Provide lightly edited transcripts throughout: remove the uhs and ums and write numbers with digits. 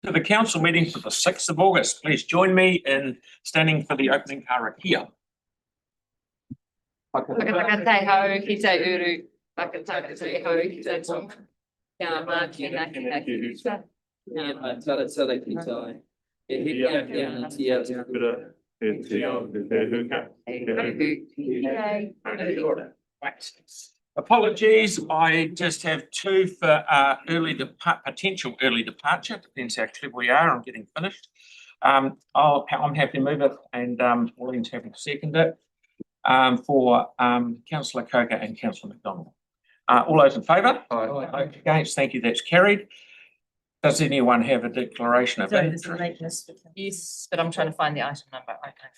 To the council meeting for the 6th of August. Please join me in standing for the opening karakia. Whakatahi hau ki te uru, whakatahi hau ki te tonga. Kia mā ki ngā ki ngā ki uta. Kia mā tara tara ki tai. E hia ki ana ti atu kura. E te ao te huka. E huka. Apologies, I just have two for potential early departure. Depends how clever we are on getting finished. I'm happy to move it, and Pauline's happy to second it for Councillor Koga and Councillor McDonald. All those in favour? Aye. Against? Thank you. That's carried. Does anyone have a declaration of interest? Yes, but I'm trying to find the item number. Okay.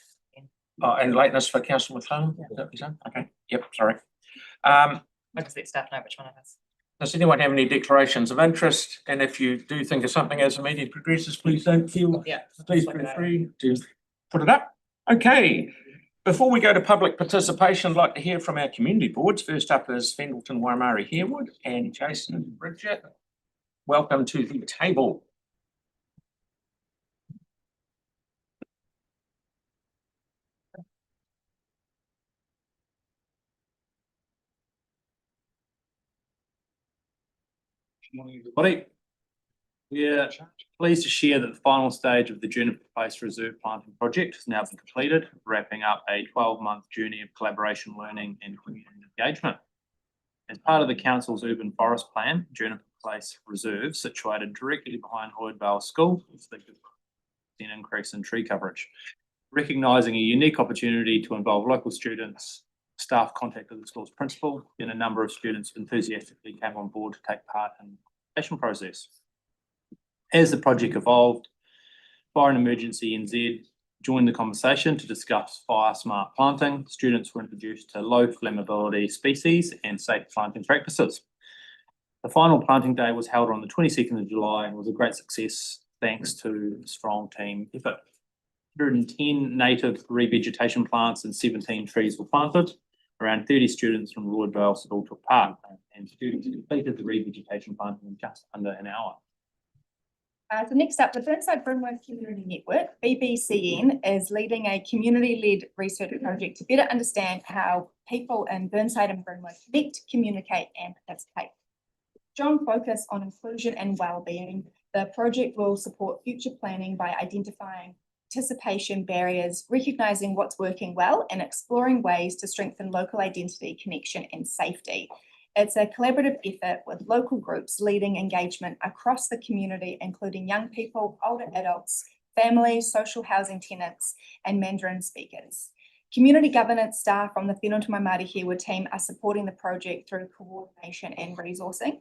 Oh, and lateness for Councillor McDonald? Yeah. Okay. Yep. Sorry. I just let staff know which one it is. Does anyone have any declarations of interest? And if you do think of something as the meeting progresses, please please feel free to put it up. Okay. Before we go to public participation, I'd like to hear from our community boards. First up is Fendleton, Waimari, Harewood, and Jason and Bridget. Welcome to the table. Good morning, everybody. We're pleased to share that the final stage of the Juniper Place Reserve Planting Project has now been completed, wrapping up a 12-month journey of collaboration, learning and community engagement. As part of the Council's Urban Forest Plan, Juniper Place Reserve, situated directly behind Lloydvale School, is the an increase in tree coverage. Recognising a unique opportunity to involve local students, staff contacted the school's principal, and a number of students enthusiastically came on board to take part in the application process. As the project evolved, Fire and Emergency NZ joined the conversation to discuss fire smart planting. Students were introduced to low flammability species and safe planting practices. The final planting day was held on the 22nd of July and was a great success thanks to strong team effort. 110 native revegetation plants and 17 trees were planted. Around 30 students from Lloydvale School took part, and students completed the revegetation planting in just under an hour. So next up, the Burnside Brimworth Community Network, BBCN, is leading a community-led research project to better understand how people in Burnside and Brimworth connect, communicate and participate. Strong focus on inclusion and well-being, the project will support future planning by identifying participation barriers, recognising what's working well and exploring ways to strengthen local identity, connection and safety. It's a collaborative effort with local groups leading engagement across the community, including young people, older adults, families, social housing tenants and Mandarin speakers. Community governance staff from the Fendleton Waimari Harewood team are supporting the project through coordination and resourcing.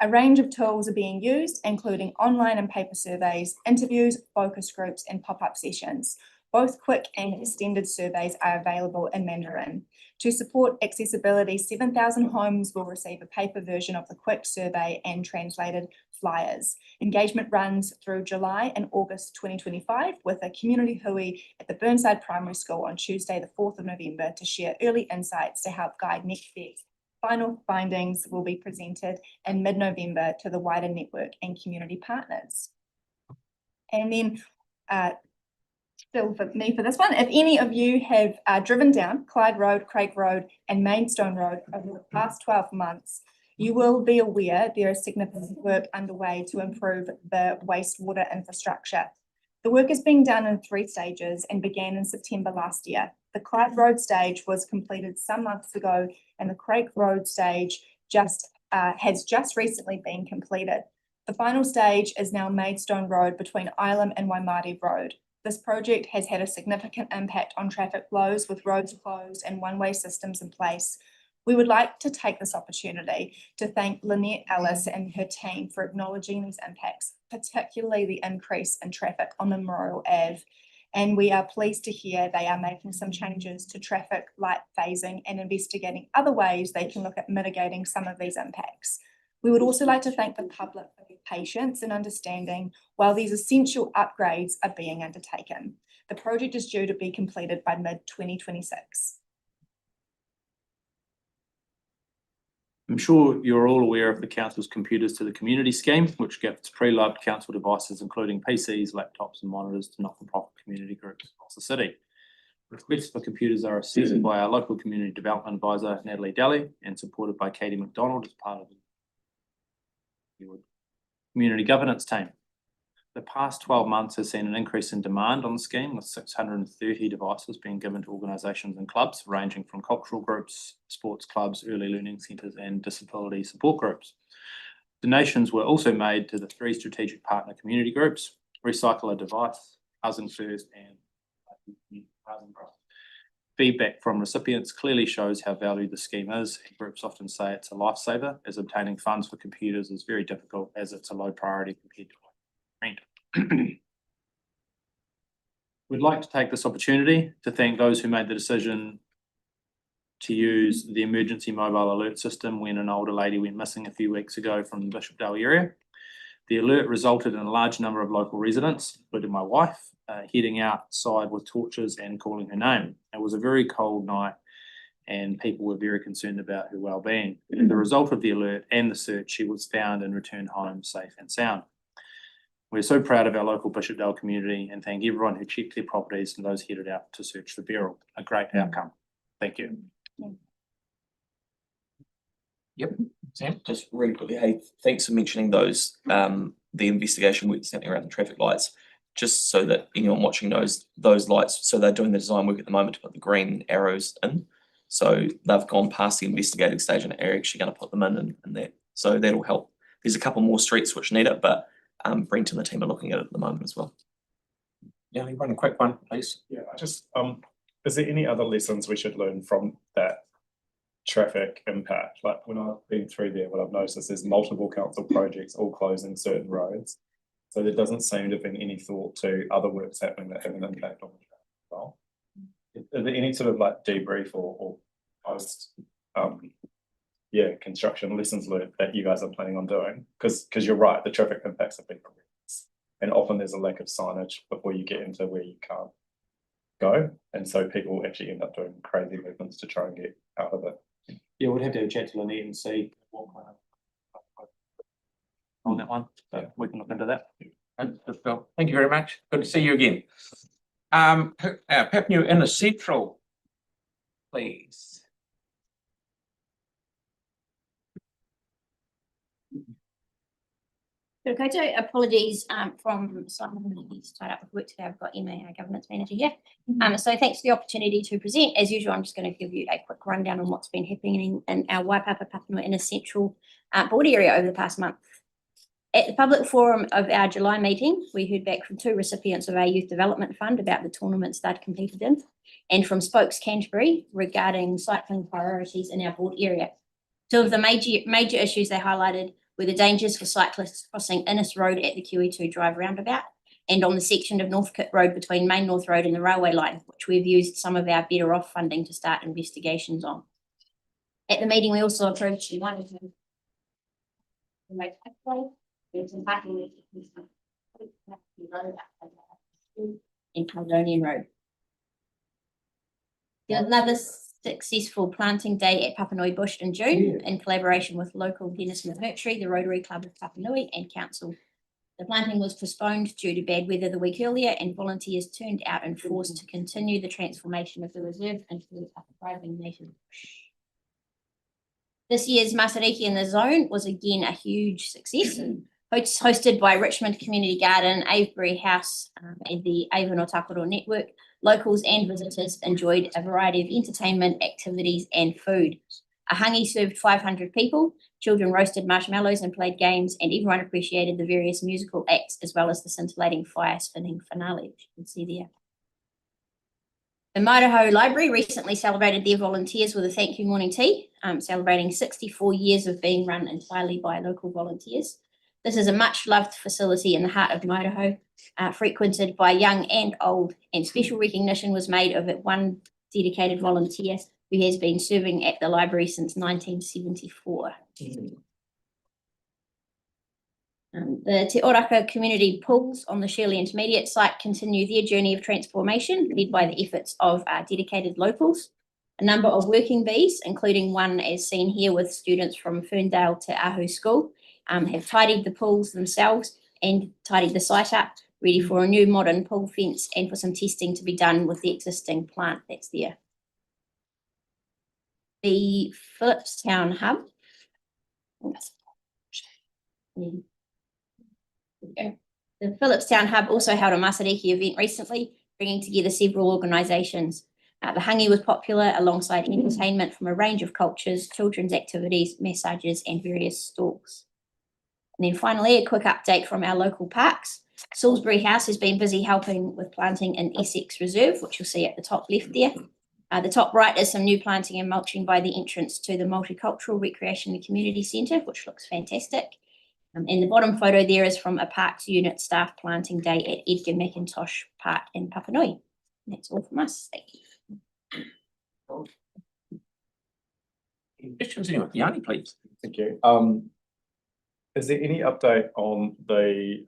A range of tools are being used, including online and paper surveys, interviews, focus groups, and pop-up sessions. Both quick and extended surveys are available in Mandarin. To support accessibility, 7,000 homes will receive a paper version of the quick survey and translated flyers. Engagement runs through July and August 2025 with a community hui at the Burnside Primary School on Tuesday, the 4th of November to share early insights to help guide next steps. Final findings will be presented in mid-November to the wider network and community partners. And then still for me for this one, if any of you have driven down Clyde Road, Craig Road and Maidstone Road over the past 12 months, you will be aware there is significant work underway to improve the wastewater infrastructure. The work is being done in 3 stages and began in September last year. The Clyde Road stage was completed some months ago and the Craig Road stage has just recently been completed. The final stage is now Maidstone Road between Ilam and Waimari Road. This project has had a significant impact on traffic flows with roads closed and one-way systems in place. We would like to take this opportunity to thank Lynette Ellis and her team for acknowledging these impacts, particularly the increase in traffic on Memorial Ave. And we are pleased to hear they are making some changes to traffic light phasing and investigating other ways they can look at mitigating some of these impacts. We would also like to thank the public for their patience and understanding while these essential upgrades are being undertaken. The project is due to be completed by mid-2026. I'm sure you're all aware of the council's Computers to the Community scheme, which gifts pre-loved council devices, including PCs, laptops and monitors to not-for-profit community groups across the city. Requests for computers are assessed by our local community development advisor, Natalie Daly, and supported by Katie McDonald as part of the community governance team. The past 12 months has seen an increase in demand on the scheme, with 630 devices being given to organisations and clubs ranging from cultural groups, sports clubs, early learning centres and disability support groups. Donations were also made to the 3 strategic partner community groups, Recycle a Device, Housing First and Housing Growth. Feedback from recipients clearly shows how valued the scheme is. Groups often say it's a lifesaver, as obtaining funds for computers is very difficult as it's a low priority compared to rent. We'd like to take this opportunity to thank those who made the decision to use the emergency mobile alert system when an older lady went missing a few weeks ago from the Bishopdale area. The alert resulted in a large number of local residents, including my wife, heading outside with torches and calling her name. It was a very cold night and people were very concerned about her well-being. As a result of the alert and the search, she was found and returned home safe and sound. We're so proud of our local Bishopdale community and thank everyone who checked their properties and those headed out to search for Beryl. A great outcome. Thank you. Yep, Sam? Just really quickly, hey, thanks for mentioning those, the investigation work that's happening around the traffic lights, just so that anyone watching knows those lights, so they're doing the design work at the moment to put the green arrows in. So they've gone past the investigating stage and are actually going to put them in and that. So that'll help. There's a couple more streets which need it, but Brent and the team are looking at it at the moment as well. Yeah, run a quick one, please. Yeah, I just, is there any other lessons we should learn from that traffic impact? Like when I've been through there, what I've noticed is there's multiple council projects all closing certain roads. So there doesn't seem to have been any thought to other works happening that have an impact on the traffic as well. Are there any sort of like debrief or post construction lessons learned that you guys are planning on doing? Because you're right, the traffic impacts have been horrendous. And often there's a lack of signage before you get into where you can't go. And so people actually end up doing crazy movements to try and get out of it. Yeah, we'd have to have a chat to Lynette and see what kind of on that one, so we can look into that. Thank you very much. Good to see you again. Papua Inner Central, please. Okay, apologies from Simon, he's tied up with work today. I've got Emma, our governance manager here. So thanks for the opportunity to present. As usual, I'm just going to give you a quick rundown on what's been happening in our Waipapa Papua Inner Central board area over the past month. At the public forum of our July meeting, we heard back from 2 recipients of our Youth Development Fund about the tournaments they'd competed in, and from Spokes Canterbury regarding cycling priorities in our board area. 2 of the major issues they highlighted were the dangers for cyclists crossing Innes Road at the QE2 Drive roundabout and on the section of Northcote Road between Main North Road and the railway line, which we've used some of our Better Off funding to start investigations on. At the meeting, we also approached in Caledonian Road. There was another successful planting day at Papanui Bush in June in collaboration with local Dennis Mahurtry, the Rotary Club of Papanui and Council. The planting was postponed due to bad weather the week earlier and volunteers turned out in force to continue the transformation of the reserve into a thriving native bush. This year's Masariki in the Zone was again a huge success. Hosted by Richmond Community Garden, Avebury House and the Avon Otakoro Network, locals and visitors enjoyed a variety of entertainment, activities and food. A hangi served 500 people, children roasted marshmallows and played games, and everyone appreciated the various musical acts as well as the scintillating fire spinning finale, which you can see there. The Mairoho Library recently celebrated their volunteers with a thank you morning tea, celebrating 64 years of being run entirely by local volunteers. This is a much loved facility in the heart of Mairoho, frequented by young and old, and special recognition was made of it one dedicated volunteer who has been serving at the library since 1974. The Te Oraka community pools on the Shirley Intermediate site continue their journey of transformation, led by the efforts of dedicated locals. A number of working bees, including one as seen here with students from Ferndale to Ahu School, have tidied the pools themselves and tidied the site up, ready for a new modern pool fence and for some testing to be done with the existing plant that's there. The Phillipstown Hub. The Phillipstown Hub also held a Masadiki event recently, bringing together several organisations. The hangi was popular alongside entertainment from a range of cultures, children's activities, massages and various stalls. And then finally, a quick update from our local parks. Salisbury House has been busy helping with planting in Essex Reserve, which you'll see at the top left there. The top right is some new planting and mulching by the entrance to the Multicultural Recreation and Community Centre, which looks fantastic. And the bottom photo there is from a Parks Unit staff planting day at Edgar McIntosh Park in Papanui. And that's all from us. Thank you. Any questions, anyone? Yanni, please. Thank you. Is there any update on the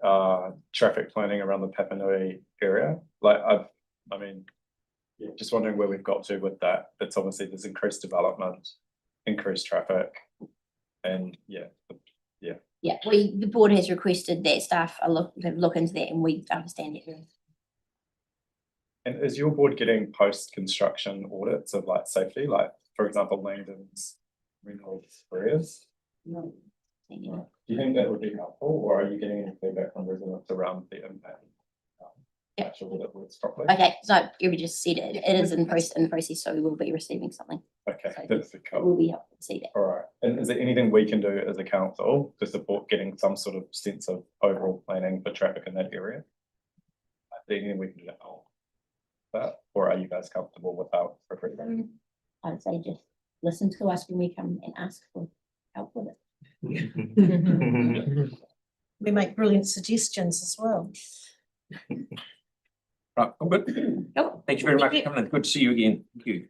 traffic planning around the Papanui area? Like I mean, yeah, just wondering where we've got to with that. It's obviously there's increased development, increased traffic, and yeah. Yeah, the board has requested that staff look into that, and we understand it. And is your board getting post-construction audits of like safety, like for example, Langdon's Reynolds areas? No. Do you think that would be helpful, or are you getting any feedback from residents around the impact? Yeah. Actually, that works properly. Okay, so you just said it is in process, so we will be receiving something. Okay, So that's the It cool. will be helpful to see that. All right, and is there anything we can do as a council to support getting some sort of sense of overall planning for traffic in that area? Is there anything we can do to help that, or are you guys comfortable without recruitment? I would say just listen to us when we come and ask for help with it. We make brilliant suggestions as well. Right, all good. Nope. Thank you very much for coming in. Good to see you again. Thank you.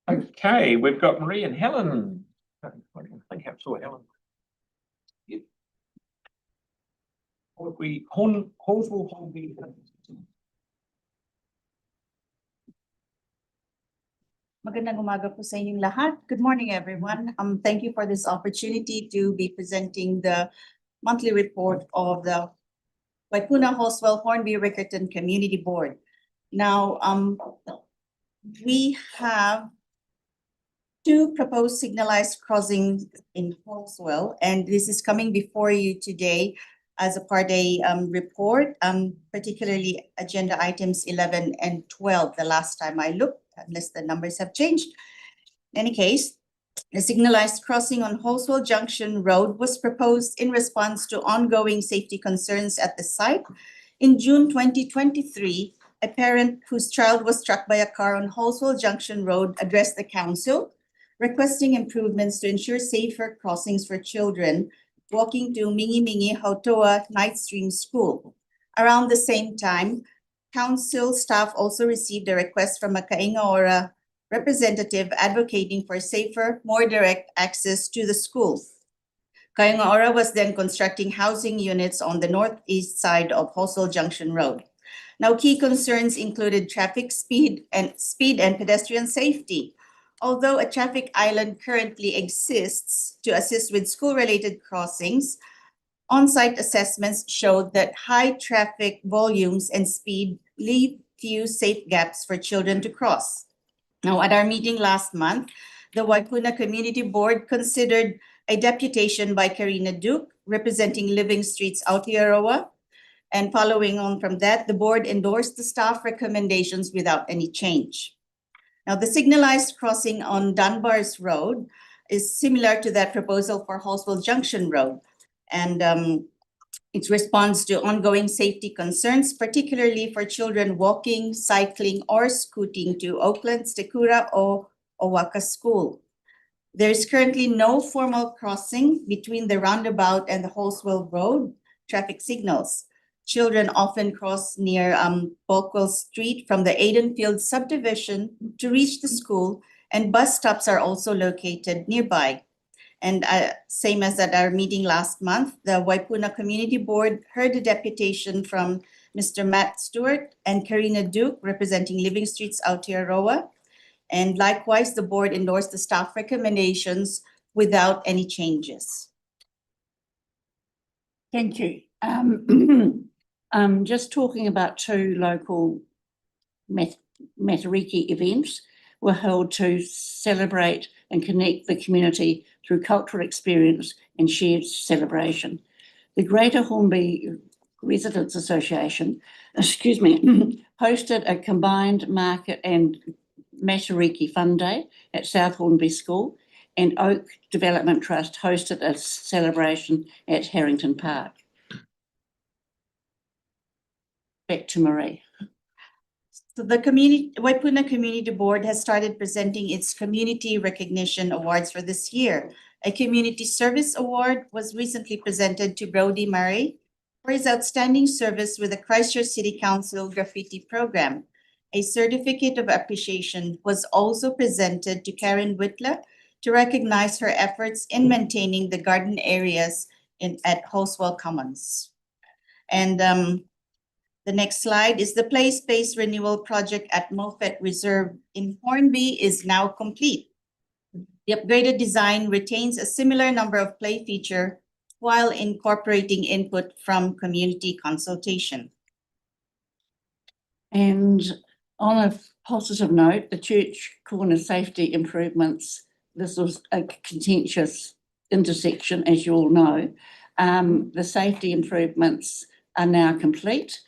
Okay, we've got Marie and Helen. I think I saw Helen. Yeah. Magandang umaga po sa inyong lahat. Good morning, everyone. Thank you for this opportunity to be presenting the monthly report of the Waipuna Hoswell Hornby Rickerton Community Board. Now, we have two proposed signalized crossings in Hoswell, and this is coming before you today as a part A report, particularly agenda items 11 and 12, the last time I looked, unless the numbers have changed. In any case, the signalized crossing on Hoswell Junction Road was proposed in response to ongoing safety concerns at the site. In June 2023, a parent whose child was struck by a car on Hoswell Junction Road addressed the council, requesting improvements to ensure safer crossings for children walking to Mingi Mingi Hautoa Night Stream School. Around the same time, council staff also received a request from a Kaingaora representative advocating for safer, more direct access to the school. Kaingaora was then constructing housing units on the northeast side of Hoswell Junction Road. Now, key concerns included traffic speed and pedestrian safety. Although a traffic island currently exists to assist with school-related crossings, on-site assessments showed that high traffic volumes and speed leave few safe gaps for children to cross. Now, at our meeting last month, the Waipuna Community Board considered a deputation by Karina Duke, representing Living Streets Aotearoa. And following on from that, the board endorsed the staff recommendations without any change. Now, the signalized crossing on Dunbar's Road is similar to that proposal for Hoswell Junction Road. And it responds to ongoing safety concerns, particularly for children walking, cycling, or scooting to Oakland, Stekura, or Owaka School. There is currently no formal crossing between the roundabout and the Hoswell Road traffic signals. Children often cross near Bulkwell Street from the Aidenfield subdivision to reach the school, and bus stops are also located nearby. And same as at our meeting last month, the Waipuna Community Board heard a deputation from Mr. Matt Stewart, and Karina Duke, representing Living Streets Aotearoa. And likewise, the board endorsed the staff recommendations without any changes. Thank you. Just talking about two local Matariki events were held to celebrate and connect the community through cultural experience and shared celebration. The Greater Hornby Residents Association, hosted a combined market and Matariki Fun Day at South Hornby School, and Oak Development Trust hosted a celebration at Harrington Park. Back to Marie. So the Waipuna Community Board has started presenting its Community Recognition Awards for this year. A Community Service Award was recently presented to Brody Murray for his outstanding service with the Christchurch City Council graffiti program. A Certificate of Appreciation was also presented to Karen Whitler to recognize her efforts in maintaining the garden areas at Hoswell Commons. And the next slide is the play space renewal project at Moffett Reserve in Hornby is now complete. The upgraded design retains a similar number of play feature while incorporating input from community consultation. And on a positive note, the church corner safety improvements, this was a contentious intersection, as you all know. The safety improvements are now complete.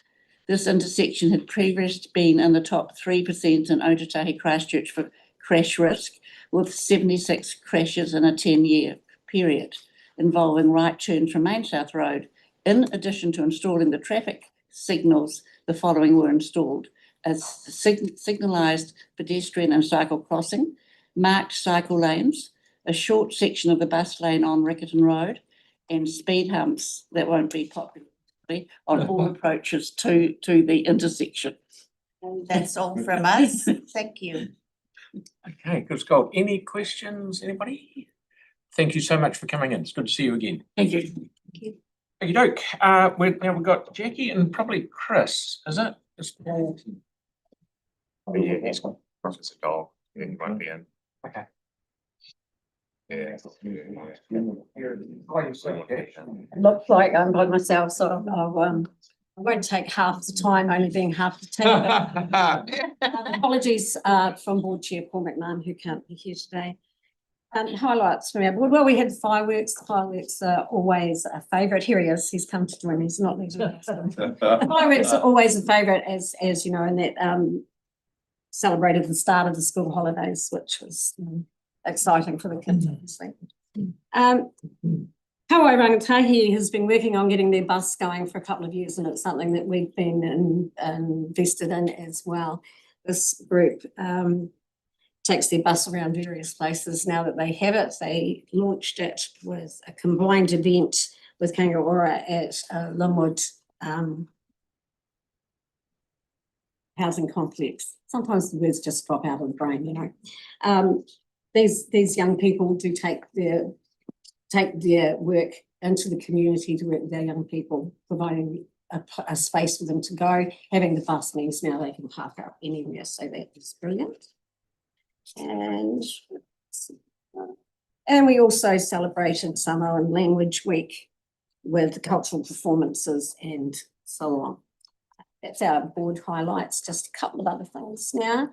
This intersection had previously been in the top 3% in Otautahi Christchurch for crash risk, with 76 crashes in a 10-year period involving right turns from Main South Road. In addition to installing the traffic signals, the following were installed: a signalised pedestrian and cycle crossing, marked cycle lanes, a short section of the bus lane on Rickerton Road, and speed humps that won't be popular on all approaches to the intersection. And that's all from us. Thank you. Okay, good Scott. Any questions, anybody? Thank you so much for coming in. It's good to see you again. Thank you. Okey doke. We've got Jackie and probably Chris, is it? Yeah, he's got Professor Dog, and he won't be in. Okay. Yeah. Looks like I'm by myself, so I won't take half the time, only being half the team. Apologies from Board Chair Paul McMahon, who can't be here today. Highlights from our board. Well, we had fireworks. Fireworks are always a favourite. Here he is. He's come to join me. He's not leaving. Fireworks are always a favourite, as you know, and that celebrated the start of the school holidays, which was exciting for the kids, obviously. Hawaii Rangatahi has been working on getting their bus going for a couple of years, and it's something that we've been invested in as well. This group takes their bus around various places now that they have it. They launched it with a combined event with Kangaroa at Linwood housing complex. Sometimes the words just drop out of the brain, you know. These young people do take their work into the community to work with their young people, providing a space for them to go. Having the bus means now they can park up anywhere, so that is brilliant. And we also celebrated Summer and Language Week with cultural performances and so on. That's our board highlights. Just a couple of other things now.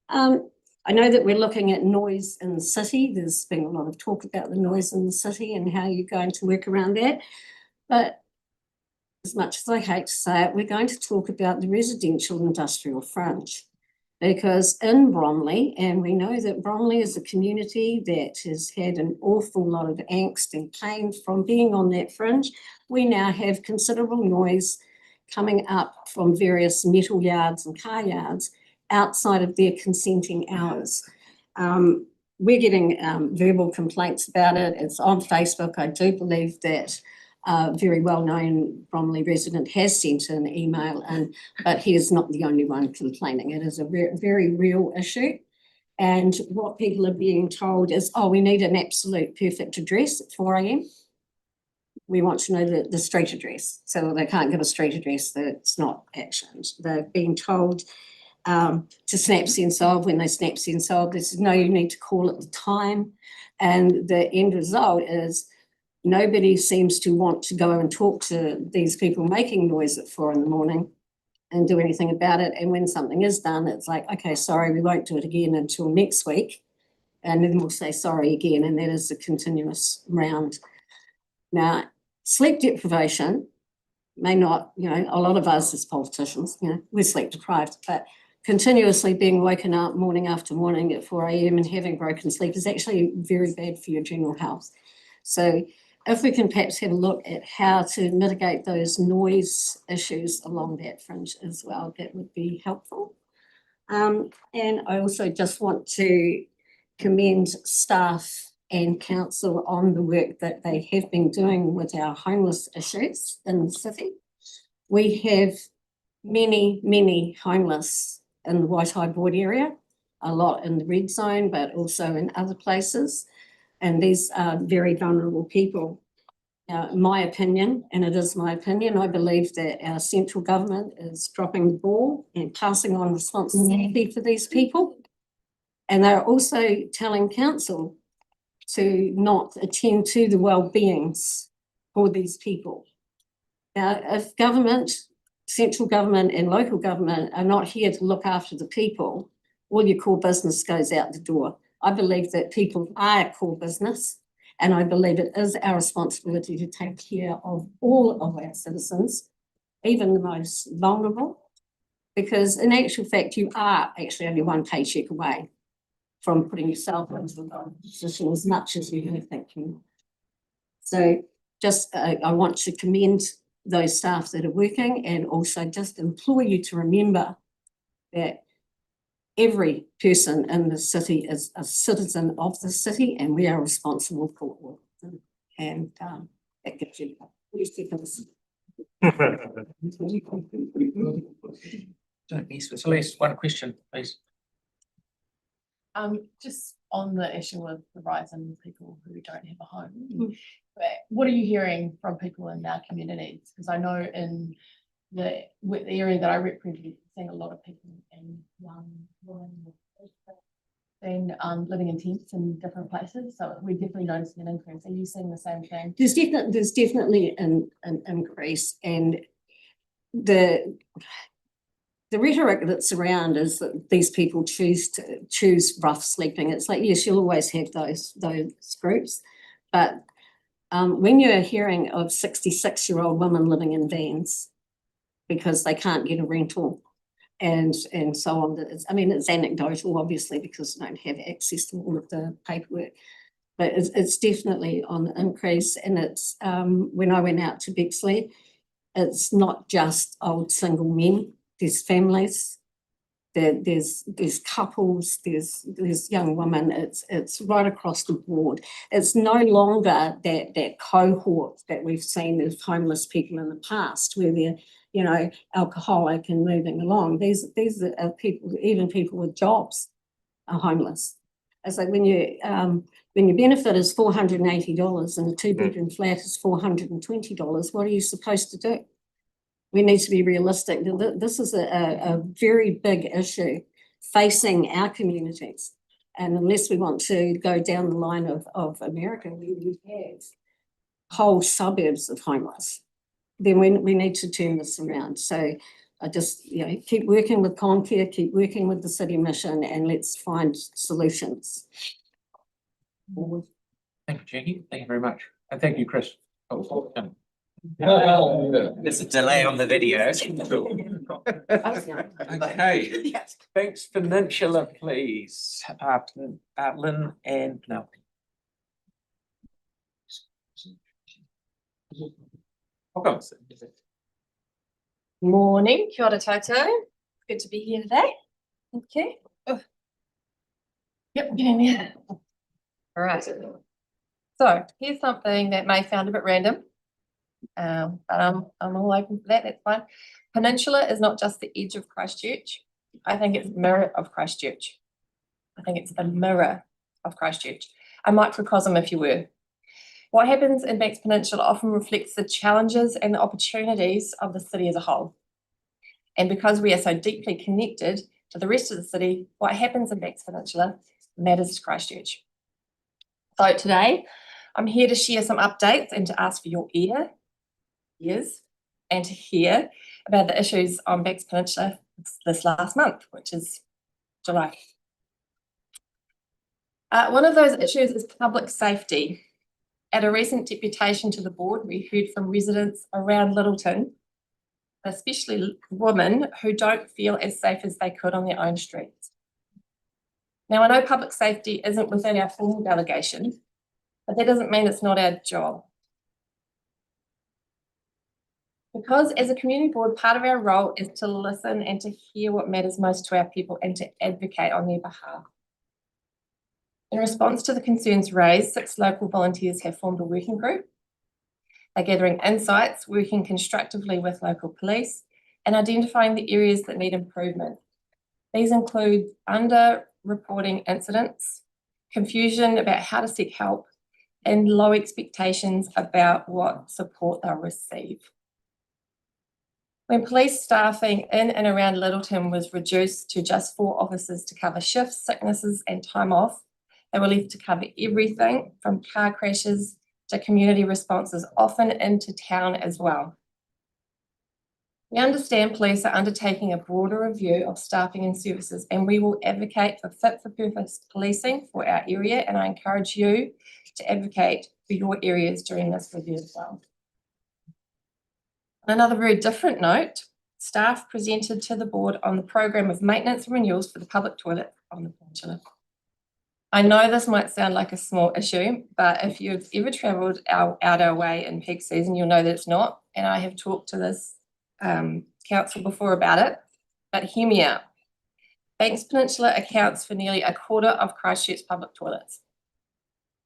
I know that we're looking at noise in the city. There's been a lot of talk about the noise in the city and how you're going to work around that. But as much as I hate to say it, we're going to talk about the residential industrial front. Because in Bromley, and we know that Bromley is a community that has had an awful lot of angst and pain from being on that fringe, we now have considerable noise coming up from various metal yards and car yards outside of their consenting hours. We're getting verbal complaints about it. It's on Facebook. I do believe that a very well-known Bromley resident has sent an email in, but he is not the only one complaining. It is a very real issue. And what people are being told is, oh, we need an absolute perfect address at 4 a.m. we want to know the street address. So they can't give a street address that's not actioned. They're being told to snap sense of. When they snap sense of, there's no need to call at the time. And the end result is nobody seems to want to go and talk to these people making noise at 4 a.m. and do anything about it. And when something is done, it's like, okay, sorry, we won't do it again until next week. And then we'll say sorry again. And that is a continuous round. Now, sleep deprivation may not, a lot of us as politicians, we're sleep deprived, but continuously being woken up morning after morning at 4 a.m. and having broken sleep is actually very bad for your general health. So if we can perhaps have a look at how to mitigate those noise issues along that fringe as well, that would be helpful. And I also just want to commend staff and council on the work that they have been doing with our homeless issues in the city. We have many, many homeless in the White High Board area, a lot in the red zone, but also in other places. And these are very vulnerable people. Now, in my opinion, and it is my opinion, I believe that our central government is dropping the ball and passing on responsibility for these people. And they're also telling council to not attend to the well-beings for these people. Now, if government, central government and local government are not here to look after the people, all your core business goes out the door. I believe that people are core business, and I believe it is our responsibility to take care of all of our citizens, even the most vulnerable, because in actual fact, you are actually only one paycheck away from putting yourself into the position as much as you think you. So just, I want to commend those staff that are working, and also just implore you to remember that every person in the city is a citizen of the city, and we are responsible for all of them. And that gives you 30 seconds. Don't miss with Celeste. One question, please. Just on the issue of the rise in people who don't have a home, what are you hearing from people in our communities? Because I know in the area that I represent, seeing a lot of people in living in tents in different places. So we're definitely noticing an increase. Are you seeing the same thing? There's definitely an increase, and the rhetoric that's around is that these people choose rough sleeping. It's like, yes, you'll always have those groups, but when you're hearing of 66-year-old women living in vans because they can't get a rental and so on, it's anecdotal, obviously, because they don't have access to all of the paperwork, but it's definitely on the increase. And it's when I went out to Bexley, it's not just old single men. There's families, there's couples, there's young women. It's right across the board. It's no longer that cohort that we've seen of homeless people in the past, where they're alcoholic and moving along. These are people, even people with jobs are homeless. It's like when your benefit is $480 and a 2-bedroom flat is $420, what are you supposed to do? We need to be realistic. This is a very big issue facing our communities. And unless we want to go down the line of America, we have whole suburbs of homeless, then we need to turn this around. So I just, keep working with Comcare, keep working with the City Mission, and let's find solutions. Thank you, Jackie. Thank you very much. And thank you, Chris. There's a delay on the video. Okay, thanks, Peninsula, please. Lynn and Penelope. Welcome. Morning, kia ora tātou. Good to be here today. Thank you. Oh. Yep, get in there. All right. So here's something that may sound a bit random, but I'm all open for that. That's fine. Peninsula is not just the edge of Christchurch. I think it's the mirror of Christchurch. I think it's the mirror of Christchurch. A microcosm, if you were. What happens in Banks Peninsula often reflects the challenges and the opportunities of the city as a whole. And because we are so deeply connected to the rest of the city, what happens in Banks Peninsula matters to Christchurch. So today, I'm here to share some updates and to ask for your ears, and to hear about the issues on Banks Peninsula this last month, which is July. One of those issues is public safety. At a recent deputation to the board, we heard from residents around Littleton, especially women who don't feel as safe as they could on their own streets. Now, I know public safety isn't within our formal delegation, but that doesn't mean it's not our job. Because as a community board, part of our role is to listen and to hear what matters most to our people and to advocate on their behalf. In response to the concerns raised, 6 local volunteers have formed a working group. They're gathering insights, working constructively with local police, and identifying the areas that need improvement. These include under-reporting incidents, confusion about how to seek help, and low expectations about what support they'll receive. When police staffing in and around Littleton was reduced to just 4 officers to cover shifts, sicknesses, and time off, they were left to cover everything from car crashes to community responses, often into town as well. We understand police are undertaking a broader review of staffing and services, and we will advocate for fit-for-purpose policing for our area, and I encourage you to advocate for your areas during this review as well. On another very different note, staff presented to the board on the program of maintenance and renewals for the public toilet on the peninsula. I know this might sound like a small issue, but if you've ever travelled out our way in peak season, you'll know that it's not. And I have talked to this council before about it, but hear me out. Banks Peninsula accounts for nearly a quarter of Christchurch public toilets,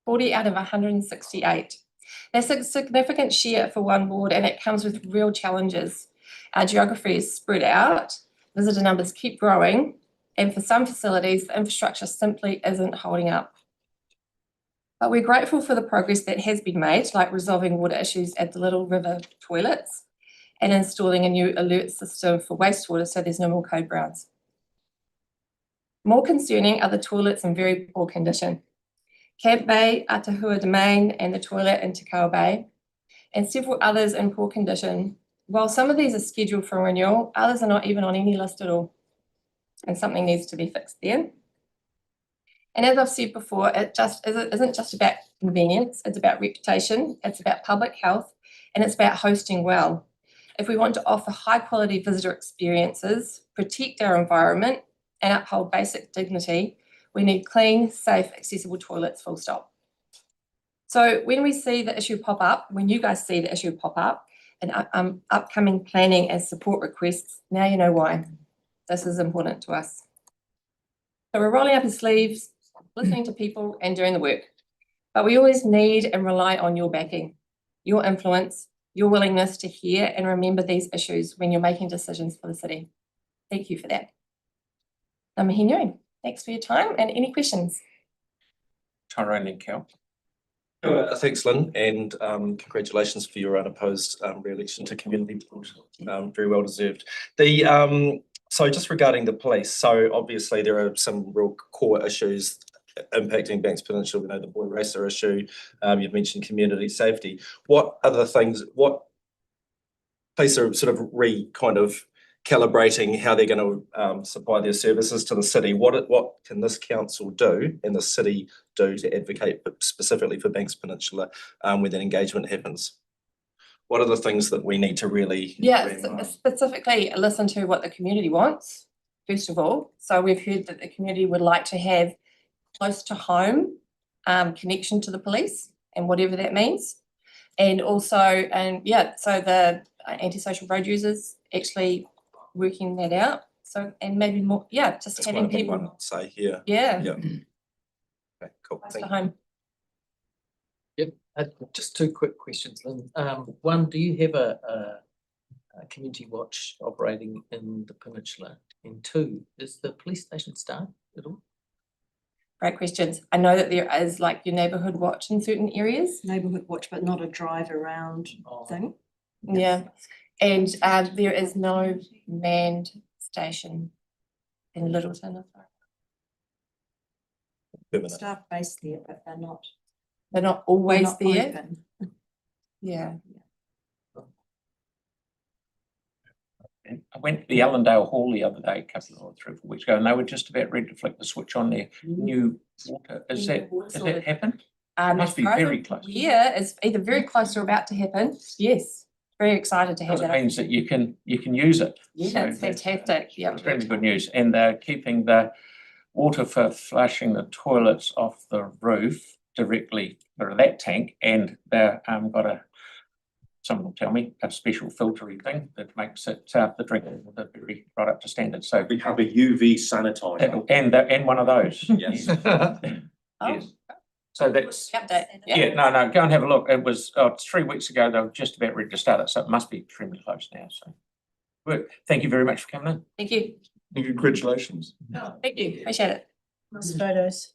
40 out of 168. That's a significant share for one ward, and it comes with real challenges. Our geography is spread out, visitor numbers keep growing, and for some facilities, the infrastructure simply isn't holding up. But we're grateful for the progress that has been made, like resolving water issues at the Little River toilets and installing a new alert system for wastewater so there's no more code browns. More concerning are the toilets in very poor condition. Camp Bay, Atahua Domain, and the toilet in Te Kao Bay, and several others in poor condition. While some of these are scheduled for renewal, others are not even on any list at all. And something needs to be fixed there. And as I've said before, it isn't just about convenience, it's about reputation, it's about public health, and it's about hosting well. If we want to offer high quality visitor experiences, protect our environment, and uphold basic dignity, we need clean, safe, accessible toilets, full stop. So when we see the issue pop up, when you guys see the issue pop up, and upcoming planning and support requests, now you know why. This is important to us. So we're rolling up our sleeves, listening to people and doing the work. But we always need and rely on your backing, your influence, your willingness to hear and remember these issues when you're making decisions for the city. Thank you for that. Mahinu, thanks for your time, and any questions? Tyrone and Cal. Thanks, Lynn, and congratulations for your unopposed re-election to community board. Very well deserved. So just regarding the police, so obviously there are some real core issues impacting Banks Peninsula. We know the boy racer issue. You've mentioned community safety. What other things? What police are sort of calibrating how they're going to supply their services to the city? What can this council do and the city do to advocate specifically for Banks Peninsula when that engagement happens? What are the things that we need to really? Specifically listen to what the community wants, first of all. So we've heard that the community would like to have close to home connection to the police, and whatever that means. And also, so the antisocial road users actually working that out. So, and maybe more, just That's having people say here. Yeah. Okay, cool. Close Thank to you. home. Yep, just 2 quick questions, Lynn. One, do you have a community watch operating in the peninsula? And 2, is the police station staffed at all? Great questions. I know that there is like your neighbourhood watch in certain areas. Neighbourhood watch, but not a drive around thing. Yeah. And there is no manned station in Littleton. Staff based there, but they're not. They're not always not there. open. Yeah. I went to the Allendale Hall the other day, a couple of 3 or 4 weeks ago, and they were just about ready to flick the switch on their new water. Has that happened? Must be very close. Yeah, it's either very close or about to happen. Yes, very excited to have Because it that. means that you can use it. Yeah, So it's that's fantastic. Yeah. extremely good news. And they're keeping the water for flushing the toilets off the roof directly for that tank, and they're got someone will tell me, a special filtering thing that makes it the drinking water very right up to standard. So We have a UV sanitizer. and one of those. Yes. Yes. So that's Update. no, go and have a look. It was 3 weeks ago. They were just about ready to start it, so it must be extremely close now. So, but thank you very much for coming in. Thank you. Congratulations. Thank you. Appreciate it. Nice photos.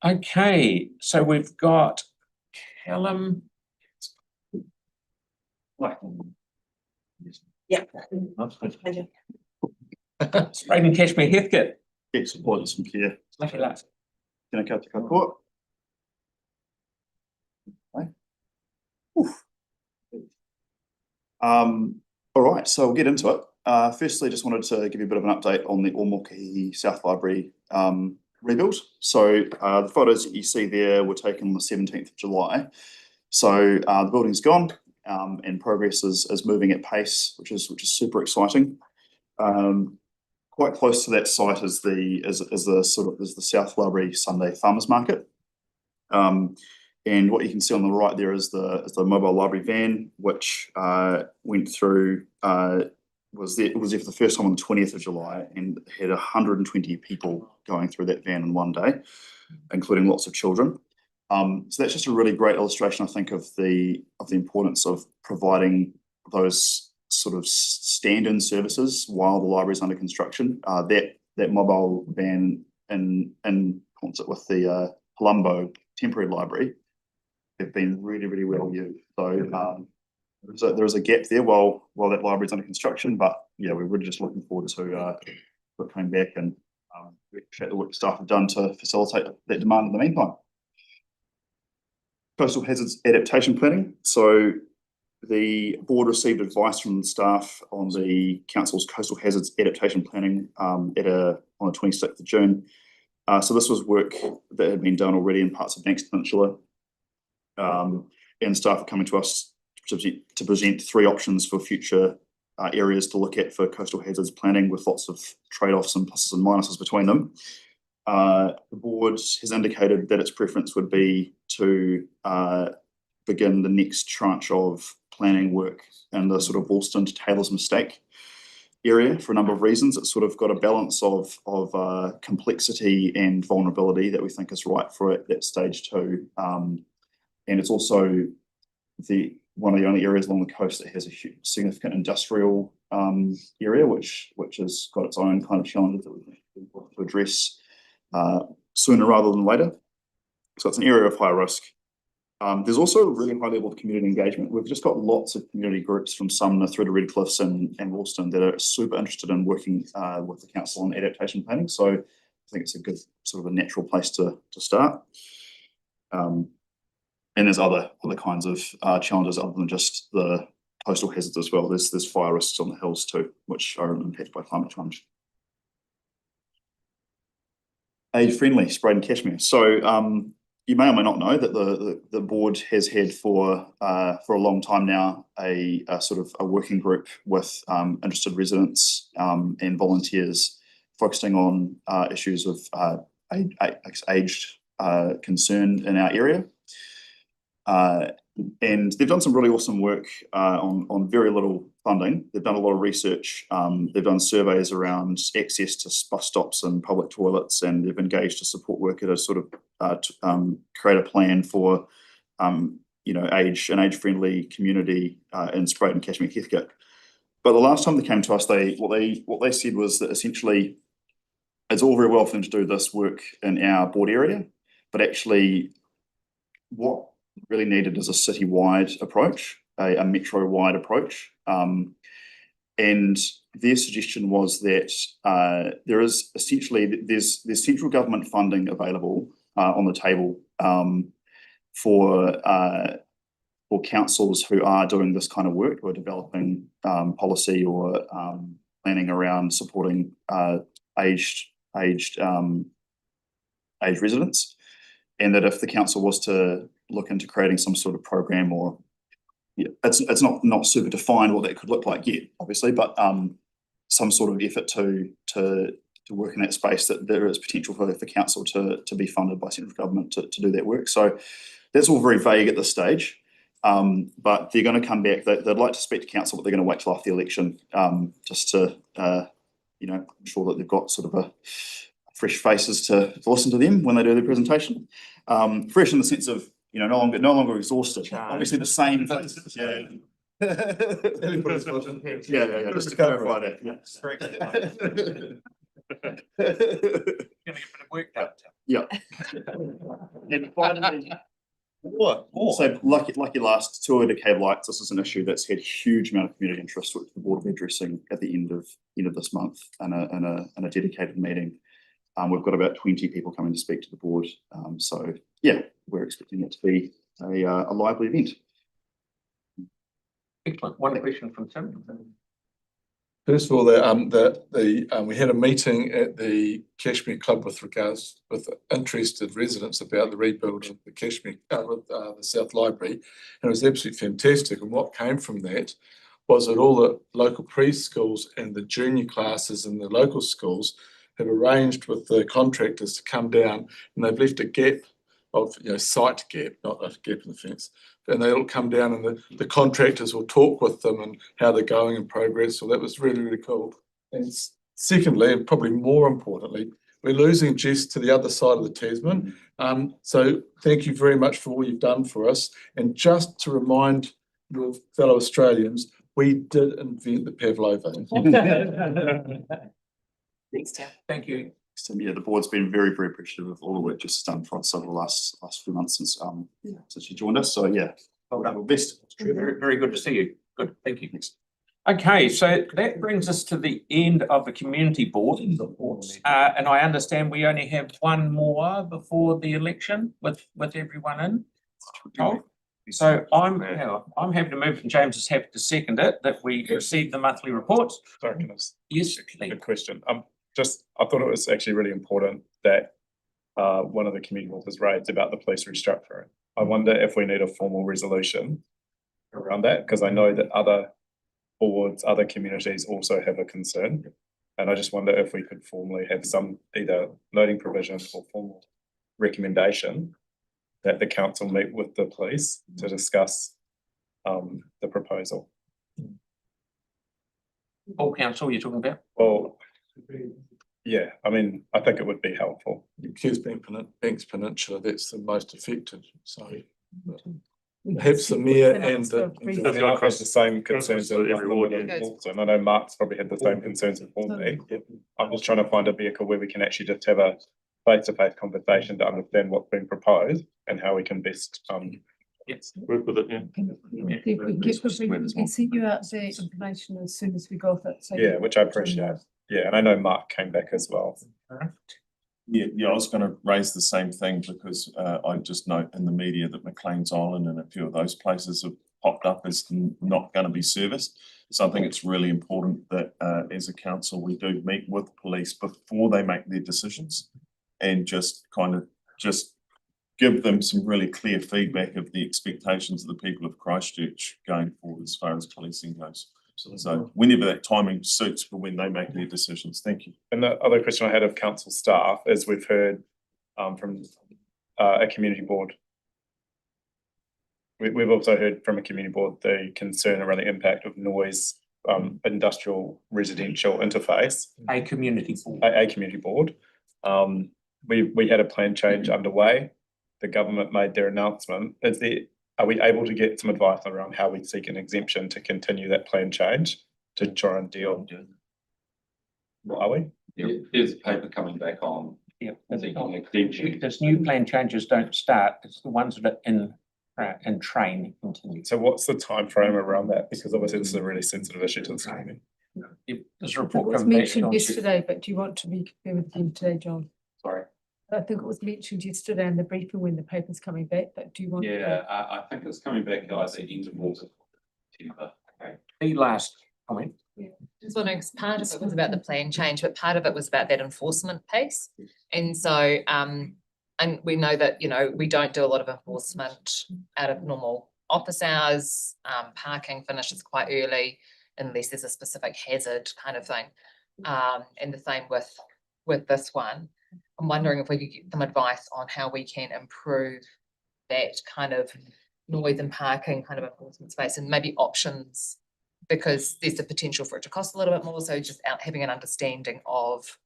Okay, so we've got Callum. Yeah. Sprayed and Cashmere Heathcote. Yes, apologies from here. Lucky luck. Tēnā koutou katoa. All right, so we'll get into it. Firstly, just wanted to give you a bit of an update on the Omokahi South Library rebuild. So the photos that you see there were taken on the 17th of July. So the building's gone and progress is moving at pace, which is super exciting. Quite close to that site is the South Library Sunday Farmers Market. And what you can see on the right there is the mobile library van, which went through, was there for the first time on the 20th of July and had 120 people going through that van in one day, including lots of children. So that's just a really great illustration, I think, of the importance of providing those sort of stand-in services while the library is under construction. That mobile van in concert with the Colombo Temporary Library have been really well used. So there is a gap there while that library is under construction, but yeah, we're really just looking forward to coming back and we appreciate the work the staff have done to facilitate that demand in the meantime. Coastal hazards adaptation planning. So the board received advice from the staff on the council's coastal hazards adaptation planning on the 26th of June. So this was work that had been done already in parts of Banks Peninsula. And staff are coming to us to present 3 options for future areas to look at for coastal hazards planning, with lots of trade-offs and pluses and minuses between them. The board has indicated that its preference would be to begin the next tranche of planning work in the sort of Woolston to Taylor's Mistake area for a number of reasons. It's sort of got a balance of complexity and vulnerability that we think is right for it at stage 2. And it's also one of the only areas along the coast that has a significant industrial area, which has got its own kind of challenges that we want to address sooner rather than later. So it's an area of high risk. There's also a really high level of community engagement. We've just got lots of community groups from Sumner through to Redcliffs and Woolston that are super interested in working with the council on adaptation planning. So I think it's a good sort of a natural place to start. And there's other kinds of challenges other than just the coastal hazards as well. There's fire risks on the hills too, which are impacted by climate change. Age-friendly sprayed and cashmere. So you may or may not know that the board has had for a long time now a sort of a working group with interested residents and volunteers focusing on issues of aged concern in our area. And they've done some really awesome work on very little funding. They've done a lot of research. They've done surveys around access to bus stops and public toilets, and they've engaged a support worker to sort of create a plan for an age-friendly community in Sprayton and Cashmere Heathcote. But the last time they came to us, what they said was that essentially it's all very well for them to do this work in our board area, but actually what really needed is a city-wide approach, a metro-wide approach. And their suggestion was that there is essentially, there's central government funding available on the table for councils who are doing this kind of work, who are developing policy or planning around supporting aged residents. And that if the council was to look into creating some sort of program, or it's not super defined what that could look like yet, obviously, but some sort of effort to work in that space, that there is potential for the council to be funded by central government to do that work. So that's all very vague at this stage, but they're going to come back. They'd like to speak to council, but they're going to wait till after the election, just to ensure that they've got sort of fresh faces to listen to them when they do their presentation. Fresh in the sense of, no longer exhausted. Obviously the same faces. Yeah. Yeah, just to clarify that. Gonna get a bit of work done. Yeah. And finally, so lucky last, tour to cable lights. This is an issue that's had huge amount of community interest, which the board will be addressing at the end of this month in a dedicated meeting. We've got about 20 people coming to speak to the board. So yeah, we're expecting it to be a lively event. Excellent. One question from Tim. First of all, we had a meeting at the Cashmere Club with interested residents about the rebuild of the Cashmere, the South Library, and it was absolutely fantastic. And what came from that was that all the local preschools and the junior classes in the local schools have arranged with the contractors to come down, and they've left a gap of, sight gap, not a gap in the fence. And they'll come down, and the contractors will talk with them and how they're going in progress. So that was really, really cool. And secondly, and probably more importantly, we're losing Jess to the other side of the Tasman. So thank you very much for all you've done for us. And just to remind your fellow Australians, we did invent the pavlova. Thank you. Yeah, the board's been very, very appreciative of all the work just done for us over the last few months since you joined us. So yeah, well done, best. Very, very good to see you. Good, thank you. Okay, so that brings us to the end of the community board reports. And I understand we only have one more before the election with everyone in. So I'm happy to move, and James is happy to second it, that we receive the monthly reports. Sorry, can I Yes, good question. I thought it was actually really important that one of the community boards was raised about the police restructuring. I wonder if we need a formal resolution around that, because I know that other boards, other communities also have a concern. And I just wonder if we could formally have some either noting provision or formal recommendation that the council meet with the police to discuss the proposal. All council you're talking about? Well, yeah, I mean, I think it would be helpful. Because Banks Peninsula, that's the most affected. So perhaps the mayor and I've got the same concerns as everyone. And I know Mark's probably had the same concerns as me. I'm just trying to find a vehicle where we can actually just have a face-to-face conversation to understand what's being proposed and how we can best work with it. If we can send you out the information as soon as we got it. So yeah, which I appreciate. Yeah, and I know Mark came back as well. Yeah, I was going to raise the same thing because I just note in the media that McLean's Island and a few of those places have popped up as not going to be serviced. So I think it's really important that as a council we do meet with police before they make their decisions, and just give them some really clear feedback of the expectations of the people of Christchurch going forward as far as policing goes. So whenever that timing suits for when they make their decisions. Thank you. And the other question I had of council staff is we've heard from a community board. We've also heard from a community board the concern around the impact of noise, industrial residential interface. A community board. A community board. We had a plan change underway. The government made their announcement. Are we able to get some advice around how we seek an exemption to continue that plan change to try and deal? Are we? There's a paper coming back on. Yeah. Seeking extension. This new plan changes don't start, it's the ones that are in train continue. So what's the time frame around that? Because obviously this is a really sensitive issue to the community. If this It report was comes back. mentioned on- yesterday, but do you want to be with him today, John? Sorry. I think it was mentioned yesterday in the briefing when the paper's coming back, but do you want? Yeah, I think it's coming back, guys, at end of August. September. Okay. The last comment. Just wondering, 'cause part of it was about the plan change, but part of it was about that enforcement piece. And so, and we know that, you know, we don't do a lot of enforcement out of normal office hours. Parking finishes quite early unless there's a specific hazard kind of thing. And the same with this one. I'm wondering if we could get some advice on how we can improve that kind of noise and parking kind of enforcement space and maybe options, because there's the potential for it to cost a little bit more. So just having an understanding of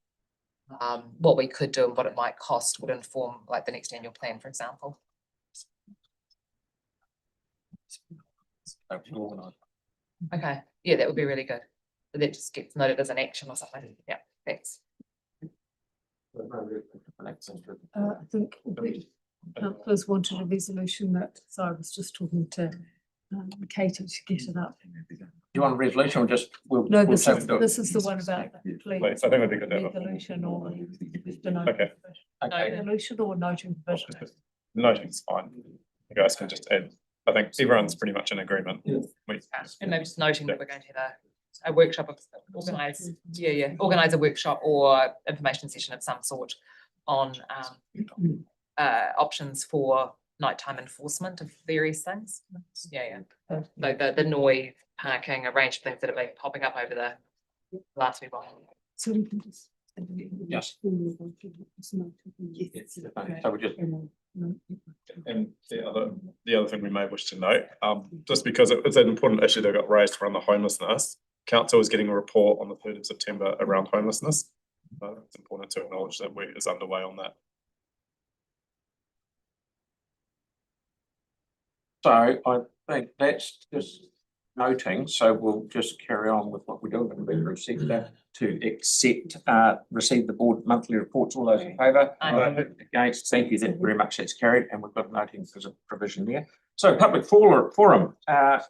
what we could do and what it might cost would inform like the next annual plan, for example. Okay, yeah, that would be really good. So that just gets noted as an action or something. Yeah, thanks. I think we councillors wanted a resolution that, so I was just talking to Katie to get it up. You want a resolution or just? No, we'll this have is, it. this is the one about the Please, I think it'd be good to have it. resolution or the note. Okay. Okay. Resolution or noting provision. Noting's fine. You guys can just add, I think everyone's pretty much in agreement. And maybe just noting that we're going to have a workshop of organise a workshop or information session of some sort on options for nighttime enforcement of various things. Yeah. Like the noise, parking, a range of things that have been popping up over the last week. So we can just. Yes. So we just. And the other thing we may wish to note, just because it's an important issue that got raised around the homelessness, council is getting a report on the 3rd of September around homelessness. It's important to acknowledge that work is underway on that. So I think that's just noting, so we'll just carry on with what we're doing. And we receive that to accept, receive the board monthly reports. All those in favour? Against? Thank you very much. That's carried, and we've got noting as a provision there. So public forum,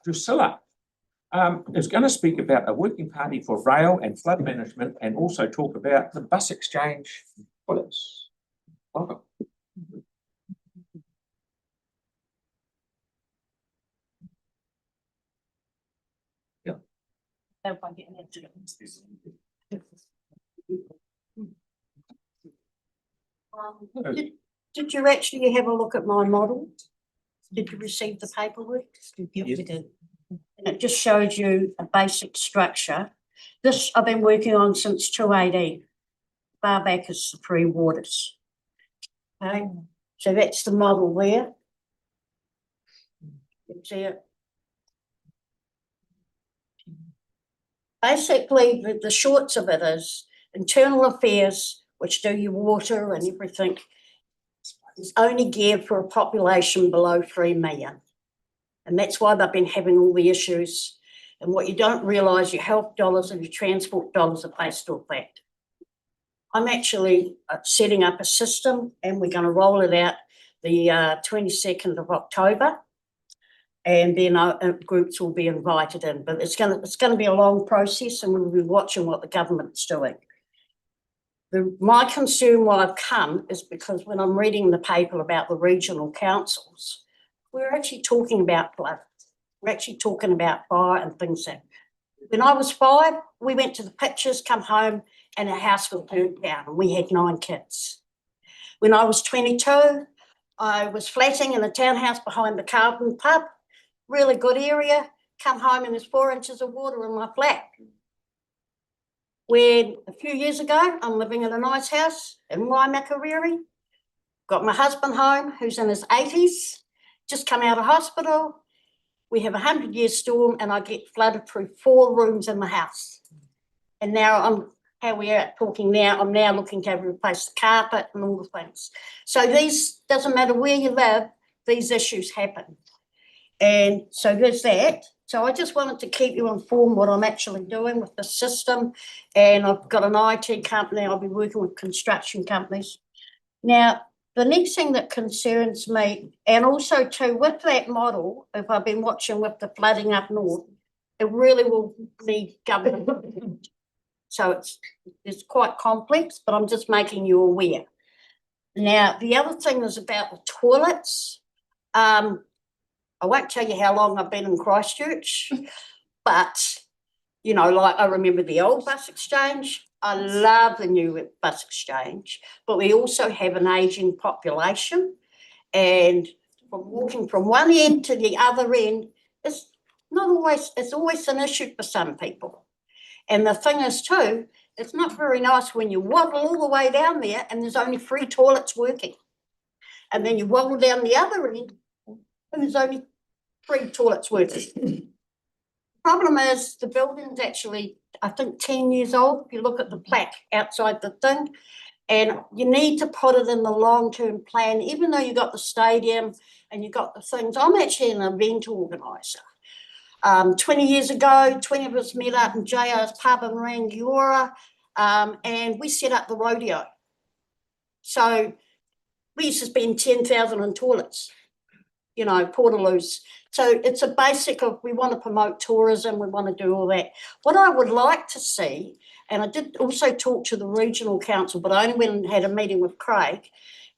Drusilla is going to speak about a working party for rail and flood management, and also talk about the bus exchange. Welcome. Did you actually have a look at my model? Did you receive the paperwork? Yep, we did. And it just shows you a basic structure. This I've been working on since 2018, far back as Supreme Waters. Okay, so that's the model there. You can see it. Basically, the shorts of it is internal affairs, which do your water and everything, is only geared for a population below 3 million. And that's why they've been having all the issues. And what you don't realise, your health dollars and your transport dollars are based off that. I'm actually setting up a system, and we're going to roll it out the 22nd of October. And then groups will be invited in, but it's going to be a long process, and we'll be watching what the government's doing. My concern why I've come is because when I'm reading the paper about the regional councils, we're actually talking about flood. We're actually talking about fire and things that. When I was 5, we went to the pictures, come home, and our house was burnt down, and we had 9 kids. When I was 22, I was flatting in a townhouse behind the Carlton pub. Really good area, come home and there's 4 inches of water in my flat. When a few years ago, I'm living in a nice house in Waimakariri, got my husband home who's in his 80s, just come out of hospital. We have a 100-year storm and I get flooded through 4 rooms in the house. And now how we are talking now, I'm now looking to replace the carpet and all the things. So these, doesn't matter where you live, these issues happen. And so there's that. So I just wanted to keep you informed what I'm actually doing with the system. And I've got an IT company, I'll be working with construction companies. Now, the next thing that concerns me, and also too, with that model, if I've been watching with the flooding up north, it really will need government. So it's quite complex, but I'm just making you aware. Now, the other thing is about the toilets. I won't tell you how long I've been in Christchurch, but, you know, like I remember the old bus exchange. I love the new bus exchange, but we also have an ageing population. And from walking from one end to the other end, it's always an issue for some people. And the thing is too, it's not very nice when you waddle all the way down there and there's only 3 toilets working. And then you waddle down the other end and there's only 3 toilets working. Problem is the building's actually, I think, 10 years old. If you look at the plaque outside the thing, and you need to put it in the long-term plan, even though you got the stadium and you got the things. I'm actually an event organiser. 20 years ago, 20 of us met up in JR's pub in Rangiora, and we set up the rodeo. So we used to spend 10,000 on toilets, you know, portaloos. So it's a basic of, we want to promote tourism, we want to do all that. What I would like to see, and I did also talk to the regional council, but I only went and had a meeting with Craig,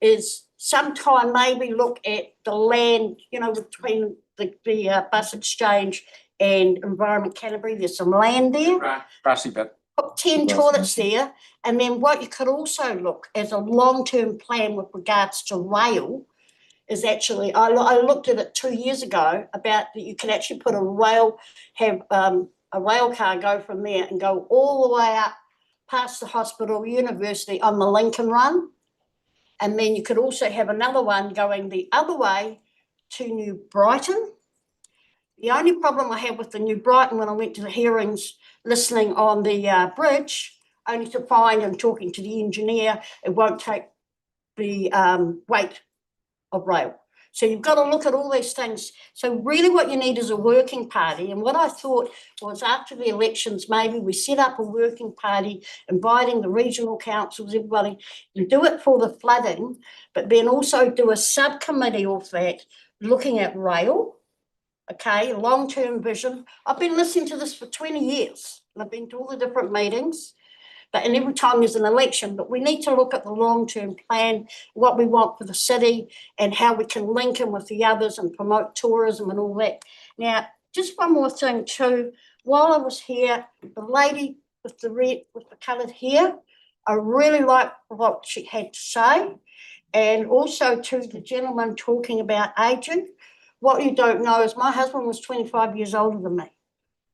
is sometime maybe look at the land, you know, between the bus exchange and Environment Canterbury. There's some land there. Grassy bit. Put 10 toilets there. And then what you could also look as a long-term plan with regards to rail is actually, I looked at it 2 years ago about that you can actually put a rail, have a rail car go from there and go all the way up past the hospital, university on the Lincoln Run. And then you could also have another one going the other way to New Brighton. The only problem I had with the New Brighton when I went to the hearings listening on the bridge, only to find and talking to the engineer, it won't take the weight of rail. So you've got to look at all these things. So really what you need is a working party. And what I thought was after the elections, maybe we set up a working party, inviting the regional councils, everybody, and do it for the flooding, but then also do a subcommittee of that, looking at rail, okay, long-term vision. I've been listening to this for 20 years, and I've been to all the different meetings. And every time there's an election, but we need to look at the long-term plan, what we want for the city and how we can link in with the others and promote tourism and all that. Now, just one more thing too. While I was here, the lady with the coloured hair, I really liked what she had to say. And also to the gentleman talking about ageing. What you don't know is my husband was 25 years older than me.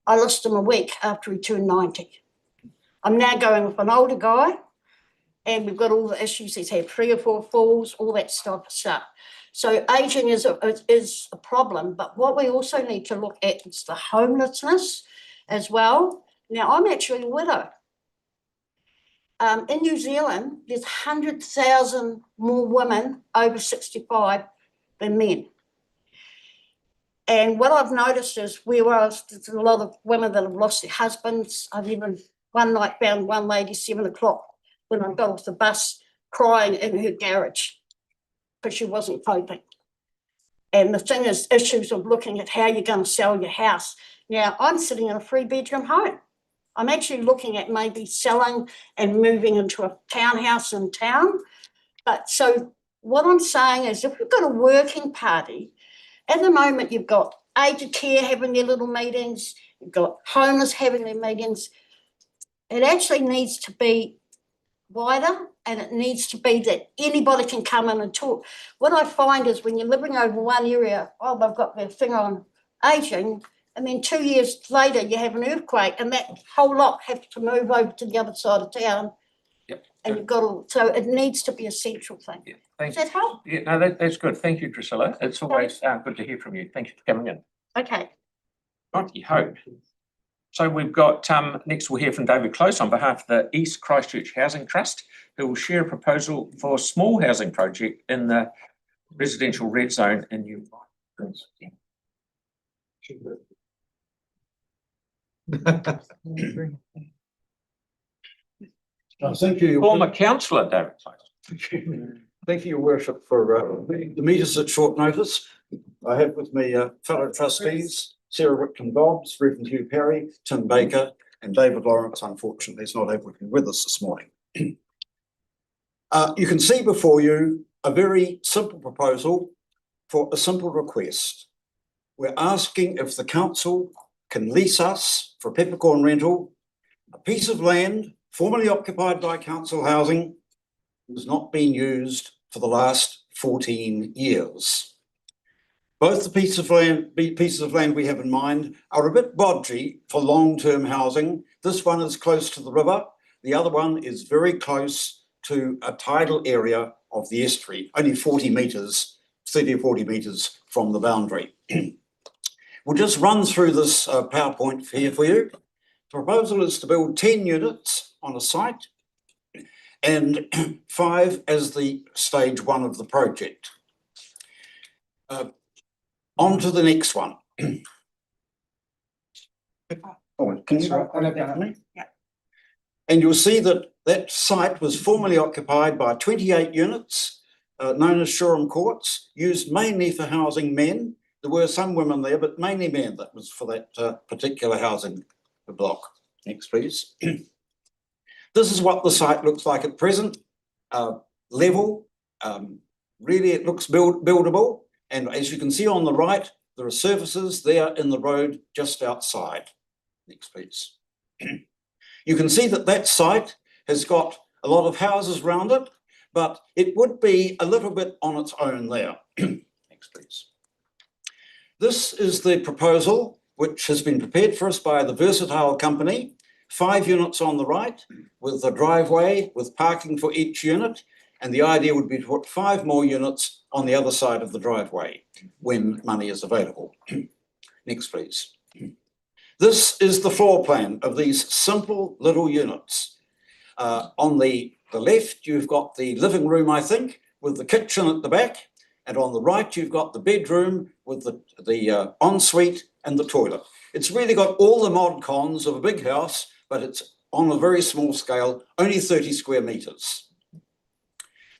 I lost him a week after he turned 90. I'm now going with an older guy, and we've got all the issues. He's had 3 or 4 falls, all that stuff. So ageing is a problem, but what we also need to look at is the homelessness as well. Now, I'm actually a widow. In New Zealand, there's 100,000 more women over 65 than men. And what I've noticed is there's a lot of women that have lost their husbands. I've even one night found one lady 7 o'clock when I got off the bus crying in her garage because she wasn't coping. And the thing is, issues of looking at how you're going to sell your house. Now, I'm sitting in a 3-bedroom home. I'm actually looking at maybe selling and moving into a townhouse in town. But so what I'm saying is if we've got a working party, at the moment you've got aged care having their little meetings, you've got homeless having their meetings. It actually needs to be wider, and it needs to be that anybody can come in and talk. What I find is when you're living over one area, oh, they've got their thing on ageing, and then 2 years later you have an earthquake and that whole lot have to move over to the other side of town. Yep. And you've got to, so it needs to be a central thing. Yeah, does that help? Yeah, no, that's good. Thank you, Drusilla. It's always good to hear from you. Thank you for coming in. Okay. Righty-ho. So we've got, next we'll hear from David Close on behalf of the East Christchurch Housing Trust, who will share a proposal for a small housing project in the residential red zone in New Zealand. Thank you. Former councillor, David. Thank you, Your Worship, for the meetings at short notice. I have with me fellow trustees, Sarah Whitcomb-Dobbs, Reverend Hugh Perry, Tim Baker, and David Lawrence. Unfortunately, is not able to be with us this morning. You can see before you a very simple proposal for a simple request. We're asking if the council can lease us for peppercorn rental a piece of land formerly occupied by council housing has not been used for the last 14 years. Both the pieces of land we have in mind are a bit dodgy for long-term housing. This one is close to the river. The other one is very close to a tidal area of the estuary, only 40 metres, 30 or 40 metres from the boundary. We'll just run through this PowerPoint here for you. The proposal is to build 10 units on a site and 5 as the stage 1 of the project. On to the next one. Oh, can you go back to me? Yeah. And you'll see that that site was formerly occupied by 28 units, known as Shoreham Courts, used mainly for housing men. There were some women there, but mainly men. That was for that particular housing block. Next, please. This is what the site looks like at present. Level, really it looks buildable. And as you can see on the right, there are services there in the road just outside. Next, please. You can see that that site has got a lot of houses around it, but it would be a little bit on its own there. Next, please. This is the proposal which has been prepared for us by the Versatile Company. 5 units on the right with the driveway with parking for each unit. And the idea would be to put 5 more units on the other side of the driveway when money is available. Next, please. This is the floor plan of these simple little units. On the left, you've got the living room, I think, with the kitchen at the back. And on the right, you've got the bedroom with the ensuite and the toilet. It's really got all the mod cons of a big house, but it's on a very small scale, only 30 square metres.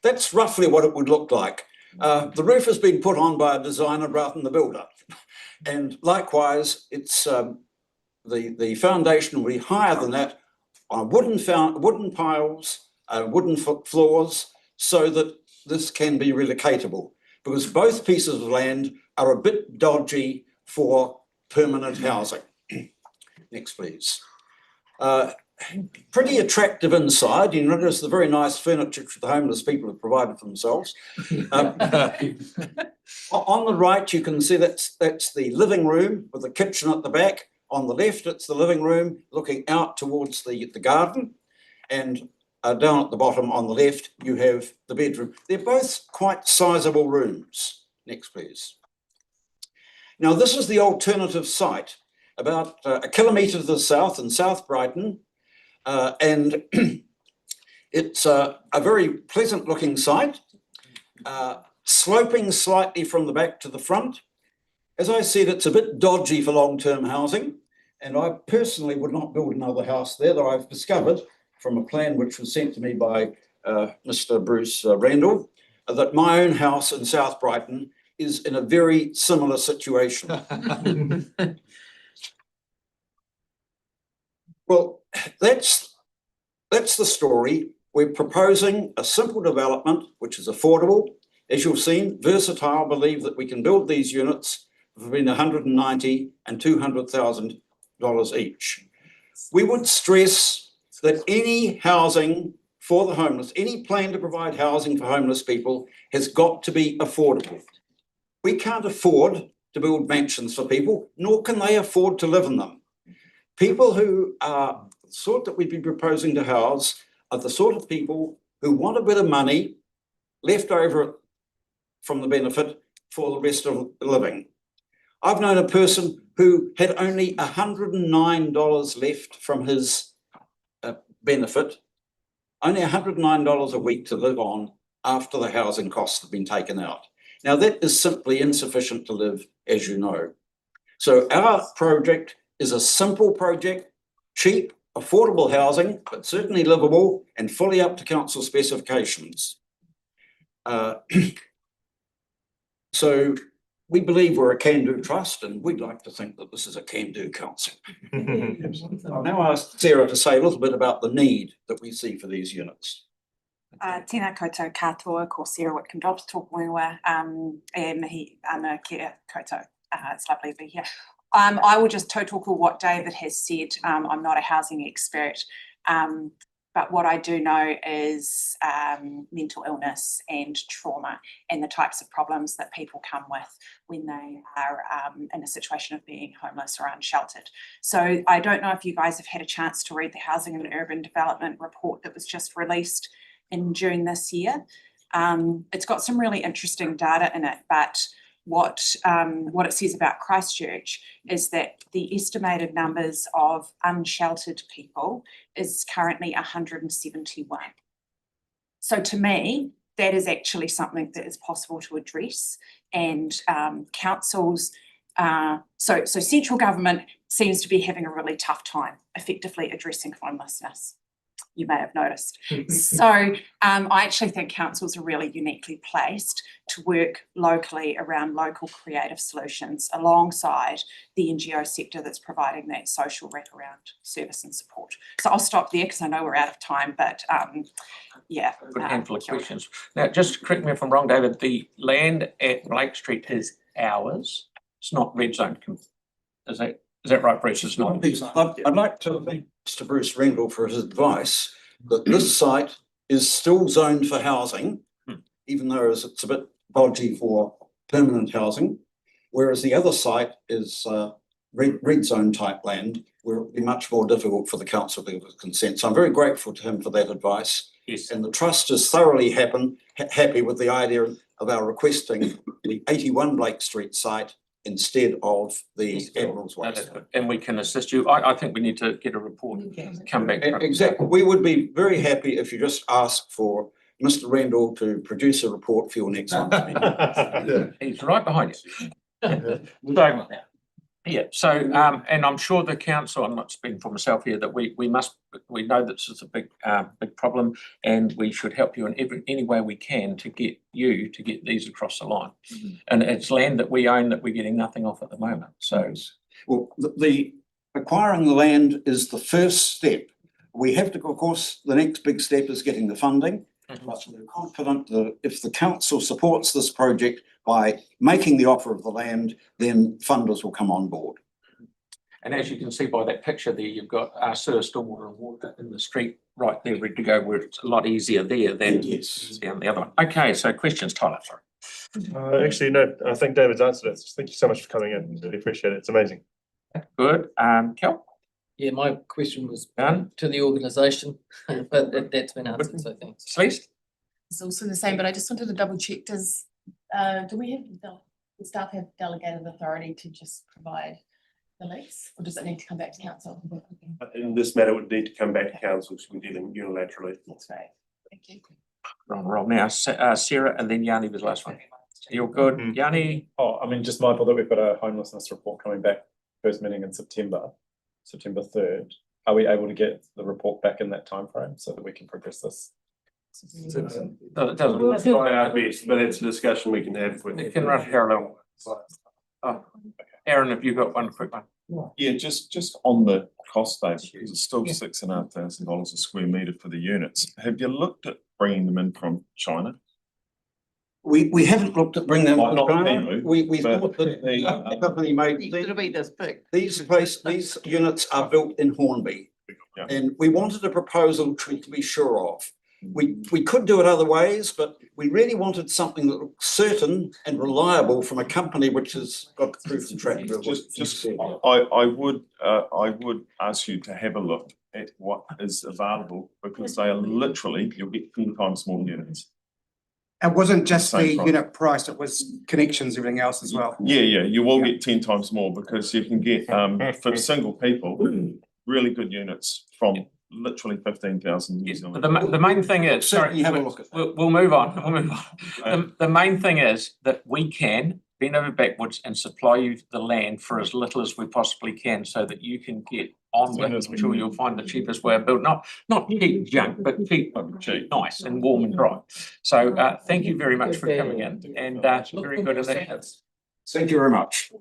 That's roughly what it would look like. The roof has been put on by a designer rather than the builder. And likewise, it's the foundation will be higher than that on wooden piles, wooden floors, so that this can be relocatable, because both pieces of land are a bit dodgy for permanent housing. Next, please. Pretty attractive inside. You notice the very nice furniture the homeless people have provided for themselves. On the right, you can see that's the living room with the kitchen at the back. On the left, it's the living room looking out towards the garden. And down at the bottom on the left, you have the bedroom. They're both quite sizable rooms. Next, please. Now, this is the alternative site, about a kilometre to the south in South Brighton. And it's a very pleasant looking site, sloping slightly from the back to the front. As I said, it's a bit dodgy for long-term housing, and I personally would not build another house there, though I've discovered from a plan which was sent to me by Mr. Bruce Randall, that my own house in South Brighton is in a very similar situation. Well, that's the story. We're proposing a simple development which is affordable. As you've seen, Versatile believe that we can build these units for between $190,000 and $200,000 each. We would stress that any housing for the homeless, any plan to provide housing for homeless people has got to be affordable. We can't afford to build mansions for people, nor can they afford to live in them. People who are the sort that we'd be proposing to house are the sort of people who want a bit of money left over from the benefit for the rest of the living. I've known a person who had only $109 left from his benefit, only $109 a week to live on after the housing costs have been taken out. Now, that is simply insufficient to live, as you know. So our project is a simple project, cheap, affordable housing, but certainly livable and fully up to council specifications. So we believe we're a can-do trust, and we'd like to think that this is a can-do council. I'll now ask Sarah to say a little bit about the need that we see for these units. Tēnā koutou katoa, ko Sarah Whitcomb Dobbs tōku ingoa, mihi ana kia koutou. It's lovely to be here. I will just tautoko what David has said. I'm not a housing expert, but what I do know is mental illness and trauma and the types of problems that people come with when they are in a situation of being homeless or unsheltered. So I don't know if you guys have had a chance to read the Housing and Urban Development report that was just released in June this year. It's got some really interesting data in it, but what it says about Christchurch is that the estimated numbers of unsheltered people is currently 171. So to me, that is actually something that is possible to address, and councils, so central government seems to be having a really tough time effectively addressing homelessness. You may have noticed. So I actually think councils are really uniquely placed to work locally around local creative solutions alongside the NGO sector that's providing that social wraparound service and support. So I'll stop there because I know we're out of time, but yeah. Good handful of questions. Now, just correct me if I'm wrong, David, the land at Blake Street is ours. It's not red zone. Is that right, Bruce? It's not. I'd like to thank Mr. Bruce Rendell for his advice that this site is still zoned for housing, even though it's a bit dodgy for permanent housing, whereas the other site is red zone type land, where it would be much more difficult for the council to give consent. So I'm very grateful to him for that advice. Yes. And the trust is thoroughly happy with the idea of our requesting the 81 Blake Street site instead of the Admiral's Way. And we can assist you. I think we need to get a report, come back. Exactly. We would be very happy if you just ask for Mr. Rendell to produce a report for your next one. He's right behind you. So, and I'm sure the council, I'm not speaking for myself here, that we know that this is a big problem, and we should help you in any way we can to get these across the line. And it's land that we own that we're getting nothing off at the moment. So, well, the acquiring the land is the first step. We have to, of course, the next big step is getting the funding. But we're confident that if the council supports this project by making the offer of the land, then funders will come on board. And as you can see by that picture there, you've got sewer, stormwater and water in the street right there ready to go, where it's a lot easier there than down the other one. Okay, so questions, Tyler, sorry. Actually, no, I think David's answered it. Thank you so much for coming in. Really appreciate it. It's amazing. Good. Kel? Yeah, my question was to the organisation, but that's been answered, so thanks. Celeste? It's also the same, but I just wanted to double check, do we have, the staff have delegated authority to just provide the lease, or does it need to come back to council? In this matter, it would need to come back to council, so we're dealing unilaterally. That's right. Thank you. Roll now. Sarah and then Yanni was the last one. You're good. Yanni? Oh, I mean, just mindful that we've got a homelessness report coming back, first meeting in September 3rd. Are we able to get the report back in that time frame so that we can progress this? It doesn't. We'll try our best, but it's a discussion we can have with. You can run parallel. Aaron, have you got one quick one? Yeah, just on the cost base, because it's still $6,500 a square metre for the units. Have you looked at bringing them in from China? We haven't looked at bringing them Not from China. Timu, We but thought that the company made It'll be this big. these units are built in Hornby. Yeah. And we wanted a proposal to be sure of. We could do it other ways, but we really wanted something that looked certain and reliable from a company which has got proof and track record. I would ask you to have a look at what is available, because they are literally, you'll get 10 times more units. It wasn't just the Same price. unit price, it was connections, everything else as well. Yeah, you will get 10 times more, because you can get for single people really good units from literally 15,000 New Zealand. The main thing is, sorry, have a look at we'll move on. The main thing is that we can bend over backwards and supply you the land for as little as we possibly can so that you can get on with it. I'm sure you'll find the cheapest way of building, not cheap junk, but cheap, nice and warm and dry. So thank you very much for coming in, and very good initiative. Thank you very much.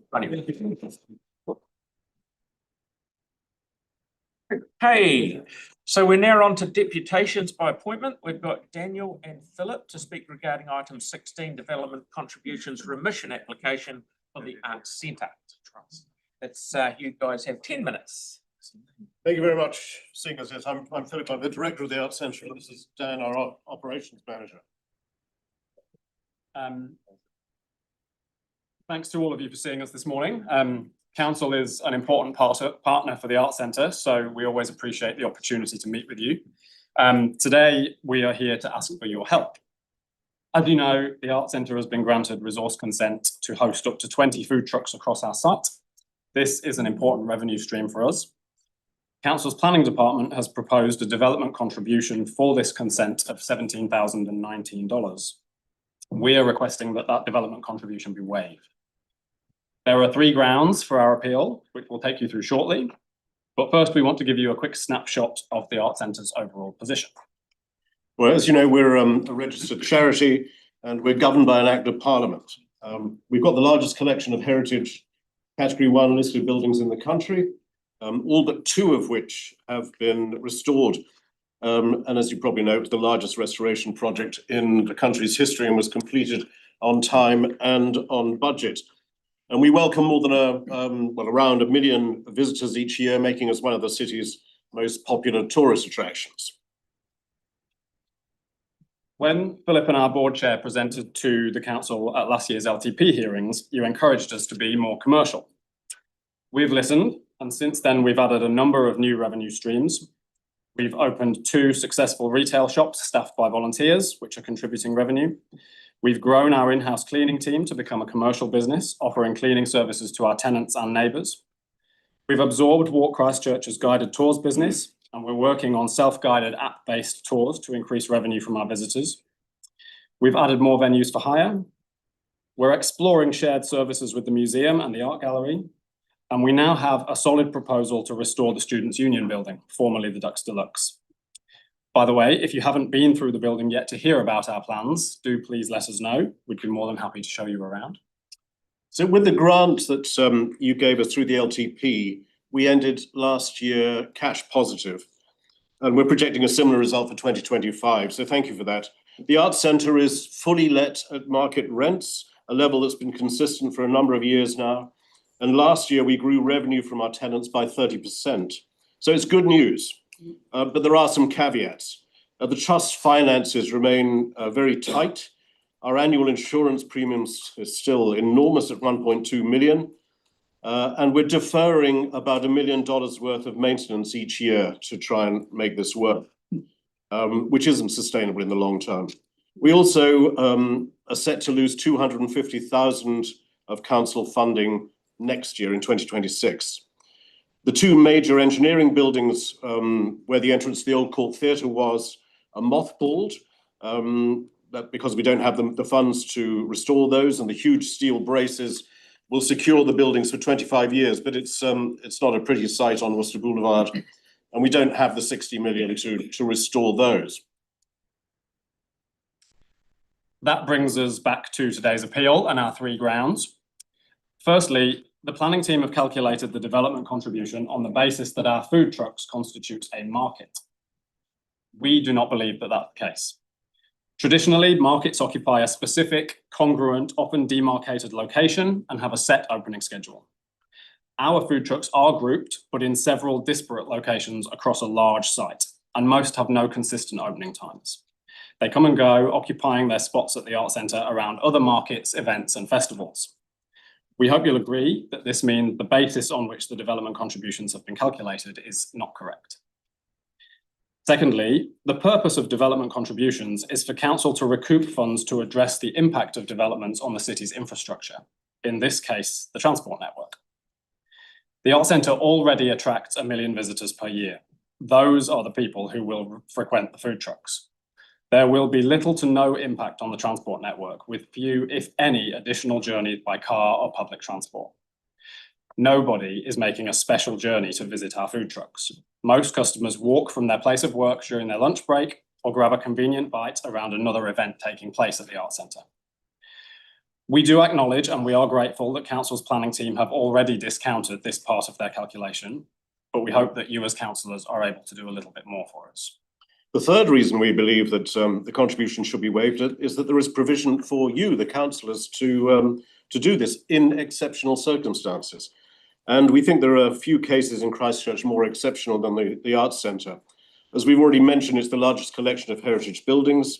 Okay, so we're now on to deputations by appointment. We've got Daniel and Philip to speak regarding item 16, development contributions remission application for the Arts Centre. It's you guys have 10 minutes. Thank you very much, seeing as yes, I'm Philip, I'm the director of the Arts Centre, and this is Dan, our operations manager. Thanks to all of you for seeing us this morning. Council is an important partner for the Arts Centre, so we always appreciate the opportunity to meet with you. Today, we are here to ask for your help. As you know, the Arts Centre has been granted resource consent to host up to 20 food trucks across our site. This is an important revenue stream for us. Council's planning department has proposed a development contribution for this consent of $17,019. We are requesting that that development contribution be waived. There are 3 grounds for our appeal, which we'll take you through shortly. But first, we want to give you a quick snapshot of the Arts Centre's overall position. Well, as you know, we're a registered charity and we're governed by an Act of Parliament. We've got the largest collection of heritage Category 1 listed buildings in the country, all but 2 of which have been restored. And as you probably know, it's the largest restoration project in the country's history and was completed on time and on budget. And we welcome more than around 1 million visitors each year, making us one of the city's most popular tourist attractions. When Philip and our board chair presented to the council at last year's LTP hearings, you encouraged us to be more commercial. We've listened, and since then we've added a number of new revenue streams. We've opened 2 successful retail shops staffed by volunteers, which are contributing revenue. We've grown our in-house cleaning team to become a commercial business, offering cleaning services to our tenants and neighbours. We've absorbed Walk Christchurch's guided tours business, and we're working on self-guided app-based tours to increase revenue from our visitors. We've added more venues for hire. We're exploring shared services with the museum and the art gallery. And we now have a solid proposal to restore the Students' Union building, formerly the Ducks Deluxe. By the way, if you haven't been through the building yet to hear about our plans, do please let us know. We'd be more than happy to show you around. So with the grant that you gave us through the LTP, we ended last year cash positive, and we're projecting a similar result for 2025. So thank you for that. The Arts Centre is fully let at market rents, a level that's been consistent for a number of years now. And last year we grew revenue from our tenants by 30%. So it's good news. But there are some caveats. The trust finances remain very tight. Our annual insurance premiums is still enormous at 1.2 million. And we're deferring about $1 million worth of maintenance each year to try and make this work, which isn't sustainable in the long term. We also are set to lose 250,000 of council funding next year in 2026. The 2 major engineering buildings where the entrance to the Old Court Theatre was are mothballed because we don't have the funds to restore those, and the huge steel braces will secure the buildings for 25 years, but it's not a pretty sight on Worcester Boulevard, and we don't have the 60 million to restore those. That brings us back to today's appeal and our 3 grounds. Firstly, the planning team have calculated the development contribution on the basis that our food trucks constitute a market. We do not believe that that's the case. Traditionally, markets occupy a specific, congruent, often demarcated location and have a set opening schedule. Our food trucks are grouped, but in several disparate locations across a large site, and most have no consistent opening times. They come and go, occupying their spots at the Arts Centre around other markets, events, and festivals. We hope you'll agree that this means the basis on which the development contributions have been calculated is not correct. Secondly, the purpose of development contributions is for council to recoup funds to address the impact of developments on the city's infrastructure, in this case, the transport network. The Arts Centre already attracts 1 million visitors per year. Those are the people who will frequent the food trucks. There will be little to no impact on the transport network, with few, if any, additional journeys by car or public transport. Nobody is making a special journey to visit our food trucks. Most customers walk from their place of work during their lunch break or grab a convenient bite around another event taking place at the Arts Centre. We do acknowledge and we are grateful that Council's planning team have already discounted this part of their calculation, but we hope that you as councillors are able to do a little bit more for us. The third reason we believe that the contribution should be waived is that there is provision for you, the councillors, to do this in exceptional circumstances. And we think there are a few cases in Christchurch more exceptional than the Arts Centre. As we've already mentioned, it's the largest collection of heritage buildings.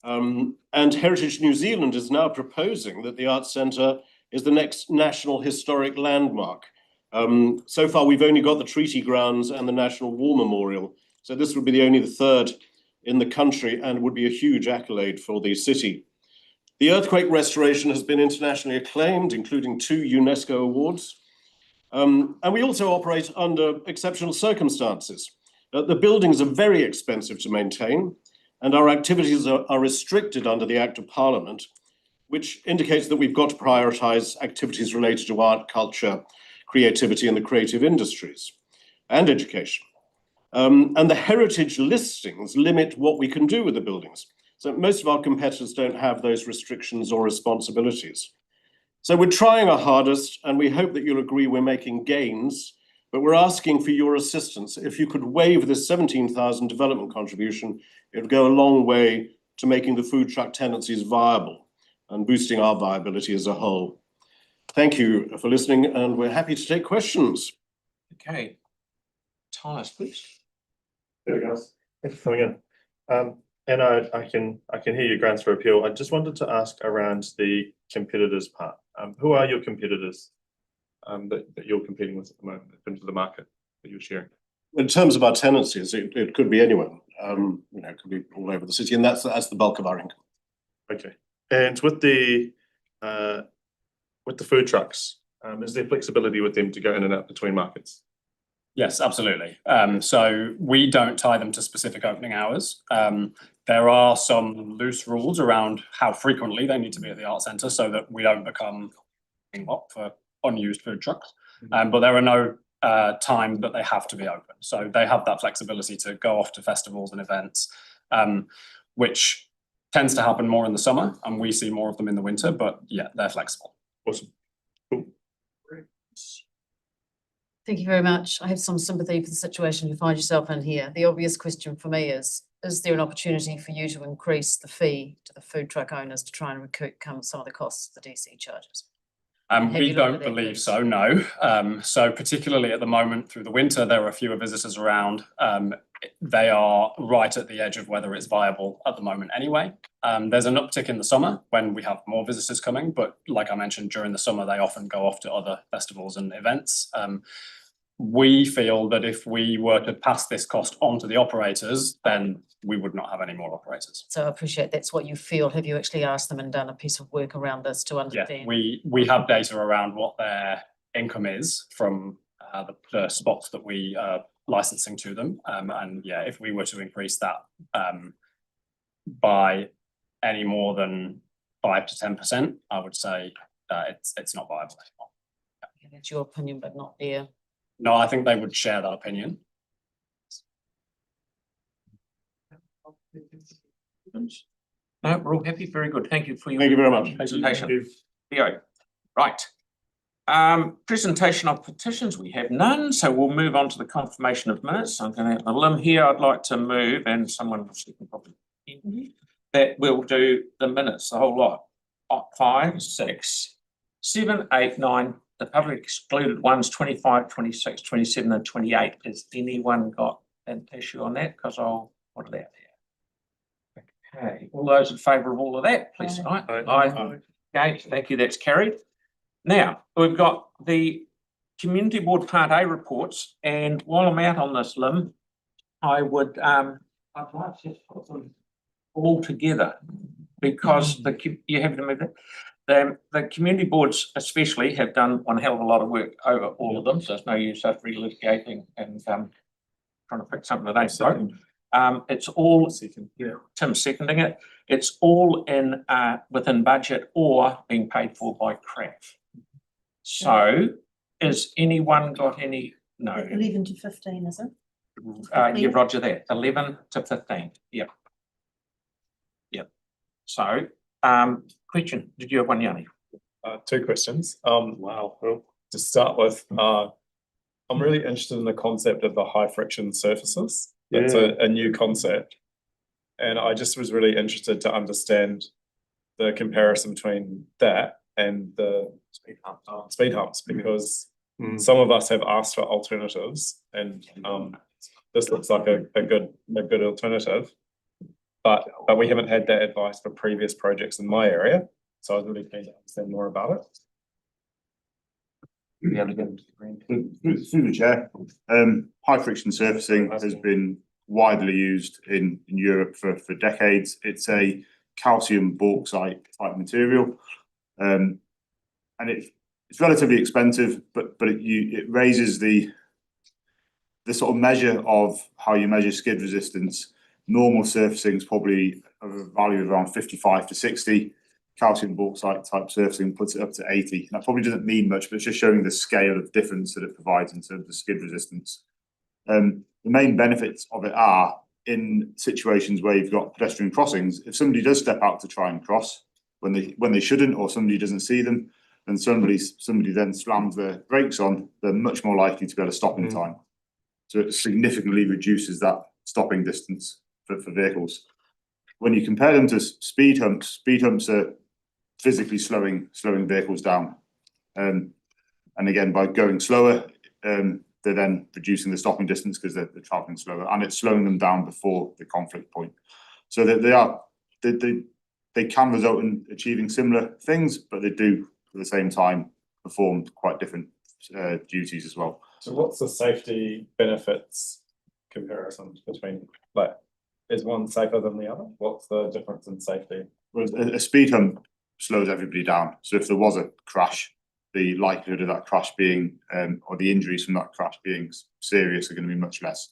And Heritage New Zealand is now proposing that the Arts Centre is the next national historic landmark. So far, we've only got the treaty grounds and the National War Memorial. So this would be the third in the country and would be a huge accolade for the city. The earthquake restoration has been internationally acclaimed, including 2 UNESCO awards. And we also operate under exceptional circumstances. The buildings are very expensive to maintain, and our activities are restricted under the Act of Parliament, which indicates that we've got to prioritise activities related to art, culture, creativity, and the creative industries, and education. And the heritage listings limit what we can do with the buildings. So most of our competitors don't have those restrictions or responsibilities. So we're trying our hardest, and we hope that you'll agree we're making gains, but we're asking for your assistance. If you could waive this 17,000 development contribution, it would go a long way to making the food truck tenancies viable and boosting our viability as a whole. Thank you for listening, and we're happy to take questions. Okay. Thomas, please. There we go. Thanks for coming in. And I can hear your grants for appeal. I just wanted to ask around the competitors part. Who are your competitors that you're competing with at the moment in terms of the market that you're sharing? In terms of our tenancies, it could be anyone. It could be all over the city, and that's the bulk of our income. Okay. And with the food trucks, is there flexibility with them to go in and out between markets? Yes, absolutely. So we don't tie them to specific opening hours. There are some loose rules around how frequently they need to be at the Arts Centre so that we don't become a block for unused food trucks. But there are no time that they have to be open. So they have that flexibility to go off to festivals and events, which tends to happen more in the summer, and we see more of them in the winter, but yeah, they're flexible. Awesome. Cool. Great. Thank you very much. I have some sympathy for the situation you find yourself in here. The obvious question for me is there an opportunity for you to increase the fee to the food truck owners to try and recoup some of the costs of the DC charges? We don't believe so, no. So particularly at the moment through the winter, there are fewer visitors around. They are right at the edge of whether it's viable at the moment anyway. There's an uptick in the summer when we have more visitors coming, but like I mentioned, during the summer, they often go off to other festivals and events. We feel that if we were to pass this cost on to the operators, then we would not have any more operators. So I appreciate that's what you feel. Have you actually asked them and done a piece of work around this to understand? Yeah, we have data around what their income is from the spots that we are licensing to them. And yeah, if we were to increase that by any more than 5 to 10%, I would say it's not viable anymore. Yeah, that's your opinion, but not their. No, I think they would share that opinion. No, we're all happy. Very good. Thank you for your Thank you very much. presentation. Theo. Right. Presentation of petitions, we have none, so we'll move on to the confirmation of minutes. I'm going to have a limb here. I'd like to move, and someone can probably that we'll do the minutes, the whole lot. 5, 6, 7, 8, 9. The public excluded ones 25, 26, 27, and 28. Has anyone got an issue on that? Because I'll put it out there. Okay, all those in favour of all of that, please say aye. Aye. Okay, thank you, that's carried. Now, we've got the Community Board Part A reports, and while I'm out on this limb, I would, I'd like to just put them all together because you have to move it. The community boards especially have done one hell of a lot of work over all of them, so it's no use us relitigating and trying to pick something that ain't broken. It's all, Tim seconding it, it's all in, within budget or being paid for by CRAF. So, is anyone got any, no, 11 to 15, is it? yeah, roger that, 11 to 15, yep. Yep, so, question, did you have one, Yanni? Two questions. Wow. Well, to start with, I'm really interested in the concept of the high friction surfaces. It's a new concept. And I just was really interested to understand the comparison between that and the speed humps, because some of us have asked for alternatives, and this looks like a good alternative. But we haven't had that advice for previous projects in my area. So I was really keen to understand more about it. Through the chair, high friction surfacing has been widely used in Europe for decades. It's a calcium bauxite type material, and it's relatively expensive, but it raises the sort of measure of how you measure skid resistance. Normal surfacing is probably of a value of around 55 to 60. Calcium bauxite type surfacing puts it up to 80. That probably doesn't mean much, but it's just showing the scale of difference that it provides in terms of skid resistance. The main benefits of it are in situations where you've got pedestrian crossings. If somebody does step out to try and cross when they shouldn't, or somebody doesn't see them, and somebody then slams their brakes on, they're much more likely to be able to stop in time. So it significantly reduces that stopping distance for vehicles. When you compare them to speed humps are physically slowing vehicles down. And again, by going slower, they're then reducing the stopping distance because they're traveling slower, and it's slowing them down before the conflict point. So that they can result in achieving similar things, but they do at the same time perform quite different duties as well. So what's the safety benefits comparison between, like, is one safer than the other? What's the difference in safety? Well, a speed hump slows everybody down. So if there was a crash, the likelihood of that crash being, or the injuries from that crash being serious are going to be much less.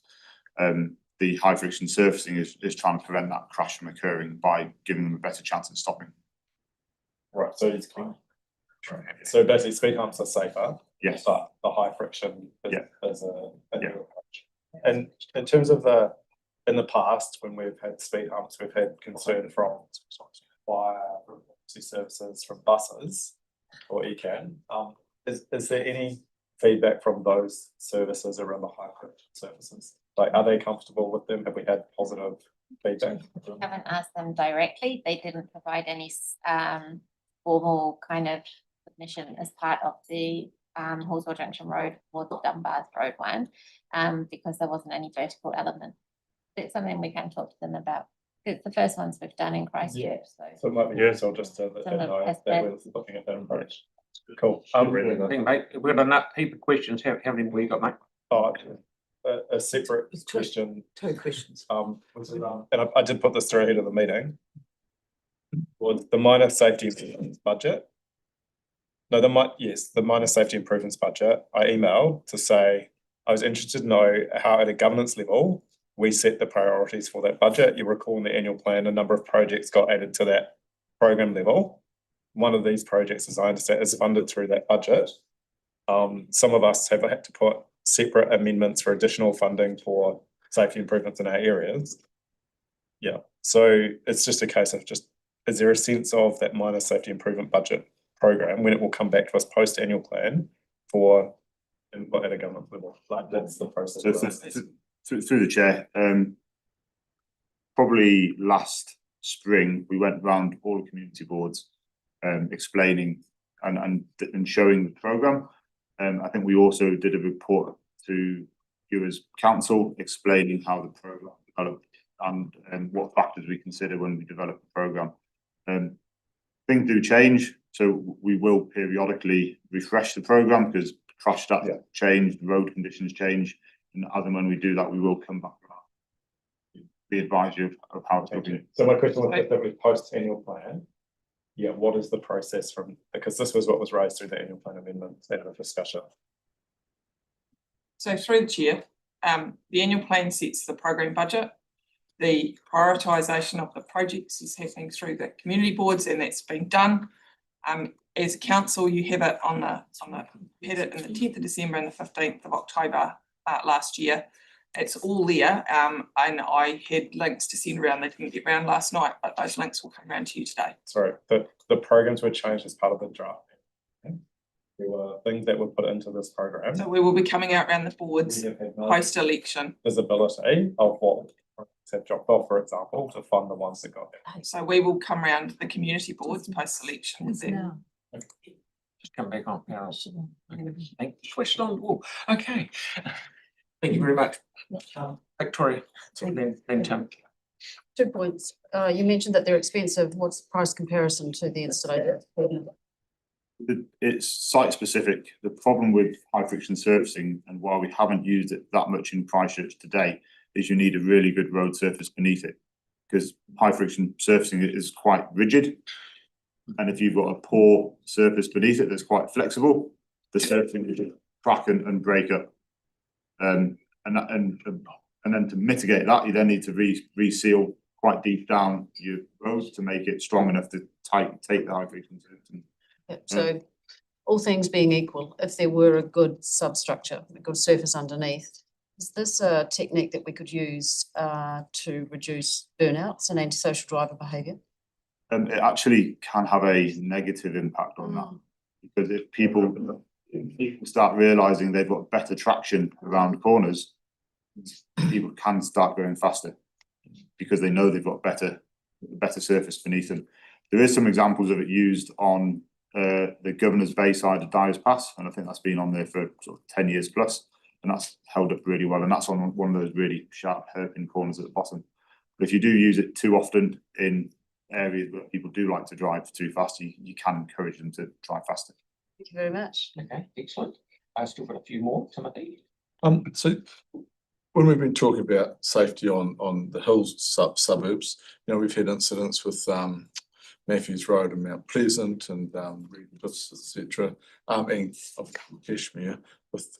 The high friction surfacing is trying to prevent that crash from occurring by giving them a better chance of stopping. Right, so basically speed humps are safer. Yes. But the high friction is a new approach. And in terms of in the past, when we've had speed humps, we've had concern from fire services from buses or ECAN. Is there any feedback from those services around the high friction surfaces? Like, are they comfortable with them? Have we had positive feedback? We haven't asked them directly. They didn't provide any formal kind of submission as part of the Hallswell Junction Road or the Dunbar's Road one, because there wasn't any vertical element. It's something we can talk to them about. It's the first ones we've done in Christchurch. So it might be useful just to know that we're looking at that approach. Cool. Mate, we've got enough heap of questions. How many have we got, mate? Oh, a separate question. Two questions. And I did put this through ahead of the meeting. Was the minor safety budget? No, the minor safety improvements budget. I emailed to say I was interested to know how at a governance level we set the priorities for that budget. You recall in the annual plan, a number of projects got added to that program level. One of these projects, as I understand, is funded through that budget. Some of us have had to put separate amendments for additional funding for safety improvements in our areas. Yeah, so it's just a case of is there a sense of that minor safety improvement budget program when it will come back to us post annual plan for input at a government level? Like, that's the process. So through the chair, probably last spring we went around all the community boards, explaining and showing the programme. I think we also did a report to you as council explaining how the programme developed and what factors we consider when we develop the programme. Things do change, so we will periodically refresh the programme because crash stats change, the road conditions change, and as and when we do that, we will come back to be advised of how it's looking. So my question was that we post annual plan. Yeah, what is the process because this was what was raised through the annual plan amendment and the discussion. So through the chair, the annual plan sets the program budget. the prioritisation of the projects is happening through the community boards, and that's been done. As a council, you have it on the had it in the 10th of December and the 15th of October last year. It's all there, and I had links to send around. They didn't get around last night, but those links will come around to you today. Sorry, the programs were changed as part of the draft. There were things that were put into this program. So we will be coming out around the boards post-election. Visibility of what have dropped off, for example, to fund the ones that got there. So we will come around the community boards post-election with that. Just come back on, Carol. Okay. Switched on. Oh, okay. Thank you very much. Victoria, then Tim. 2 points. You mentioned that they're expensive. What's the price comparison to the installation? It's site specific. The problem with high friction surfacing, and why we haven't used it that much in Christchurch today, is you need a really good road surface beneath it, because high friction surfacing is quite rigid. And if you've got a poor surface beneath it that's quite flexible, the surfacing will crack and break up. And then to mitigate that, you then need to reseal quite deep down your road to make it strong enough to take the high friction surfacing. Yep. So all things being equal, if there were a good substructure, a good surface underneath, is this a technique that we could use to reduce burnouts and antisocial driver behaviour? It actually can have a negative impact on that, because if people start realising they've got better traction around corners, people can start going faster because they know they've got better surface beneath them. There is some examples of it used on the Governor's Bay side of Dyers Pass, and I think that's been on there for sort of 10 years plus, and that's held up really well, and that's on one of those really sharp hairpin corners at the bottom. But if you do use it too often in areas where people do like to drive too fast, you can encourage them to drive faster. Thank you very much. Okay, excellent. I've still got a few more, Timothy. So when we've been talking about safety on the hills suburbs, you know, we've had incidents with Matthews Road and Mount Pleasant and Reed Cliffs, etc., and of Cashmere, with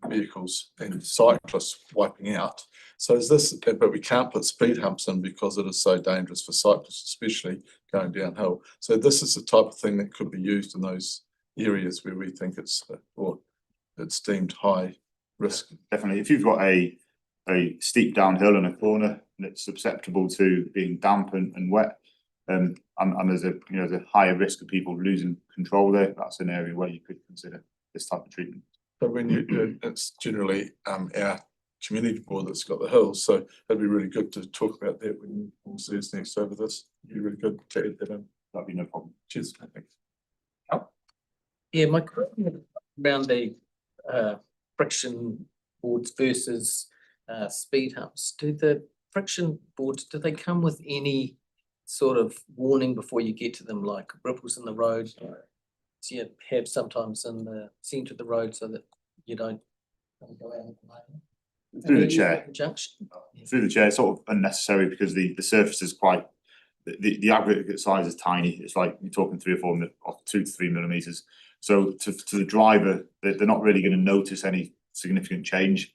vehicles and cyclists wiping out. So is this, but we can't put speed humps in because it is so dangerous for cyclists, especially going downhill. So this is the type of thing that could be used in those areas where we think it's or it's deemed high risk. Definitely, if you've got a steep downhill in a corner and it's susceptible to being damp and wet, and there's a higher risk of people losing control there, that's an area where you could consider this type of treatment. But when it's generally our community board that's got the hills, so it'd be really good to talk about that when you see us next over this. It'd be really good to add that in. That'd be no problem. Cheers. Thanks. Yeah, my question around the friction boards versus speed humps. Do the friction boards, do they come with any sort of warning before you get to them, like ripples in the road? So you have sometimes in the centre of the road so that you don't go out of the lane. Through the chair. Conjunction? Through the chair, it's sort of unnecessary because the surface is quite, the aggregate size is tiny. It's like you're talking 3 or 2 to 3 millimeters. So to the driver, they're not really going to notice any significant change.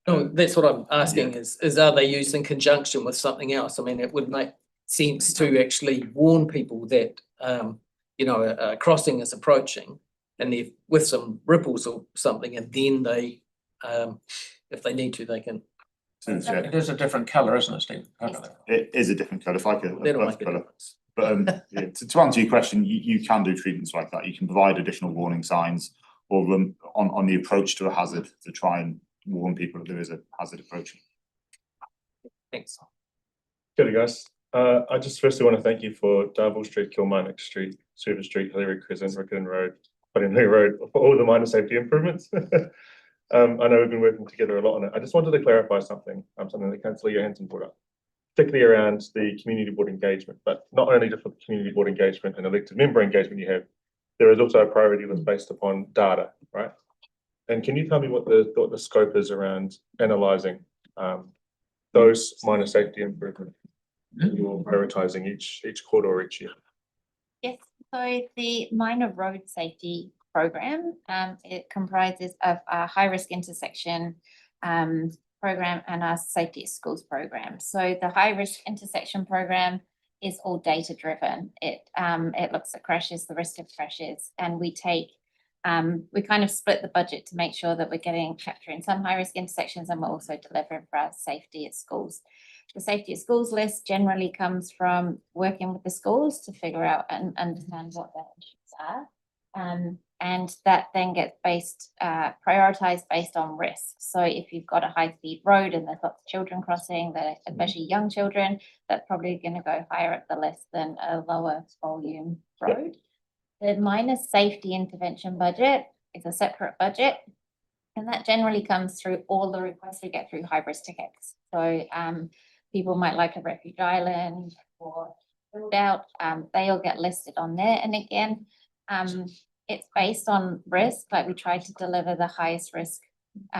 No, that's what I'm asking is are they used in conjunction with something else? I mean, it would make sense to actually warn people that, a crossing is approaching and they're with some ripples or something, and then they, if they need to, they can. It is a different colour, isn't it, Steve? It is a different colour. It's like a That'll colour. But yeah, to answer your question, you can do treatments like that. You can provide additional warning signs or on the approach to a hazard to try and warn people that there is a hazard approaching. Thanks. Good guys. I just firstly want to thank you for Darville Street, Kilmarnock Street, Silver Street, Hillary Crescent, Rickerton Road, Whanganui Road, for all the minor safety improvements. I know we've been working together a lot on it. I just wanted to clarify something that Councillor Johansson brought up, particularly around the community board engagement, but not only just for the community board engagement and elected member engagement you have, there is also a priority list based upon data, right? And can you tell me what the scope is around analysing those minor safety improvements you're prioritising each quarter or each year? Yes, so the minor road safety program, it comprises of a high risk intersection program and our safety at schools program. So the high risk intersection program is all data driven. It looks at crashes, the risk of crashes, and we kind of split the budget to make sure that we're capturing some high risk intersections, and we're also delivering for our safety at schools. The safety at schools list generally comes from working with the schools to figure out and understand what their issues are. And that then gets prioritized based on risk. So if you've got a high speed road and there's lots of children crossing, especially young children, that's probably going to go higher up the list than a lower volume road. The minor safety intervention budget is a separate budget, and that generally comes through all the requests we get through high-risk tickets. So people might like a refuge island or build out, they all get listed on there. And again, it's based on risk, like we try to deliver the highest risk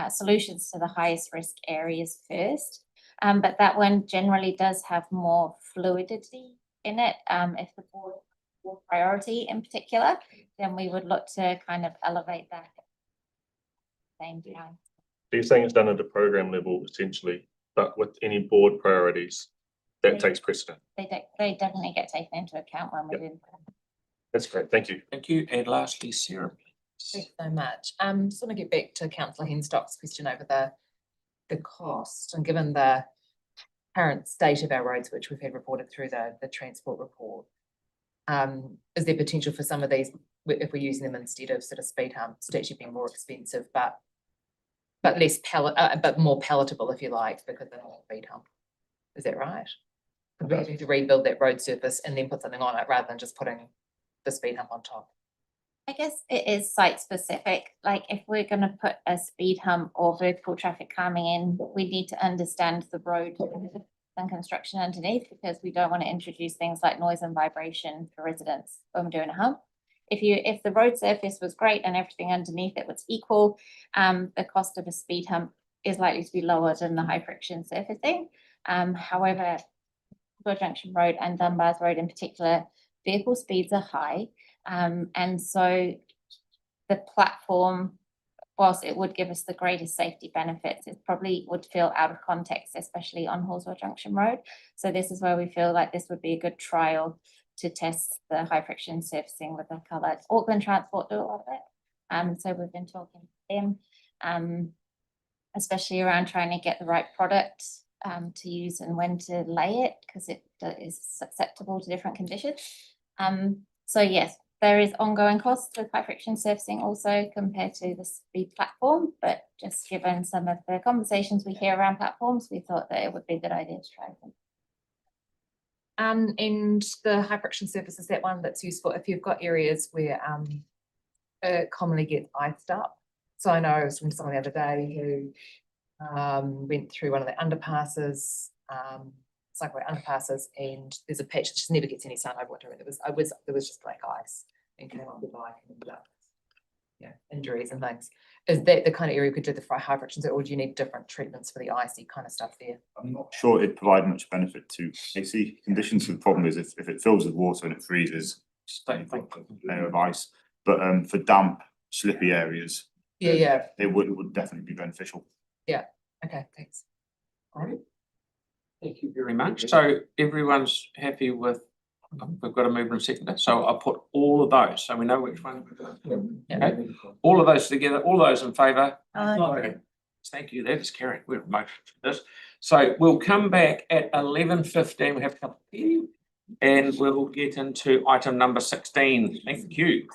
solutions to the highest risk areas first. But that one generally does have more fluidity in it. If the board priority in particular, then we would look to kind of elevate that at the same time. So you're saying it's done at a program level essentially, but with any board priorities, that takes precedent. They definitely get taken into account when we do the program. That's great, thank you. Thank you. And lastly, Sarah. Thanks so much. Just want to get back to Councillor Henstock's question over the cost, and given the current state of our roads, which we've had reported through the transport report, is there potential for some of these, if we're using them instead of sort of speed humps, to actually be more expensive, but but more palatable, if you like, because they're not a speed hump? Is that right? Would we have to rebuild that road surface and then put something on it rather than just putting the speed hump on top? I guess it is site specific. Like if we're going to put a speed hump or vertical traffic calming in, we need to understand the road and construction underneath, because we don't want to introduce things like noise and vibration for residents when we're doing a hump. If the road surface was great and everything underneath it was equal, the cost of a speed hump is likely to be lower than the high friction surfacing. However, Broad Junction Road and Dunbar's Road in particular, vehicle speeds are high. And so the platform, whilst it would give us the greatest safety benefits, it probably would feel out of context, especially on Hawesville Junction Road. So this is where we feel like this would be a good trial to test the high friction surfacing with the colour. Auckland Transport do a lot of it. So we've been talking to them, especially around trying to get the right product to use and when to lay it, because it is susceptible to different conditions. So yes, there is ongoing costs with high friction surfacing also compared to the speed platform, but just given some of the conversations we hear around platforms, we thought that it would be a good idea to try them. And the high friction surface, is that one that's useful if you've got areas where it commonly gets iced up? So I know I was from someone the other day who went through one of the underpasses, cycleway underpasses, and there's a patch that just never gets any sun over winter. There was just black ice and came on the bike and ended up, injuries and things. Is that the kind of area you could do the high friction, or do you need different treatments for the icy kind of stuff there? I'm not sure it'd provide much benefit to AC conditions. So the problem is if it fills with water and it freezes, layer of ice. But for damp, slippy areas, it would definitely be beneficial. Yeah. Okay. Thanks. All right. Thank you very much. So everyone's happy with. We've got a mover and seconder, so I'll put all of those, so we know which one. Okay, all of those together, all those in favour? Aye. Thank you, that is carried, we're motion for this. So we'll come back at 11:15, we have a cup of tea, and we'll get into item number 16, thank you.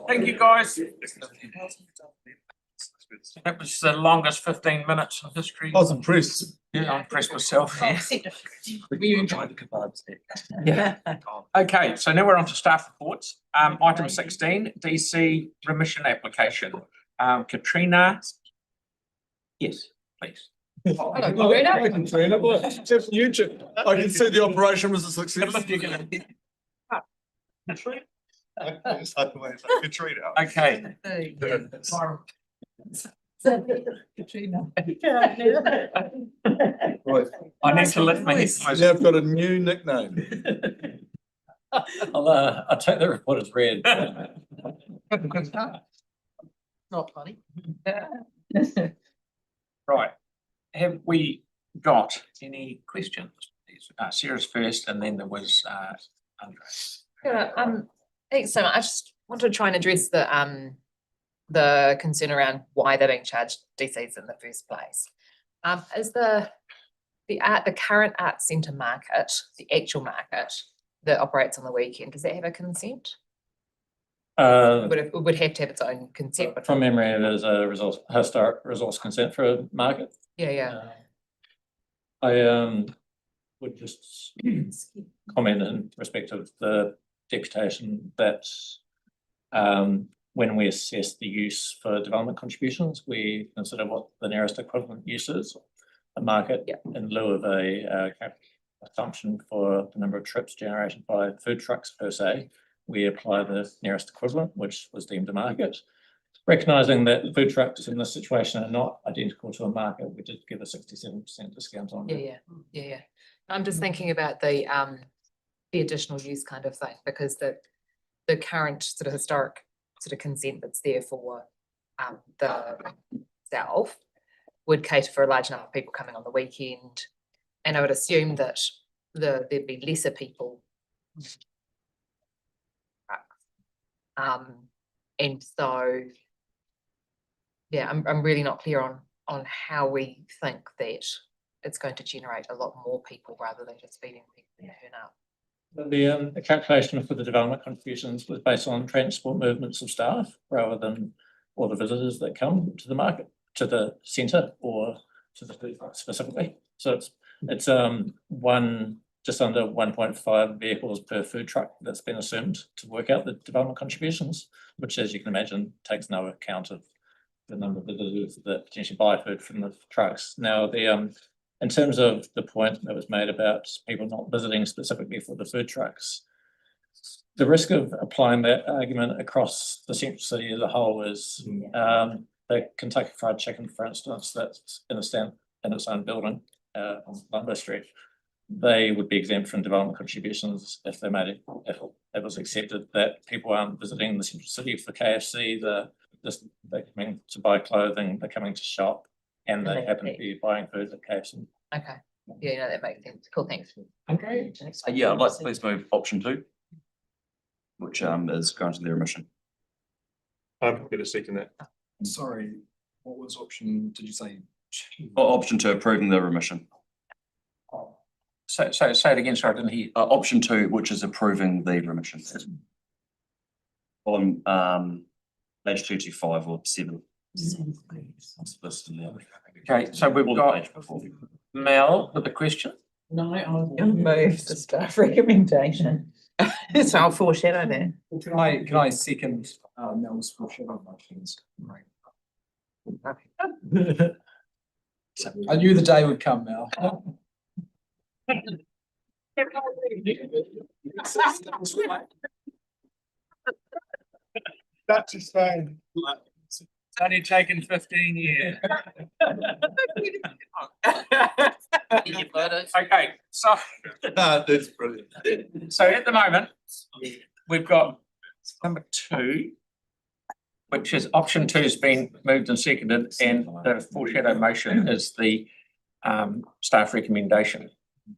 Thank you, guys. That was the longest 15 minutes in history. I was impressed. Yeah, I'm impressed myself. Yeah. We enjoyed the kebabs. Yeah. Okay, so now we're on to staff reports. Item 16, DC remission application. Katrina. Yes, please. Hello, Katrina. Just YouTube. I can see the operation was a success. Katrina. Okay. Katrina. Right. I need to lift my head. Now I've got a new nickname. I'll take the report as read. Not funny. Right. Have we got any questions? Sarah's first, and then there was Andres. Yeah, thanks so much. I just want to try and address the concern around why they're being charged DCs in the first place. Is the current arts centre market, the actual market that operates on the weekend, does that have a consent? It would have to have its own consent. From memory, it is a historic resource consent for a market. Yeah. I would just comment in respect of the deputation that when we assess the use for development contributions, we consider what the nearest equivalent use is, a market in lieu of a assumption for the number of trips generated by food trucks per se. We apply the nearest equivalent, which was deemed a market. Recognising that food trucks in this situation are not identical to a market, we did give a 67% discount on it. Yeah. I'm just thinking about the additional use kind of thing, because the current sort of historic sort of consent that's there for the south would cater for a large number of people coming on the weekend, and I would assume that there'd be lesser people. And so, yeah, I'm really not clear on how we think that it's going to generate a lot more people rather than just feeding people who turn up. The calculation for the development contributions was based on transport movements of staff rather than all the visitors that come to the market, to the centre, or to the food park specifically. So it's just under 1.5 vehicles per food truck that's been assumed to work out the development contributions, which, as you can imagine, takes no account of the number of visitors that potentially buy food from the trucks. Now, in terms of the point that was made about people not visiting specifically for the food trucks, the risk of applying that argument across the central city as a whole is the Kentucky Fried Chicken, for instance, that's in its own building on Lumber Street. They would be exempt from development contributions if if it was accepted that people aren't visiting the central city for KFC. They're coming to buy clothing, they're coming to shop, and they happen to be buying food at KFC. Okay. Yeah, no, that makes sense. Cool, thanks. Okay. Yeah, I'd like to please move option 2, which is granting their remission. I'm happy to second that. Sorry, what was option, did you say? Option 2, approving the remission. So say it again, sorry, I didn't hear. Option 2, which is approving the remission. On page 225 or 7. Okay, so we've got Mel with a question. No, I'm gonna move the staff recommendation. So I'll foreshadow that. Can I second Mel's foreshadow motions? Right. I knew the day would come, Mel. That's just fine. It's only taken 15 years. Okay, so That's brilliant. So at the moment, we've got number 2, which is option 2 has been moved and seconded, and the foreshadow motion is the staff recommendation.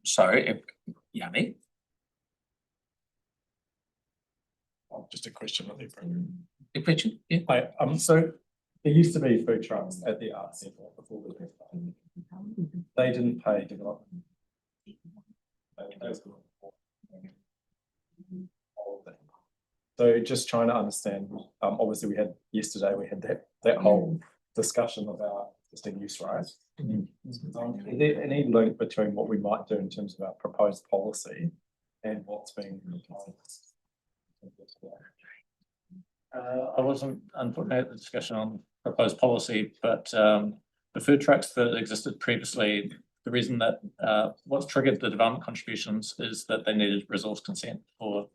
So if Yanni. Just a question. A question? Yeah. So there used to be food trucks at the arts centre before we left. They didn't pay development. So just trying to understand, obviously we had that whole discussion about existing use rights. Is there any link between what we might do in terms of our proposed policy and what's being proposed? I wasn't unfortunately at the discussion on proposed policy, but the food trucks that existed previously, the reason that what's triggered the development contributions is that they needed resource consent for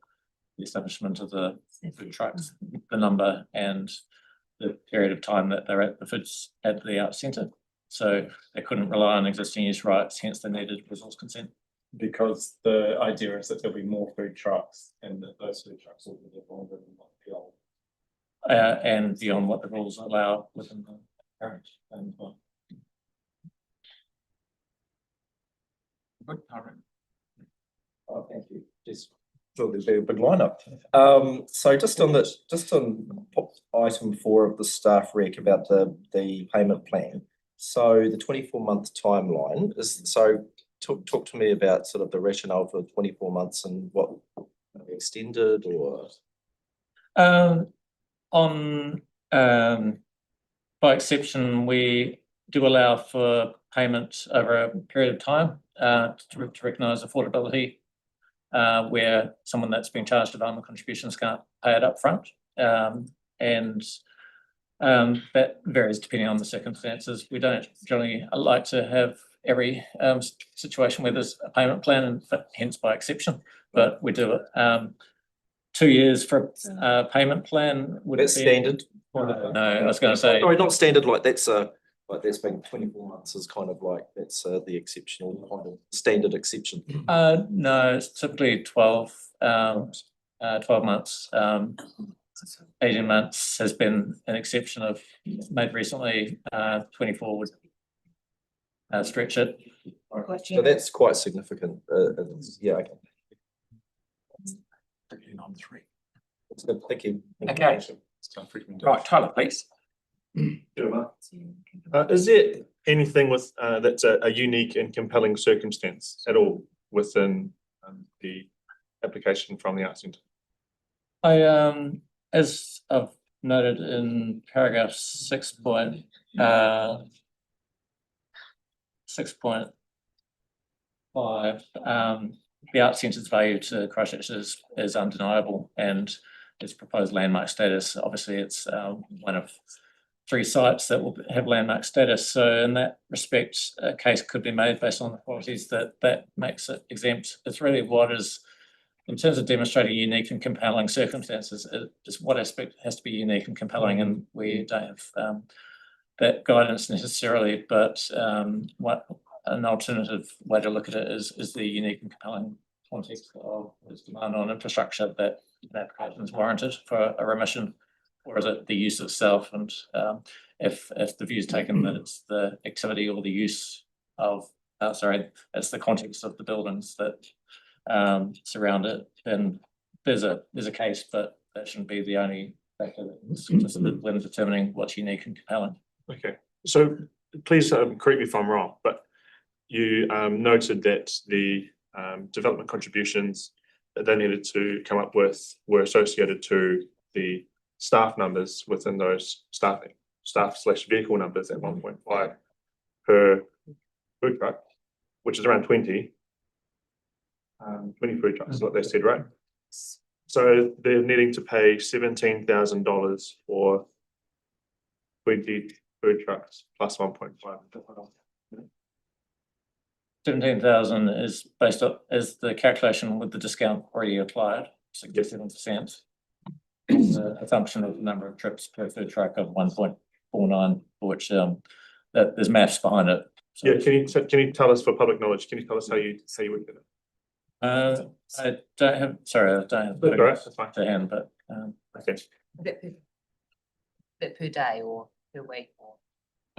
the establishment of the food trucks, the number and the period of time that they're at the arts centre. So they couldn't rely on existing use rights, hence they needed resource consent. Because the idea is that there'll be more food trucks and that those food trucks will be there longer than what the old. And beyond what the rules allow within the current and Good, Oh, thank you. Just thought there'd be a big lineup. So just on item 4 of the staff rec about the payment plan. So the 24-month timeline is, so talk to me about sort of the rationale for 24 months and what extended or. By exception, we do allow for payment over a period of time to recognise affordability, where someone that's been charged development contributions can't pay it up front. And that varies depending on the circumstances. We don't generally like to have every situation where there's a payment plan, and hence by exception, but we do it. 2 years for a payment plan would be standard. No, I was going to say. Sorry, not standard. Like that's been 24 months is kind of like that's the exceptional kind of standard exception. No, it's typically 12 months. 18 months has been an exception of made recently. 24 would stretch it. So that's quite significant. Yeah. Okay. On 3. That's good. Thank you. Okay. Right, Tyler, please. Is there anything with that's a unique and compelling circumstance at all within the application from the Arts Centre? As I've noted in paragraph 6.5, the Arts Centre's value to Christchurch is undeniable, and its proposed landmark status, obviously it's one of 3 sites that will have landmark status. So in that respect, a case could be made based on the qualities that makes it exempt. It's really what is, in terms of demonstrating unique and compelling circumstances, it's what aspect has to be unique and compelling, and we don't have that guidance necessarily, but what an alternative way to look at it is the unique and compelling context of this demand on infrastructure that an application is warranted for a remission, or is it the use itself? And if the view is taken that it's the activity or the use of, it's the context of the buildings that surround it, then there's a case, but that shouldn't be the only factor that's considered when determining what's unique and compelling. Okay, so please correct me if I'm wrong, but you noted that the development contributions that they needed to come up with were associated to the staff numbers within those staff/vehicle numbers at 1.5 per food truck, which is around 20 food trucks is what they said, right? So they're needing to pay $17,000 for 20 food trucks plus 1.5. 17,000 is based on the calculation with the discount already applied, 67%. The assumption of the number of trips per food truck of 1.49, which that there's maths behind it. So. Yeah, can you tell us for public knowledge? Can you tell us how you would get it? I don't have. Sorry, I don't have. That's fine. To hand, but okay. Bit per day or per week or?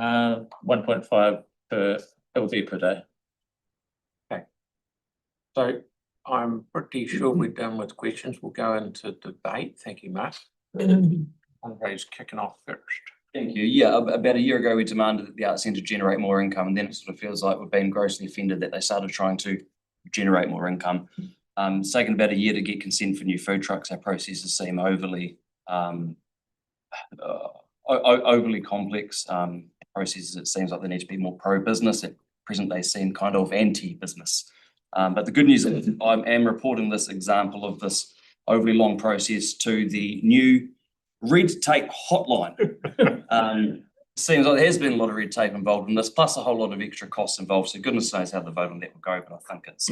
1.5 per. It will be per day. Okay. So I'm pretty sure we're done with questions. We'll go into debate. Thank you, Mark. Andre's kicking off first. Thank you. Yeah, about a year ago, we demanded that the Arts Centre generate more income, and then it sort of feels like we've been grossly offended that they started trying to generate more income. It's taken about a year to get consent for new food trucks. Our processes seem overly overly complex. Processes, it seems like they need to be more pro-business. At present, they seem kind of anti-business. But the good news is I am reporting this example of this overly long process to the new red tape hotline. Seems like there has been a lot of red tape involved in this, plus a whole lot of extra costs involved. So goodness knows how the vote on that will go, but I think it's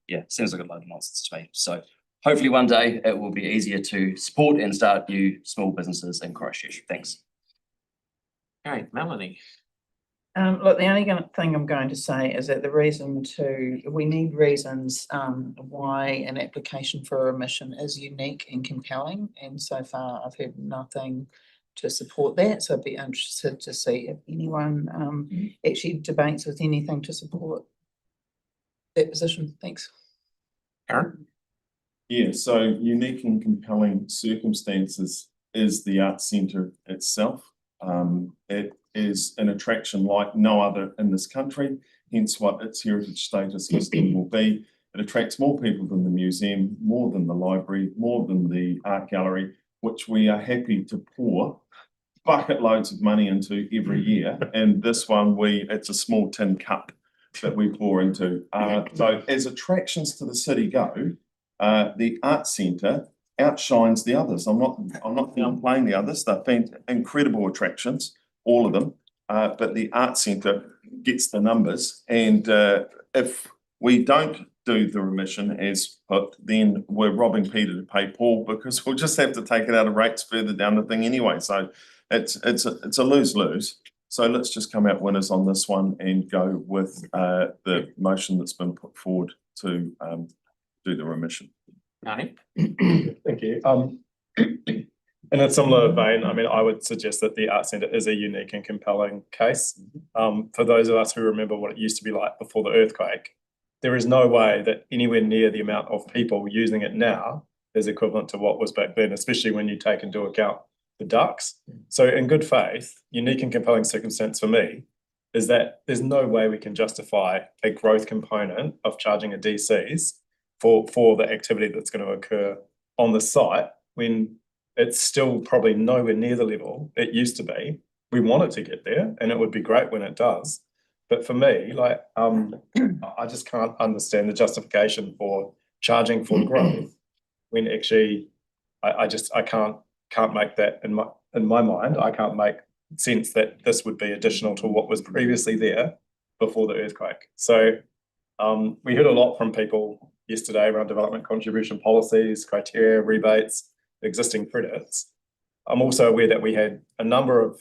yeah, seems like a load of nonsense to me. So hopefully one day it will be easier to support and start new small businesses in Christchurch. Thanks. Okay, Melanie. Look, the only thing I'm going to say is that we need reasons why an application for a remission is unique and compelling. And so far I've heard nothing to support that. So I'd be interested to see if anyone actually debates with anything to support that position. Thanks. Aaron? Yeah, so unique and compelling circumstances is the Arts Centre itself. It is an attraction like no other in this country, hence what its heritage status listing will be. It attracts more people than the museum, more than the library, more than the art gallery, which we are happy to pour bucket loads of money into every year. And this one, it's a small tin cup that we pour into. So as attractions to the city go, the Arts Centre outshines the others. I'm not downplaying the others. They've been incredible attractions, all of them. But the Arts Centre gets the numbers. And if we don't do the remission as put, then we're robbing Peter to pay Paul, because we'll just have to take it out of rates further down the thing anyway. So it's a lose-lose. So let's just come out winners on this one and go with the motion that's been put forward to do the remission. Nani? Thank you. In a similar vein, I mean, I would suggest that the Arts Centre is a unique and compelling case. For those of us who remember what it used to be like before the earthquake, there is no way that anywhere near the amount of people using it now is equivalent to what was back then, especially when you take into account the ducks. So in good faith, unique and compelling circumstance for me is that there's no way we can justify a growth component of charging a DCs for the activity that's going to occur on the site when it's still probably nowhere near the level it used to be. We want it to get there, and it would be great when it does. But for me, like, I just can't understand the justification for charging for growth when actually I can't make that in my mind. I can't make sense that this would be additional to what was previously there before the earthquake. So we heard a lot from people yesterday around development contribution policies, criteria, rebates, existing credits. I'm also aware that we had a number of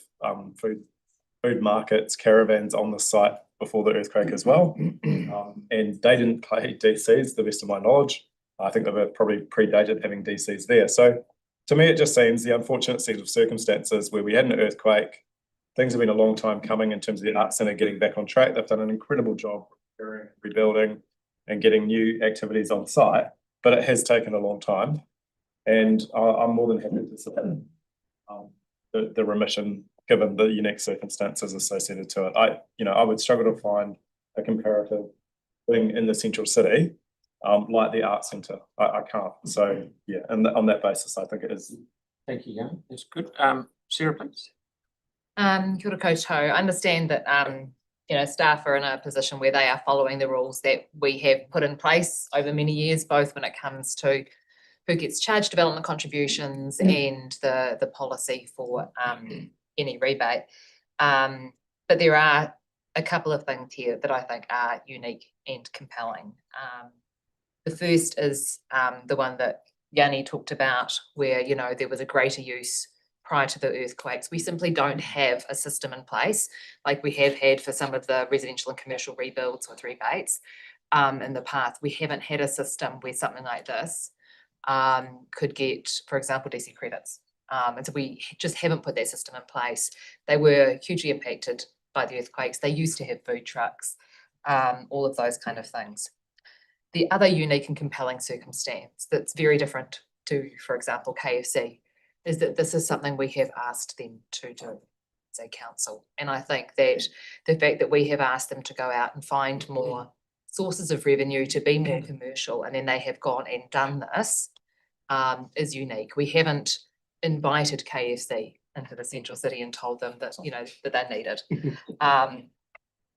food markets, caravans on the site before the earthquake as well. And they didn't pay DCs, to the best of my knowledge. I think they were probably predated having DCs there. So to me, it just seems the unfortunate set of circumstances where we had an earthquake. Things have been a long time coming in terms of the Arts Centre getting back on track. They've done an incredible job repairing, rebuilding, and getting new activities on site, but it has taken a long time. And I'm more than happy to support the remission, given the unique circumstances associated to it. I would struggle to find a comparative thing in the central city like the Arts Centre. I can't. So yeah, and on that basis, I think it is. Thank you, Jan. That's good. Sarah, please. Kia ora koutou. I understand that staff are in a position where they are following the rules that we have put in place over many years, both when it comes to who gets charged development contributions and the policy for any rebate. But there are a couple of things here that I think are unique and compelling. The first is the one that Yanni talked about, where there was a greater use prior to the earthquakes. We simply don't have a system in place like we have had for some of the residential and commercial rebuilds with rebates in the past. We haven't had a system where something like this could get, for example, DC credits. And so we just haven't put that system in place. They were hugely impacted by the earthquakes. They used to have food trucks, all of those kind of things. The other unique and compelling circumstance that's very different to, for example, KFC, is that this is something we have asked them to do as a council. And I think that the fact that we have asked them to go out and find more sources of revenue to be more commercial, and then they have gone and done this, is unique. We haven't invited KFC into the central city and told them that, you know, that they're needed.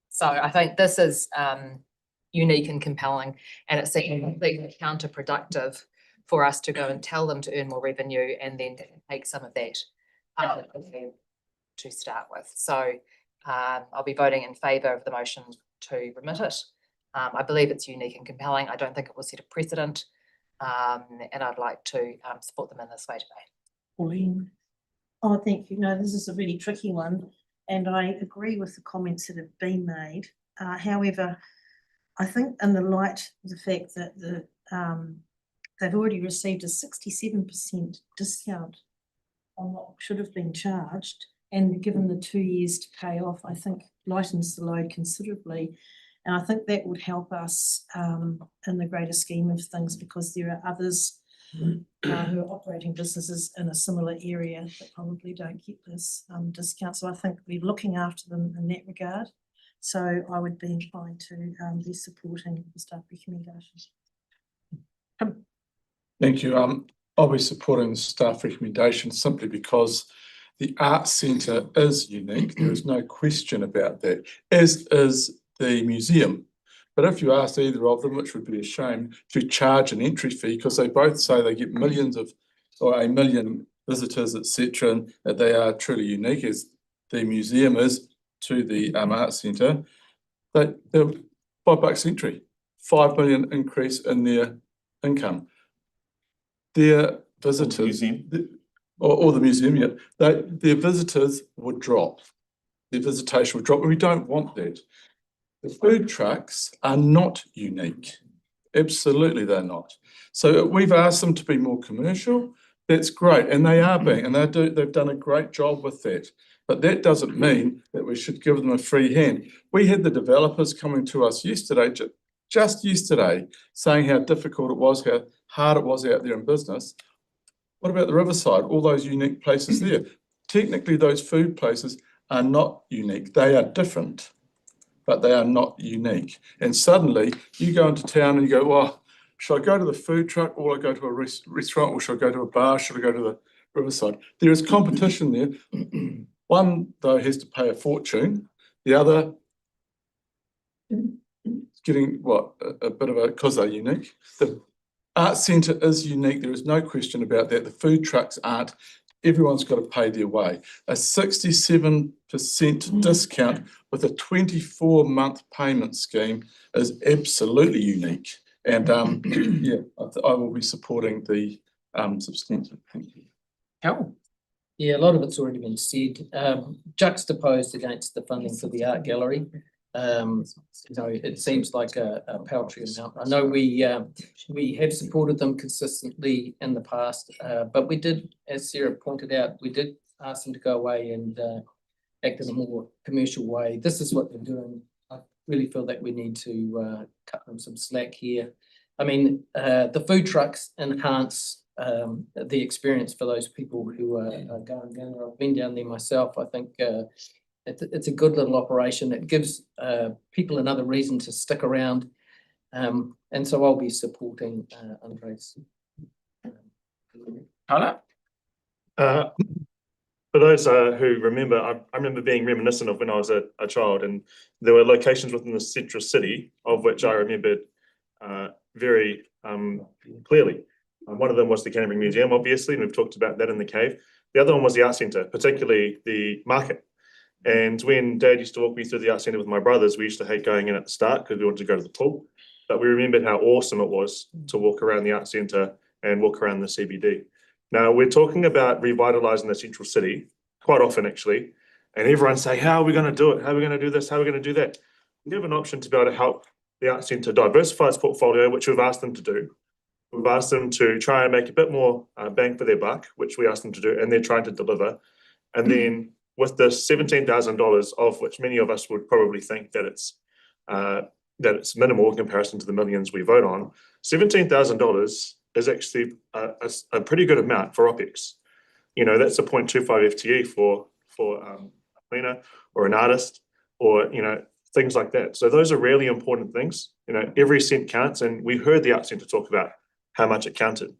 So I think this is unique and compelling, and it's completely counterproductive for us to go and tell them to earn more revenue and then take some of that to start with. So I'll be voting in favour of the motion to remit it. I believe it's unique and compelling. I don't think it will set a precedent, and I'd like to support them in this way today. Pauline. Oh, thank you. No, this is a really tricky one, and I agree with the comments that have been made. However, I think in the light of the fact that they've already received a 67% discount on what should have been charged, and given the 2 years to pay off, I think lightens the load considerably. And I think that would help us in the greater scheme of things, because there are others who are operating businesses in a similar area that probably don't get this discount. So I think we're looking after them in that regard. So I would be inclined to be supporting the staff recommendations. Thank you. I'll be supporting the staff recommendation simply because the Arts Centre is unique. There is no question about that, as is the museum. But if you asked either of them, which would be a shame, to charge an entry fee, because they both say they get millions of, or 1 million visitors, etc., and that they are truly unique, as the museum is to the Arts Centre, they're $5 entry, 5 million increase in their income. Their visitors, or the museum, yeah, their visitors would drop. Their visitation would drop, and we don't want that. The food trucks are not unique. Absolutely, they're not. So we've asked them to be more commercial. That's great, and they are being, and they've done a great job with that. But that doesn't mean that we should give them a free hand. We had the developers coming to us yesterday, just yesterday, saying how difficult it was, how hard it was out there in business. What about the riverside? All those unique places there. Technically, those food places are not unique. They are different, but they are not unique. And suddenly you go into town and you go, well, should I go to the food truck, or I go to a restaurant, or should I go to a bar? Should I go to the riverside? There is competition there. One, though, has to pay a fortune. The other is getting what, a bit of a, because they're unique. The Arts Centre is unique. There is no question about that. The food trucks aren't. Everyone's got to pay their way. A 67% discount with a 24-month payment scheme is absolutely unique. And yeah, I will be supporting the substantive. Thank you. Cool. Yeah, a lot of it's already been said. Juxtaposed against the funding for the art gallery, you know, it seems like a paltry amount. I know we have supported them consistently in the past, but we did, as Sarah pointed out, we did ask them to go away and act in a more commercial way. This is what they're doing. I really feel that we need to cut them some slack here. I mean, the food trucks enhance the experience for those people who are going down there. I've been down there myself. I think it's a good little operation. It gives people another reason to stick around, and so I'll be supporting Andre's. Hello. For those who remember, I remember being reminiscent of when I was a child, and there were locations within the central city of which I remembered very clearly. One of them was the Canterbury Museum, obviously, and we've talked about that in the cave. The other one was the Arts Centre, particularly the market. And when Dad used to walk me through the Arts Centre with my brothers, we used to hate going in at the start because we wanted to go to the pool. But we remembered how awesome it was to walk around the Arts Centre and walk around the CBD. Now, we're talking about revitalising the central city quite often, actually. And everyone say, how are we going to do it? How are we going to do this? How are we going to do that? We have an option to be able to help the Arts Centre diversify its portfolio, which we've asked them to do. We've asked them to try and make a bit more bang for their buck, which we asked them to do, and they're trying to deliver. And then with the $17,000, of which many of us would probably think that it's minimal in comparison to the millions we vote on, $17,000 is actually a pretty good amount for OPEX. You know, that's a 0.25 FTE for a cleaner or an artist, or, you know, things like that. So those are really important things. You know, every cent counts, and we heard the Arts Centre talk about how much it counted.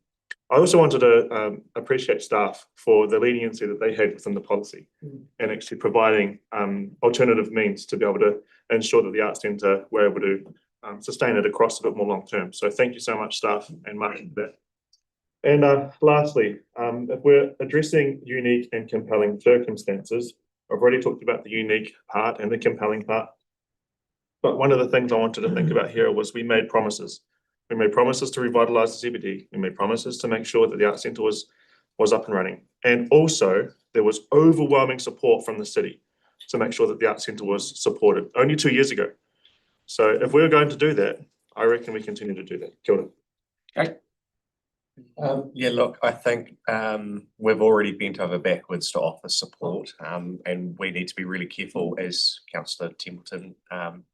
I also wanted to appreciate staff for the leniency that they had within the policy and actually providing alternative means to be able to ensure that the Arts Centre were able to sustain it across a bit more long term. So thank you so much, staff and Mark, for that. And lastly, if we're addressing unique and compelling circumstances, I've already talked about the unique part and the compelling part. But one of the things I wanted to think about here was we made promises. We made promises to revitalise the CBD. We made promises to make sure that the Arts Centre was up and running. And also, there was overwhelming support from the city to make sure that the Arts Centre was supported only 2 years ago. So if we're going to do that, I reckon we continue to do that. Kia ora. Okay. Yeah, look, I think we've already bent over backwards to offer support, and we need to be really careful, as Councillor Templeton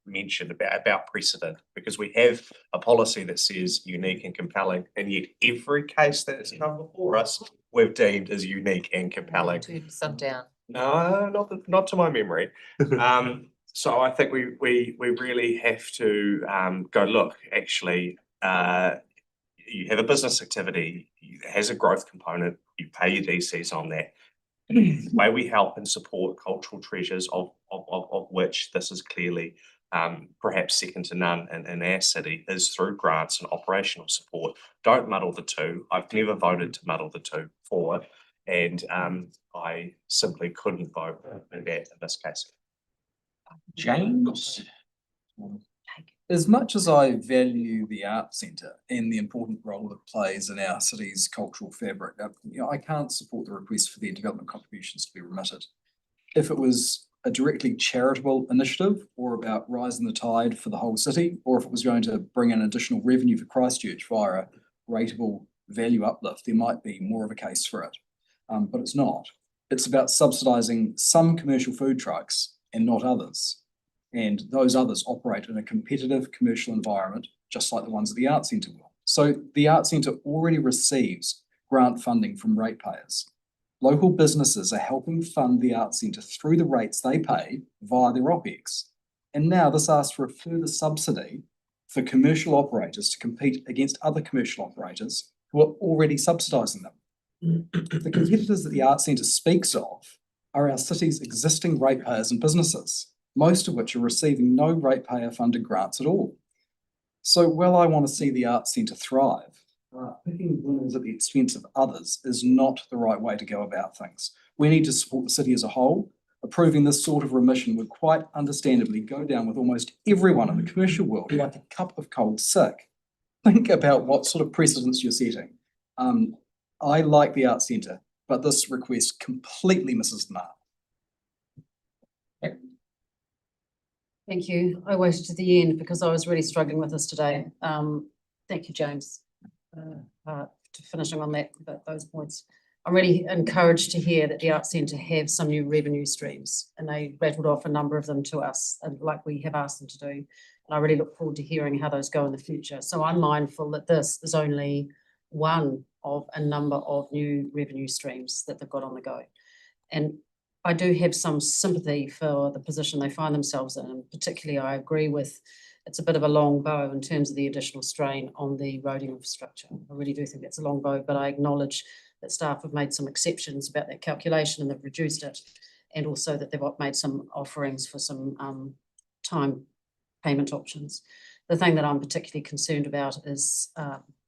mentioned, about precedent, because we have a policy that says unique and compelling, and yet every case that has come before us, we've deemed as unique and compelling. Sundown. No, not to my memory. So I think we really have to go, look, actually, you have a business activity, it has a growth component, you pay your DCs on that. The way we help and support cultural treasures, of which this is clearly perhaps second to none in our city, is through grants and operational support. Don't muddle the two. I've never voted to muddle the two forward, and I simply couldn't vote in that in this case. James? As much as I value the Arts Centre and the important role it plays in our city's cultural fabric, I can't support the request for their development contributions to be remitted. If it was a directly charitable initiative or about rising the tide for the whole city, or if it was going to bring in additional revenue for Christchurch via a rateable value uplift, there might be more of a case for it. But it's not. It's about subsidising some commercial food trucks and not others. And those others operate in a competitive commercial environment, just like the ones at the Arts Centre will. So the Arts Centre already receives grant funding from ratepayers. Local businesses are helping fund the Arts Centre through the rates they pay via their OPEX. And now this asks for a further subsidy for commercial operators to compete against other commercial operators who are already subsidising them. The competitors that the Arts Centre speaks of are our city's existing ratepayers and businesses, most of which are receiving no ratepayer funded grants at all. So while I want to see the Arts Centre thrive, picking winners at the expense of others is not the right way to go about things. We need to support the city as a whole. Approving this sort of remission would quite understandably go down with almost everyone in the commercial world like a cup of cold sick. Think about what sort of precedents you're setting. I like the Arts Centre, but this request completely misses the mark. Thank you. I waited to the end because I was really struggling with this today. Thank you, James, for finishing on those points. I'm really encouraged to hear that the Arts Centre have some new revenue streams, and they rattled off a number of them to us, like we have asked them to do. And I really look forward to hearing how those go in the future. So I'm mindful that this is only one of a number of new revenue streams that they've got on the go. And I do have some sympathy for the position they find themselves in, and particularly I agree with it's a bit of a long bow in terms of the additional strain on the roading infrastructure. I really do think it's a long bow, but I acknowledge that staff have made some exceptions about that calculation and they've reduced it, and also that they've made some offerings for some time payment options. The thing that I'm particularly concerned about is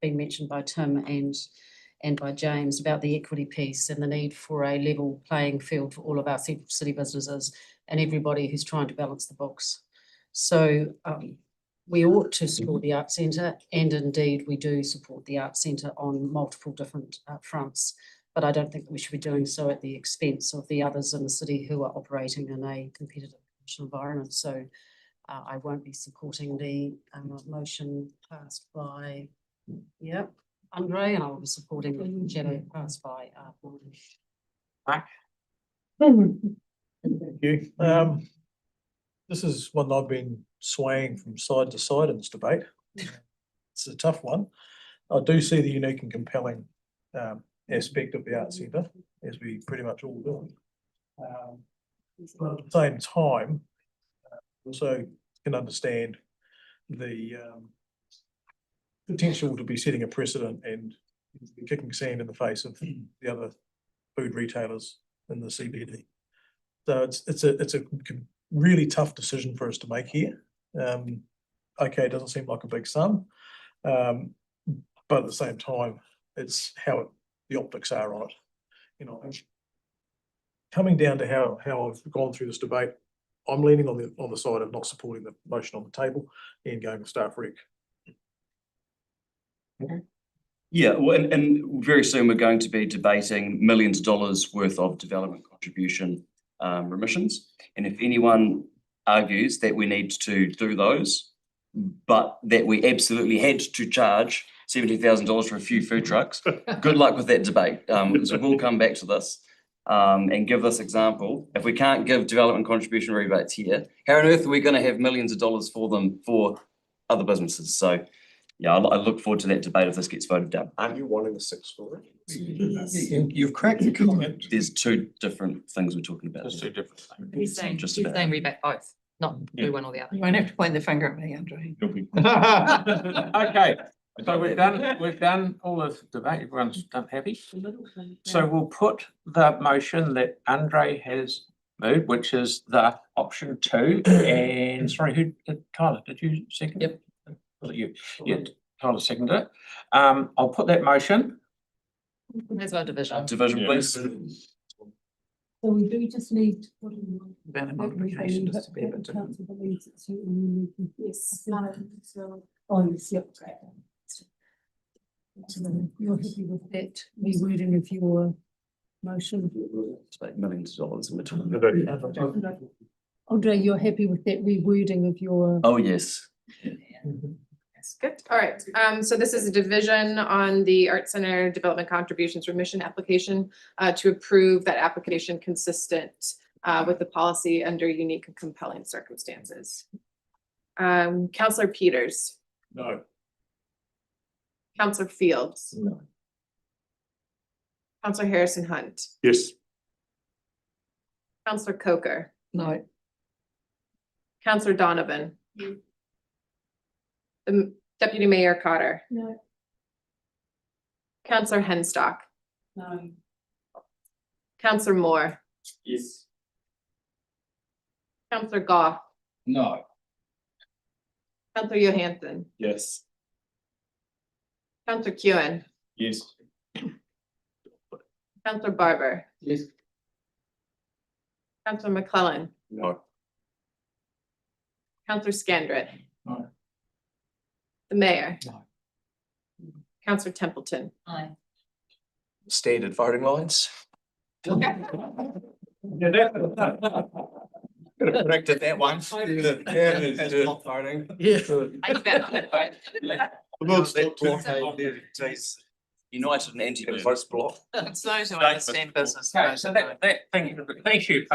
being mentioned by Tim and by James about the equity piece and the need for a level playing field for all of our city businesses and everybody who's trying to balance the books. So we ought to support the Arts Centre, and indeed we do support the Arts Centre on multiple different fronts, but I don't think we should be doing so at the expense of the others in the city who are operating in a competitive environment. So I won't be supporting the motion passed by, Andre, and I will be supporting the shadow passed by Mark. Thank you. This is one I've been swaying from side to side in this debate. It's a tough one. I do see the unique and compelling aspect of the Arts Centre, as we pretty much all do. But at the same time, also can understand the potential to be setting a precedent and kicking sand in the face of the other food retailers in the CBD. So it's a really tough decision for us to make here. Okay, it doesn't seem like a big sum, but at the same time, it's how the optics are on it. You know, coming down to how I've gone through this debate, I'm leaning on the side of not supporting the motion on the table and going with staff rec. Yeah, well, and very soon we're going to be debating millions of dollars worth of development contribution remissions. And if anyone argues that we need to do those, but that we absolutely had to charge $70,000 for a few food trucks, good luck with that debate. So we'll come back to this and give this example. If we can't give development contribution rebates here, how on earth are we going to have millions of dollars for them for other businesses? So yeah, I look forward to that debate if this gets voted down. Aren't you wanting the 6 for it? You've cracked the comment. There's two different things we're talking about. There's two different things. He's saying, Just he's about- saying rebate both, not do one or the other. You won't have to point the finger at me, Andre. Okay, so we've done all the debate, everyone's done happy. So we'll put the motion that Andre has moved, which is the option 2, and sorry, Tyler, did you second? Yep. Was it you? Yeah, Tyler seconded it. I'll put that motion. As well division. Division, please. So we do just need. About a modification, just to be a bit different. Yes. Oh, yes, yep. So you're happy with that rewording of your motion? It's like millions of dollars in between. Andre, you're happy with that rewording of your? Oh, yes. That's good. All right. So this is a division on the Art Center Development Contributions Remission application to approve that application consistent with the policy under unique and compelling circumstances. Councillor Peters. No. Councillor Fields. No. Councillor Harrison Hunt. Yes. Councillor Coker. No. Councillor Donovan. The Deputy Mayor Cotter. No. Councillor Henstock. No. Councillor Moore. Yes. Councillor Goff. No. Councillor Johansson. Yes. Councillor Kewen. Yes. Councillor Barber. Yes. Councillor McClellan. No. Councillor Scandrett. No. The Mayor. No. Councillor Templeton. Aye. Standard voting lines. Okay. Could have predicted that one. As block voting. United and anti-votes block. It's those who understand business. Okay, so thank you,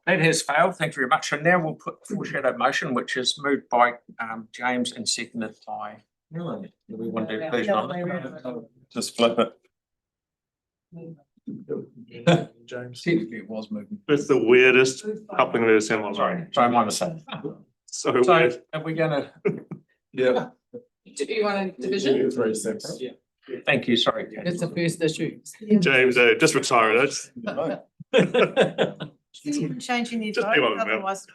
that has failed, thank you very much. So now we'll put the foreshadow motion, which is moved by James and seconded by Melanie. Do we want to do please, Ron? Just flip it. James. Technically it was moving. It's the weirdest coupling of ever seen in my life. Sorry, my mistake. So So weird. are we gonna? Yeah. Do you want a division? Very separate. Yeah. Thank you, sorry. It's the first issue. James, just retire it. Changing the Just vote, be one of them, yeah. otherwise.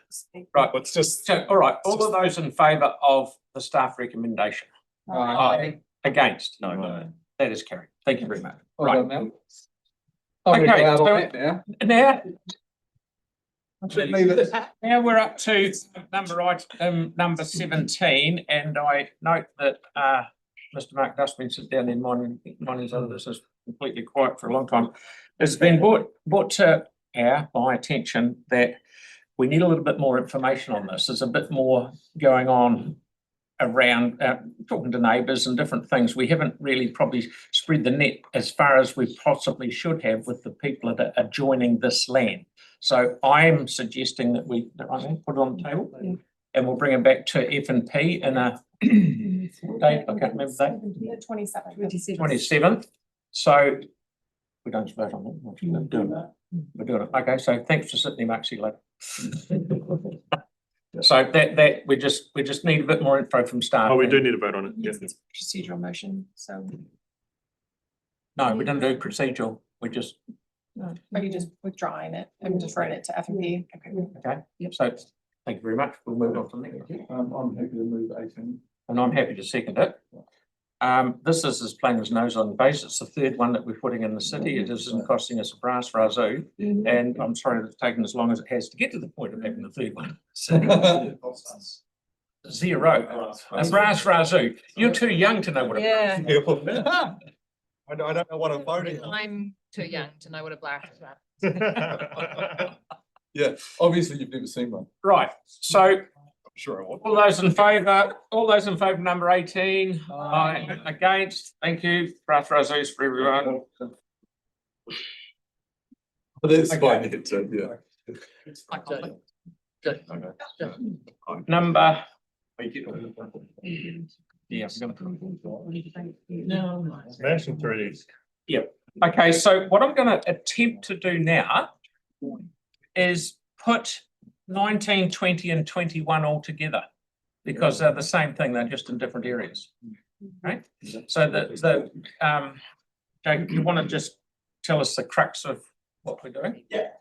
Right, Let's just. so, all right, all of those in favour of the staff recommendation? Aye. Against? No. That is carried. Thank you very much. Well Right. done, Mel. I'm gonna Okay, go out on so that now. Now we're up to number 17, and I note that Mr. Mark Dustman sits down in mine is other business completely quiet for a long time. It's been brought to my attention that we need a little bit more information on this. There's a bit more going on around talking to neighbours and different things. We haven't really probably spread the net as far as we possibly should have with the people that are adjoining this land. So I'm suggesting that we put it on the table and we'll bring it back to F&P in a date, I can't remember the date. 27th. So we don't vote on it. We're doing it. We're doing it. Okay, so thanks for sitting there, Mark. See you later. So that we just need a bit more info from staff. Oh, we do need to vote on it, yes. It's a procedural motion, so. No, we didn't do procedural, we just, Are you just withdrawing it and deferring it to F&P? okay, so thank you very much, we'll move on to the next. I'm happy to move 18. And I'm happy to second it. This is as plain as nose on the base. It's the third one that we're putting in the city. It isn't costing us a brass razoo. And I'm sorry that it's taken as long as it has to get to the point of having the third one. Zero. A brass razoo. You're too young to know what Yeah. I don't know what I'm voting on. I'm too young to know what a black. Yeah, obviously you've never seen one. Right, so Sure I will. all those in favour, number 18, aye, against, thank you, brass razoos for everyone. That's Okay. fine, it's, yeah. Number. Yeah. Smashing through these. Yeah, okay, so what I'm gonna attempt to do now is put 19, 20 and 21 all together. Because they're the same thing, they're just in different areas. Right, so Jacob, you wanna just tell us the crux of what we're doing? Yeah,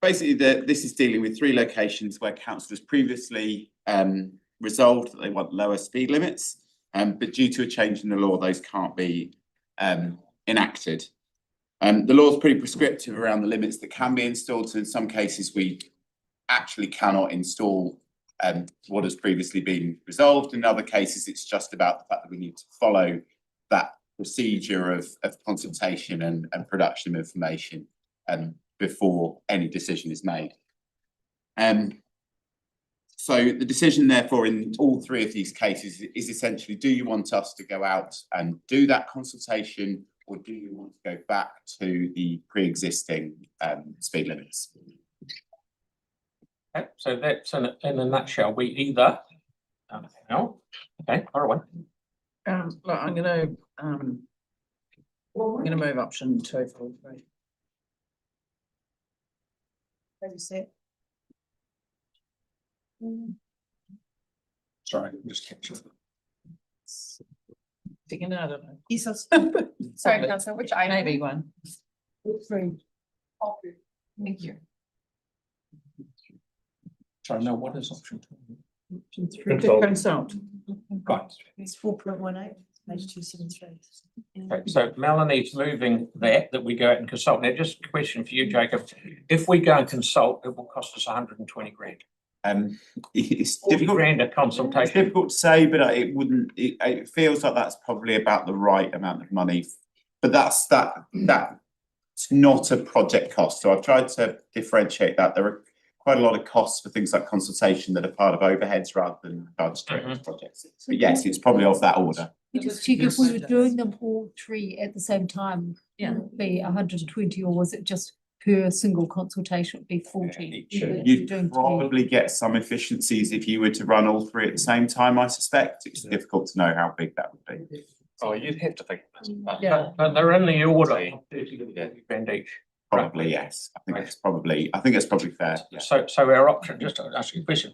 basically this is dealing with 3 locations where councillors previously resolved that they want lower speed limits, but due to a change in the law, those can't be enacted. The law is pretty prescriptive around the limits that can be installed, so in some cases we actually cannot install what has previously been resolved. In other cases, it's just about the fact that we need to follow that procedure of consultation and production of information before any decision is made. So the decision therefore in all 3 of these cases is essentially, do you want us to go out and do that consultation, or do you want to go back to the pre-existing speed limits? Okay, so that's in a nutshell, we either, no, okay, all right. Look, I'm gonna move option 2 for all 3. As you said. Sorry, I'm just catching. Thinking, I don't know. Sorry, councillor, which item? Maybe one. 3. Thank you. Sorry, no, what is option 2? Consult. Right, It's 4.18, page 273. okay, so Melanie's moving that we go out and consult. Now, just a question for you, Jacob. If we go and consult, it will cost us 120 grand. It's 40 difficult. grand a It's consultation. difficult to say, but it wouldn't. It feels like that's probably about the right amount of money. But that's not a project cost. So I've tried to differentiate that. There are quite a lot of costs for things like consultation that are part of overheads rather than budgetary projects. But yes, it's probably of that order. Just check if we were doing them all 3 at the same time, would it be 120, or was it just per single consultation would be 40? You'd probably get some efficiencies if you were to run all 3 at the same time, I suspect. It's difficult to know how big that would be. Oh, you'd have to think. Yeah. But they're in the order of 30 to 40 grand each. Probably, yes. I think it's probably fair. Yeah. So our option, just to ask you a question,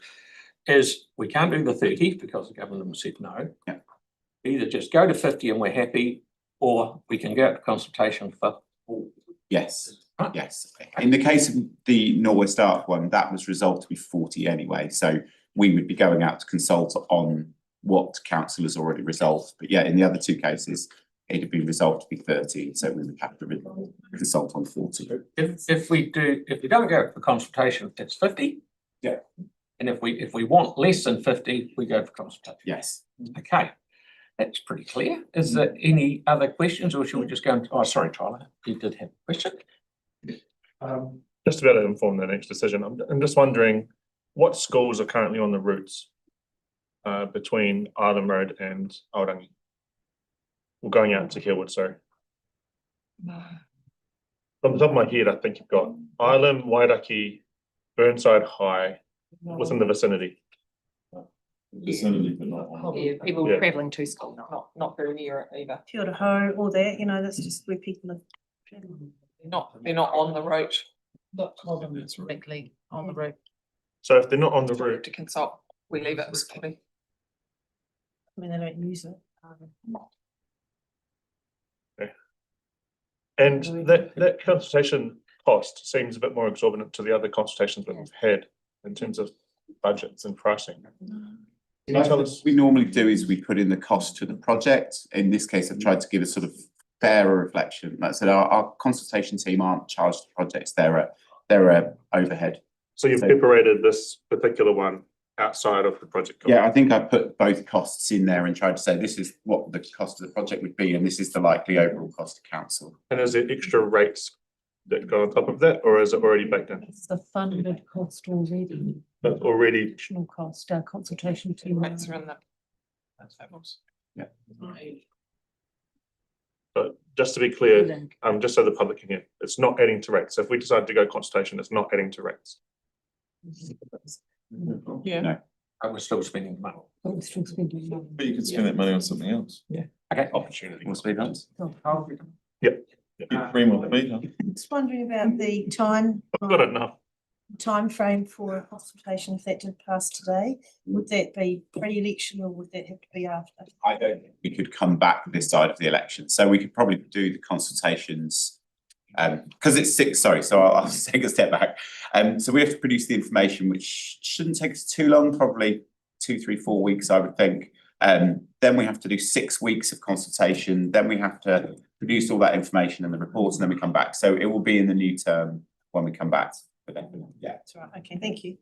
is we can't do the 30 because the government said no. Yeah. Either just go to 50 and we're happy, or we can go out to consultation for. Yes, yes. In the case of the Norwest Arc one, that was resolved to be 40 anyway. So we would be going out to consult on what council has already resolved. But yeah, in the other 2 cases, it had been resolved to be 30. So we would have to consult on 40. If we don't go for consultation, it's 50. Yeah. And if we want less than 50, we go for consultation. Yes. Okay. That's pretty clear. Is there any other questions, or should we just go into, oh, sorry, Tyler, you did have a question. Just to be able to inform the next decision, I'm just wondering what schools are currently on the routes between Island Road and Aorangi? We're going out to Hillwood, sorry. From the top of my head, I think you've got Island, Wairaki, Burnside High, within the vicinity. Vicinity, but not on. Yeah, people Yeah. travelling to school, not very near it either. Kia ora hau, all that, that's just where people are. They're not on the road. Not directly on the road. So if they're not on the route, To consult, we leave it as copy. I mean, they don't use it. and that consultation cost seems a bit more exorbitant to the other consultations that we've had in terms of budgets and pricing. Can you tell us? We normally do is we put in the cost to the project. In this case, I've tried to give a sort of fairer reflection. Like I said, our consultation team aren't charged for projects, they're a overhead. So you've separated this particular one outside of the project cost? Yeah, I think I put both costs in there and tried to say this is what the cost of the project would be, and this is the likely overall cost to council. And is there extra rates that go on top of that, or is it already baked in? It's the funded cost already. But already, Additional cost, our consultation team. Rates are in the. Yeah. but just to be clear, just so the public can hear, it's not adding to rates. So if we decide to go consultation, it's not adding to rates. Yeah. No. And we're still spending money. We're still spending money. But you could spend that money on something else. Yeah. Okay, opportunity. More speed bumps. Yep. Get 3 more feet, huh? Just wondering about the time. I've got enough. Time frame for a consultation, if that did pass today, would that be pre-election or would that have to be after? I don't think we could come back this side of the election, so we could probably do the consultations. Because it's six, sorry, so I'll take a step back. So we have to produce the information, which shouldn't take us too long, probably 2, 3, 4 weeks, I would think. Then we have to do 6 weeks of consultation, then we have to produce all that information and the reports, and then we come back. So it will be in the new term when we come back. Yeah. That's right, okay, thank you.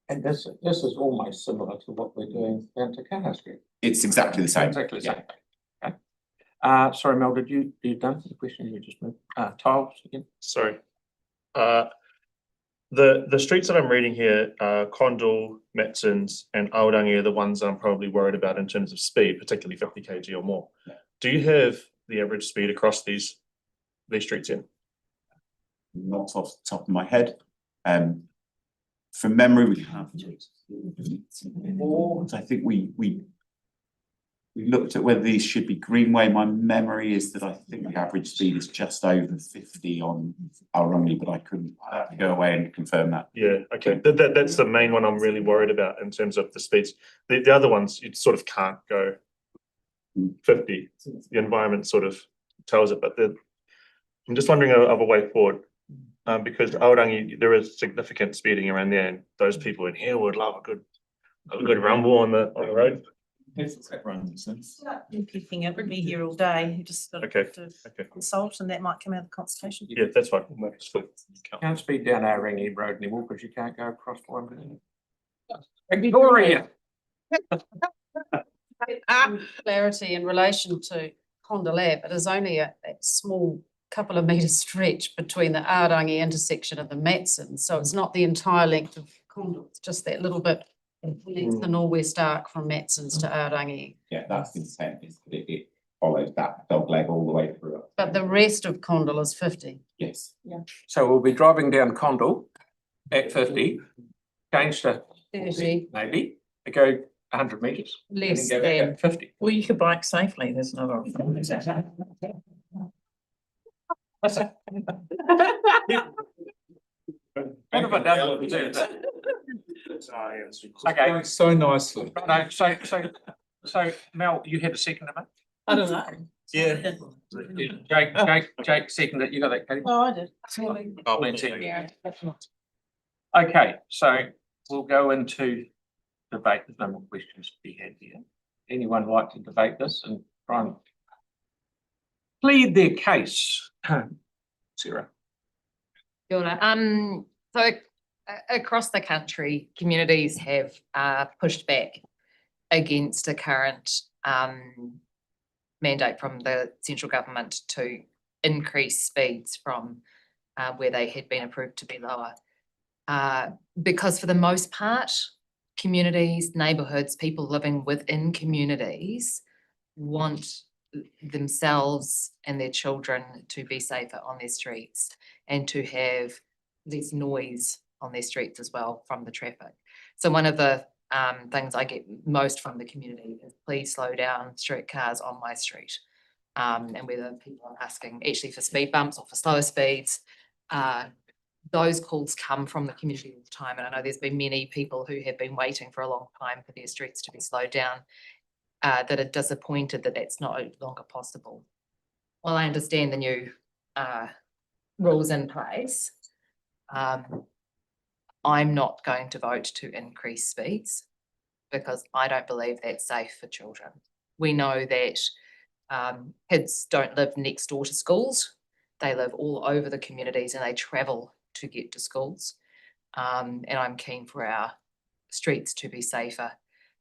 And this is almost similar to what we're doing down to Cannon Street. It's exactly the same. Exactly the same. Okay. Sorry, Mel, you done the question you just moved? Tiles again? Sorry. The streets that I'm reading here, Condell, Matsons and Aorangi are the ones I'm probably worried about in terms of speed, particularly 50 kg or more. Yeah. Do you have the average speed across these streets in? Not off the top of my head. From memory, we have. I think we looked at whether these should be Greenway. My memory is that I think the average speed is just over 50 on Aorangi, but I couldn't have to go away and confirm that. Yeah, okay. That's the main one I'm really worried about in terms of the speeds. The other ones, you sort of can't go 50. The environment sort of tells it, but I'm just wondering of a way forward. Because Aorangi, there is significant speeding around there, and those people in here would love a good rumble on the road. Picking up, we'd be here all day, you just got Okay, to okay. consult and that might come out of the consultation. Yeah, that's fine. Can't speed down Aorangi Road anymore because you can't go across one. Victoria. Clarity in relation to Condell Ave, it is only a small couple of metres stretch between the Aorangi intersection and the Matsons, so it's not the entire length of Condell, it's just that little bit length the Norwest Arc from Matsons to Aorangi. Yeah, that's the intent, is that it follows that dog leg all the way through. But the rest of Condell is 50. Yes. Yeah. So we'll be driving down Condell at 50, change to 30. maybe, go 100 metres. Less and then go back than. at 50. Well, you could bike safely, there's another. What have I done? Okay. So nicely. No, so Mel, you had a second of it? I don't know. Yeah. Jake seconded it. You got that, Katie? Oh, I did. Oh, that's it. Okay, so we'll go into debate. There's no more questions to be had here. Anyone like to debate this and try and plead their case? Sarah. Kia ora. So across the country, communities have pushed back against a current mandate from the central government to increase speeds from where they had been approved to be lower. Because for the most part, communities, neighbourhoods, people living within communities want themselves and their children to be safer on their streets and to have less noise on their streets as well from the traffic. So one of the things I get most from the community is please slow down streetcars on my street. And whether people are asking actually for speed bumps or for slower speeds, those calls come from the community all the time. And I know there's been many people who have been waiting for a long time for their streets to be slowed down, that are disappointed that that's no longer possible. While I understand the new rules in place, I'm not going to vote to increase speeds because I don't believe that's safe for children. We know that kids don't live next door to schools. They live all over the communities and they travel to get to schools. And I'm keen for our streets to be safer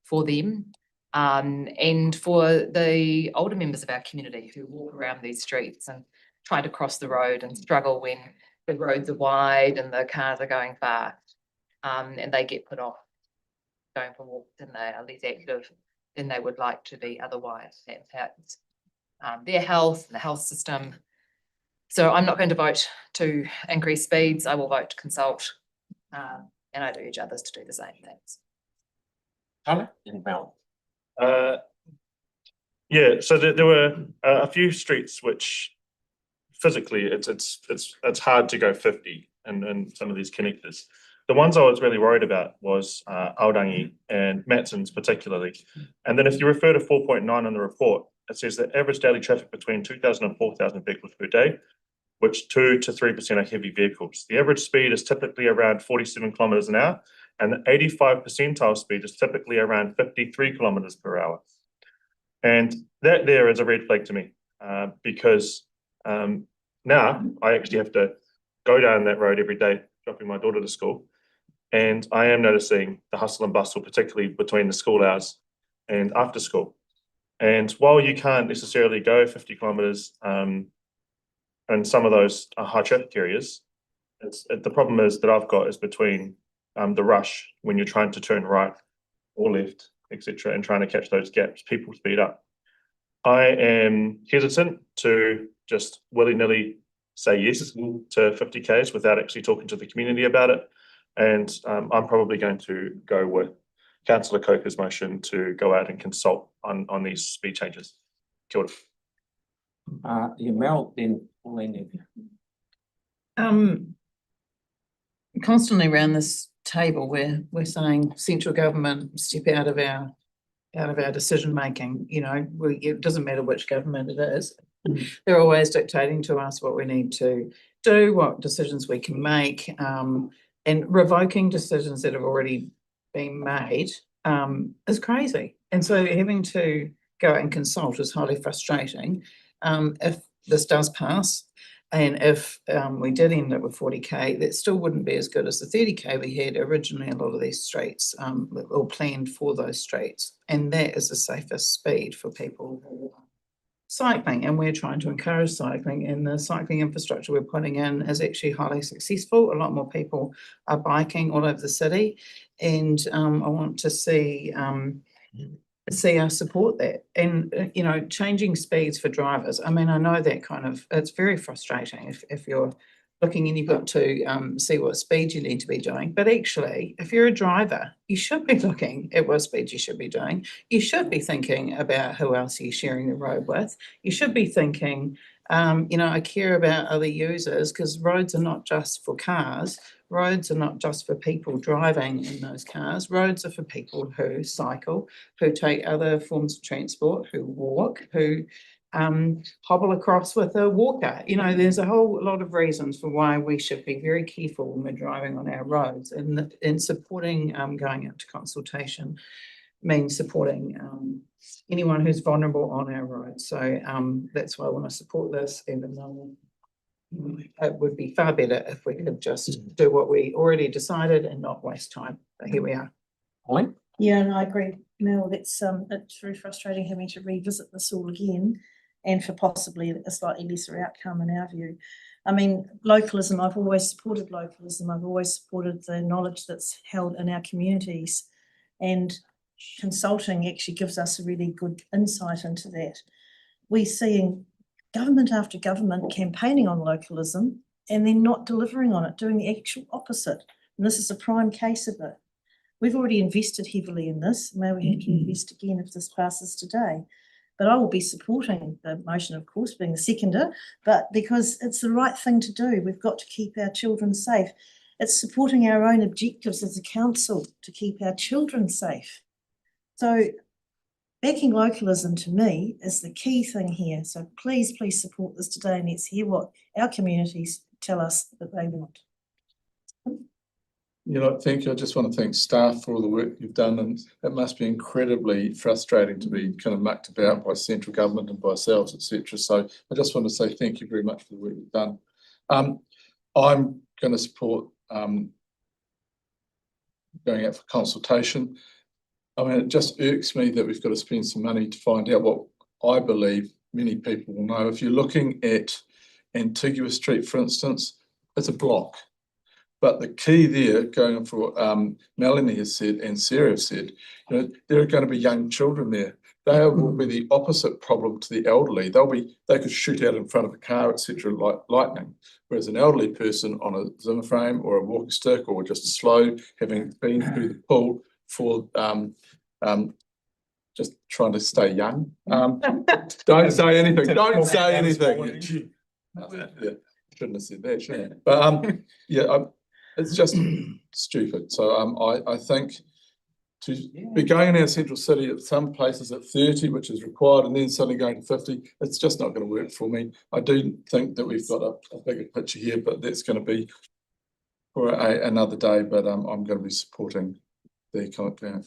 for them. And for the older members of our community who walk around these streets and try to cross the road and struggle when the roads are wide and the cars are going fast, and they get put off going for walks and they are less active than they would like to be otherwise. That impacts their health and the health system. So I'm not going to vote to increase speeds. I will vote to consult, and I'd urge others to do the same things. Yeah, so there were a few streets which physically it's hard to go 50 in some of these connectors. The ones I was really worried about was Aorangi and Matson's particularly. And then if you refer to 4.9 in the report, it says that average daily traffic between 2,000 and 4,000 vehicles per day, which 2 to 3% are heavy vehicles. The average speed is typically around 47 kilometers an hour, and the 85 percentile speed is typically around 53 kilometers per hour. And that there is a red flag to me, because now I actually have to go down that road every day, dropping my daughter to school. And I am noticing the hustle and bustle, particularly between the school hours and after school. And while you can't necessarily go 50 kilometers in some of those high traffic areas, the problem is that I've got is between the rush when you're trying to turn right or left, etc., and trying to catch those gaps, people speed up. I am hesitant to just willy-nilly say yes to 50 Ks without actually talking to the community about it. And I'm probably going to go with Councillor Coker's motion to go out and consult on these speed changes. Kia ora. Mel, then Pauline. Constantly around this table where we're saying central government step out of our decision making. You know, it doesn't matter which government it is. They're always dictating to us what we need to do, what decisions we can make, and revoking decisions that have already been made is crazy. And so having to go and consult is highly frustrating. If this does pass, and if we did end up with 40K, that still wouldn't be as good as the 30K we had originally. A lot of these streets all planned for those streets, and that is the safest speed for people who are cycling, and we're trying to encourage cycling, and the cycling infrastructure we're putting in is actually highly successful. A lot more people are biking all over the city, and I want to see us support that. And you know, changing speeds for drivers, I mean, I know that it's very frustrating if you're looking and you've got to see what speed you need to be doing, but actually if you're a driver, you should be looking at what speed you should be doing. You should be thinking about who else you're sharing the road with. You should be thinking, you know, I care about other users, because roads are not just for cars. Roads are not just for people driving in those cars. Roads are for people who cycle, who take other forms of transport, who walk, who hobble across with a walker. You know, there's a whole lot of reasons for why we should be very careful when we're driving on our roads, and supporting going out to consultation means supporting anyone who's vulnerable on our roads. So that's why I want to support this, even though it would be far better if we could just do what we already decided and not waste time. But here we are. Pauline? Yeah, and I agree, Mel, it's very frustrating having to revisit this all again, and for possibly a slightly lesser outcome in our view. I mean, localism, I've always supported localism. I've always supported the knowledge that's held in our communities, and consulting actually gives us a really good insight into that. We're seeing government after government campaigning on localism and then not delivering on it, doing the actual opposite. And this is a prime case of it. We've already invested heavily in this. Maybe we have to invest again if this passes today. But I will be supporting the motion, of course, being the seconder, but because it's the right thing to do. We've got to keep our children safe. It's supporting our own objectives as a council to keep our children safe. So backing localism to me is the key thing here. So please, please support this today and let's hear what our communities tell us that they want. Thank you. I just want to thank staff for all the work you've done, and it must be incredibly frustrating to be kind of mucked about by central government and by ourselves, etc. So I just want to say thank you very much for the work you've done. I'm going to support going out for consultation. I mean, it just irks me that we've got to spend some money to find out what I believe many people will know. If you're looking at Antigua Street, for instance, it's a block. But the key there, going for Melanie has said and Sarah have said, there are going to be young children there. They will be the opposite problem to the elderly. They could shoot out in front of a car, etc., like lightning. Whereas an elderly person on a Zimmer frame or a walking stick or just slow, having been through the pool for just trying to stay young. Don't say anything. Don't say anything. Yeah, shouldn't have said that, shouldn't I? But it's just stupid. So I think to be going in our central city at some places at 30, which is required, and then suddenly going to 50, it's just not going to work for me. I do think that we've got a bigger picture here, but that's going to be for another day. But I'm going to be supporting the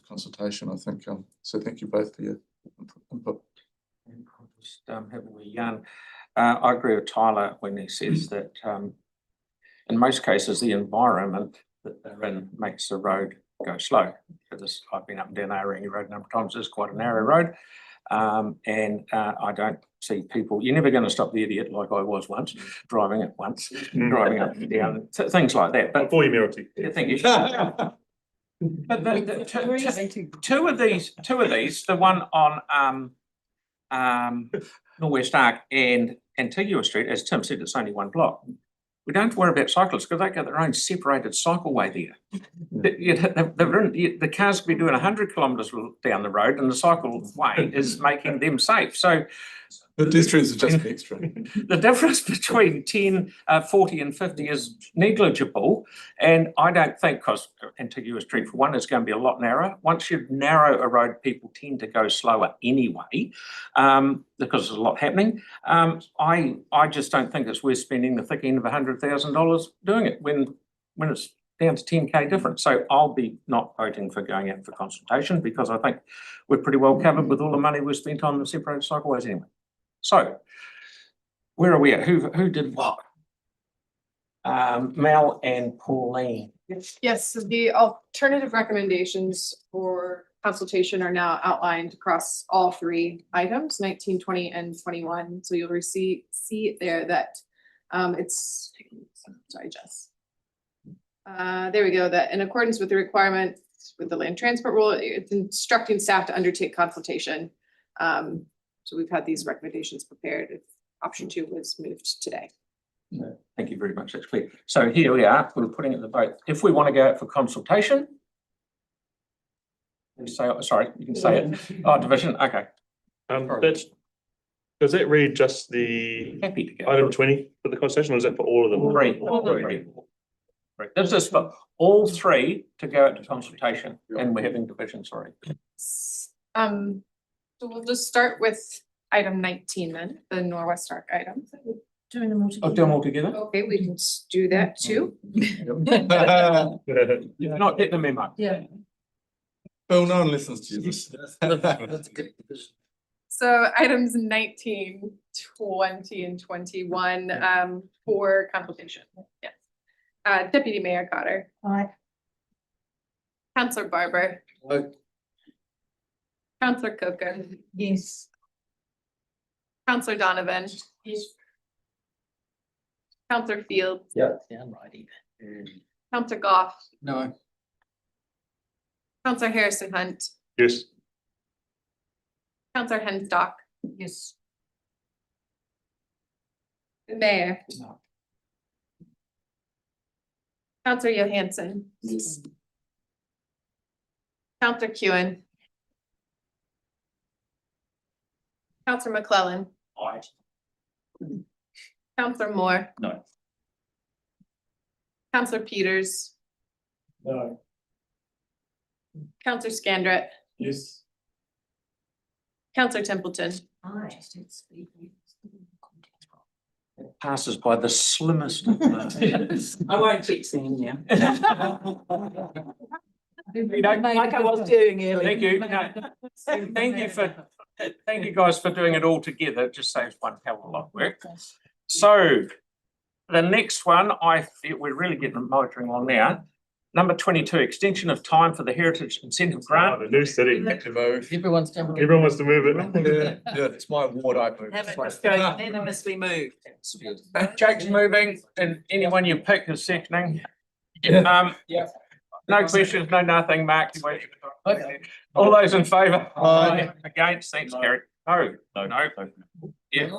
consultation, I think. So thank you both for your input. I'll just have a wee yarn. I agree with Tyler when he says that in most cases the environment that they're in makes the road go slow. Because I've been up and down Aorangi Road a number of times. It's quite a narrow road, and I don't see people. You're never going to stop the idiot like I was once, driving up and down, things like that. But for humility, thank you. But two of these, the one on Norwest Arc and Antigua Street, as Tim said, it's only one block. We don't have to worry about cyclists because they got their own separated cycleway there. The cars could be doing 100 kilometres down the road, and the cycleway is making them safe. So the distance is just extra. The difference between 10, 40 and 50 is negligible. And I don't think, because Antigua Street, for one, is going to be a lot narrower. Once you narrow a road, people tend to go slower anyway, because there's a lot happening. I just don't think it's worth spending the thick end of $100,000 doing it when it's down to 10K difference. So I'll be not voting for going out for consultation because I think we're pretty well covered with all the money we've spent on the separated cycleways anyway. So, where are we at? Who did what? Mel and Pauline. Yes, so the alternative recommendations for consultation are now outlined across all three items, 19, 20, and 21. So you'll see it there that it's, sorry, Jess. There we go, that in accordance with the requirement with the land transport rule, it's instructing staff to undertake consultation. So we've had these recommendations prepared if option 2 was moved today. No, thank you very much. That's clear. So here we are. We're putting it to the vote. If we want to go out for consultation, you say, sorry, you can say it. Oh, division. Okay. Does that read just the item 20 for the consultation, or is that for all of them? Three. This is for all three to go out to consultation, and we're having division. Sorry. So we'll just start with item 19 then, the Norwest Arc item. Doing them all together. Oh, do them all together? Okay, we can do that too. You're not getting the memo. Yeah. Bill, no one listens to you. That's a good position. So items 19, 20, and 21 for consultation. Yes. Deputy Mayor Cotter. Aye. Councillor Barber. Aye. Councillor Coker. Yes. Councillor Donovan. Yes. Councillor Fields. Yeah. Downright. Councillor Goff. No. Councillor Harrison Hunt. Yes. Councillor Henstock. Yes. Mayor. No. Councillor Johansson. Yes. Councillor Kewen. Councillor McClellan. Aye. Councillor Moore. No. Councillor Peters. No. Councillor Scandrett. Yes. Councillor Templeton. Passes by the slimmest of margins. I won't keep singing you. Like I was doing earlier. Thank you. No, thank you guys for doing it all together. It just saves one hell of a lot of work. So the next one, I feel we're really getting motoring along now. Number 22, extension of time for the Heritage Incentive Grant. The new city. Everyone's jumping. Everyone wants to move it. Yeah, it's my ward, I move. Have it just go unanimously moved. Jake's moving and anyone you pick is seconding. Yeah. No questions, no nothing, Mark. You wait. Okay. All those in favour? Aye. Against, thanks, Gary. No. Yeah.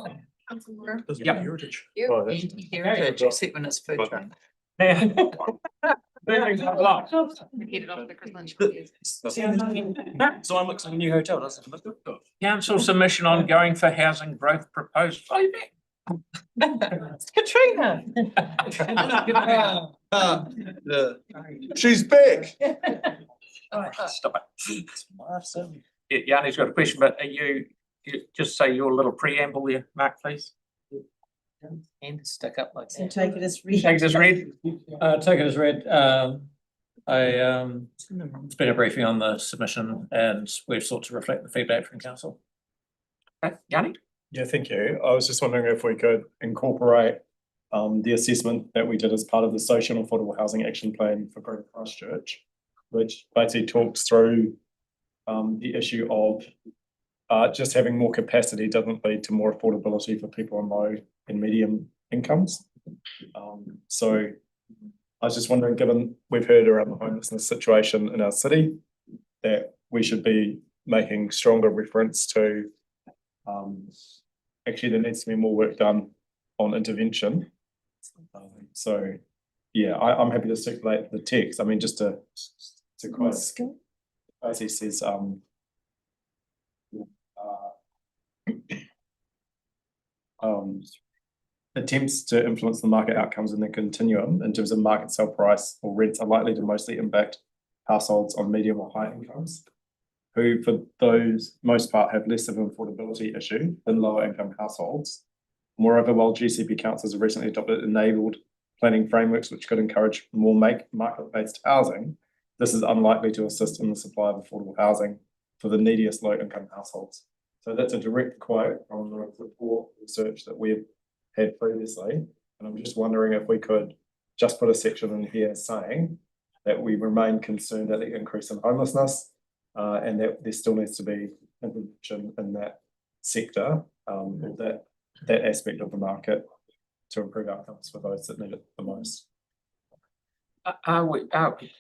Councillor Moore. Doesn't Yeah. have heritage. Oh, that's- Heritage, except when it's food truck. Now, moving along. Repeat it off the Christchurch. So I'm looking at a new hotel, doesn't it? Council submission on going for housing growth proposed. Oh, you bet. It's Katrina. She's back. Stop it. Yeah, Yanni's got a question, but are you just say your little preamble there, Mark, please? And stuck up like So that. take it as read. Thanks, as read. Take it as read. It's been a briefing on the submission and we've sought to reflect the feedback from council. Okay, Yanni? Yeah, thank you. I was just wondering if we could incorporate the assessment that we did as part of the social and affordable housing action plan for Greater Christchurch, which basically talks through the issue of just having more capacity doesn't lead to more affordability for people on low and medium incomes. So I was just wondering, given we've heard around the homelessness situation in our city, that we should be making stronger reference to actually there needs to be more work done on intervention. So yeah, I'm happy to circulate the text. I mean, just to quote, basically says attempts to influence the market outcomes in the continuum in terms of market sale price or rents are likely to mostly impact households on medium or high incomes, who for those most part have less of an affordability issue than lower income households. Moreover, while GCP councils have recently adopted enabled planning frameworks which could encourage more market-based housing, this is unlikely to assist in the supply of affordable housing for the neediest low income households. So that's a direct quote from the report research that we've had previously. And I'm just wondering if we could just put a section in here saying that we remain concerned at the increase in homelessness and that there still needs to be intervention in that sector, or that aspect of the market to improve outcomes for those that need it the most.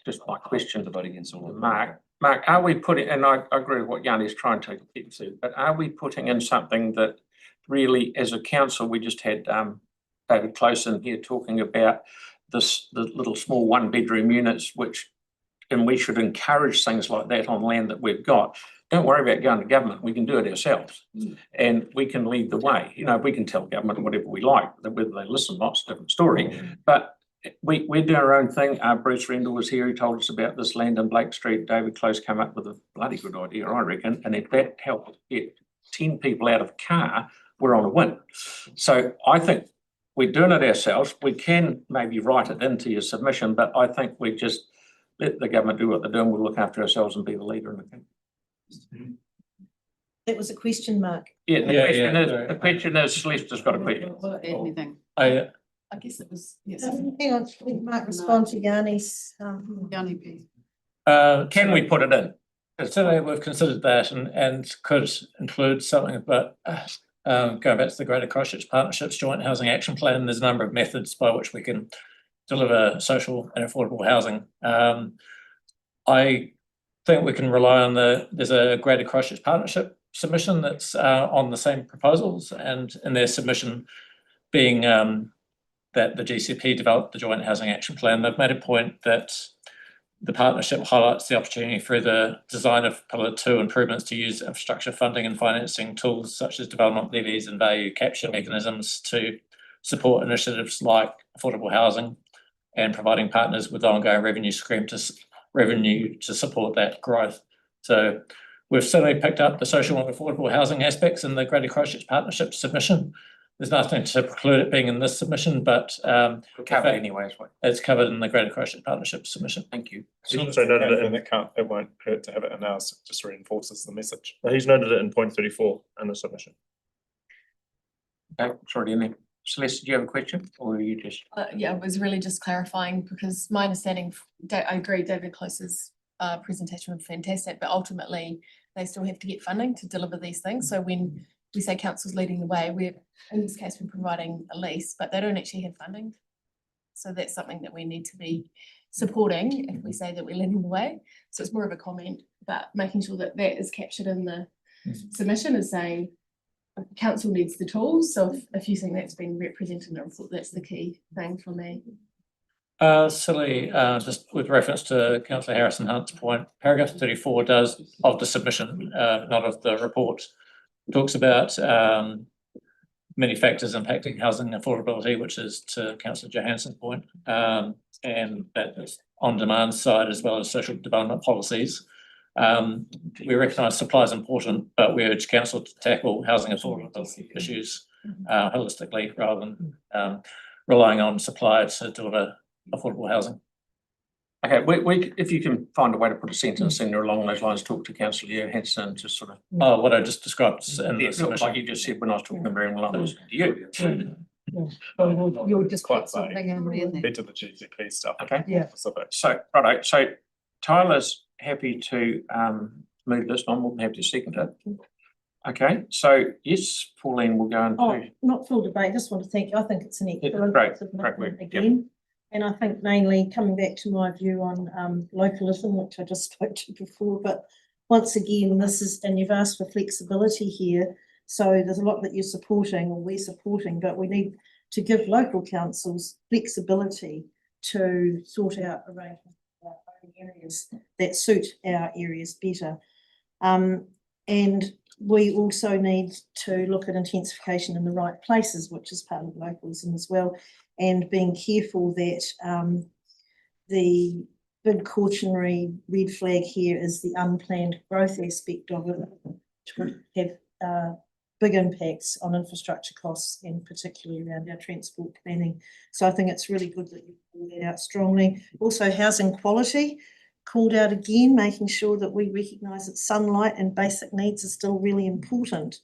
Just my question, The vote against all of them. Mark, are we putting, and I agree with what Yanni is trying to get to, but are we putting in something that really, as a council, we just had David Close in here talking about the little small one-bedroom units, and we should encourage things like that on land that we've got. Don't worry about going to government, we can do it ourselves. And we can lead the way. You know, we can tell government whatever we like, whether they listen or not, it's a different story. But we do our own thing. Bruce Rendell was here, he told us about this land in Blake Street. David Close came up with a bloody good idea, I reckon, and if that helped get 10 people out of a car, we're on a win. So I think we're doing it ourselves. We can maybe write it into your submission, but I think we just let the government do what they're doing. We'll look after ourselves and be the leader in the country. That was a question mark. Yeah, the question is, Celeste's got a question. Anything. I guess it was, yes. Hang on, we might respond to Yanni's. Yanni, please. Can we put it in? Certainly we've considered that and could include something about going back to the Greater Christchurch Partnerships Joint Housing Action Plan. There's a number of methods by which we can deliver social and affordable housing. I think we can rely on there's a Greater Christchurch Partnership submission that's on the same proposals, and in their submission being that the GCP developed the Joint Housing Action Plan, they've made a point that The partnership highlights the opportunity through the design of Pillar 2 improvements to use infrastructure funding and financing tools such as development levies and value capture mechanisms to support initiatives like affordable housing and providing partners with ongoing revenue to support that growth. So we've certainly picked up the social and affordable housing aspects in the Greater Christchurch Partnership submission. There's nothing to preclude it being in this submission, but Covered anyway, is what. it's covered in the Greater Christchurch Partnership submission. Thank you. He's also noted it in, it won't hurt to have it in ours, it just reinforces the message. He's noted it in point 34 in the submission. Okay, sorry, Emily. Celeste, do you have a question or are you just? Yeah, it was really just clarifying because my understanding, I agree David Close's presentation was fantastic, but ultimately they still have to get funding to deliver these things. So when we say council's leading the way, we're, in this case, we're providing a lease, but they don't actually have funding. So that's something that we need to be supporting if we say that we're leading the way. So it's more of a comment, but making sure that that is captured in the submission is saying council needs the tools. So if you think that's been represented in the report, that's the key thing for me. Silly, just with reference to Councillor Harrison Hunt's point, paragraph 34 does of the submission, not of the report, talks about many factors impacting housing affordability, which is to Councillor Johansson's point, and that is on demand side as well as social development policies. We recognise supply is important, but we urge council to tackle housing affordability issues holistically rather than relying on supply to deliver affordable housing. Okay, we if you can find a way to put a sentence in there along those lines, talk to Councillor Johansson to sort of. Oh, what I just described in the It looked like you just said when I was talking about I was to you. You're just Quite put something in there. Into the GCP stuff. Okay. Yeah. So, righto, so Tyler's happy to move this on, we'll have to second it. Okay, so yes, Pauline will go Oh, into. not full debate, just want to thank you. I think it's an excellent great submission work, yep. again. And I think mainly coming back to my view on localism, which I just spoke to before, but once again, this is, and you've asked for flexibility here. So there's a lot that you're supporting or we're supporting, but we need to give local councils flexibility to sort out arrangements for our own areas that suit our areas better. And we also need to look at intensification in the right places, which is part of localism as well, and being careful that the big cautionary red flag here is the unplanned growth aspect of it, which would have big impacts on infrastructure costs and particularly around our transport planning. So I think it's really good that you call that out strongly. Also, housing quality called out again, making sure that we recognise that sunlight and basic needs are still really important.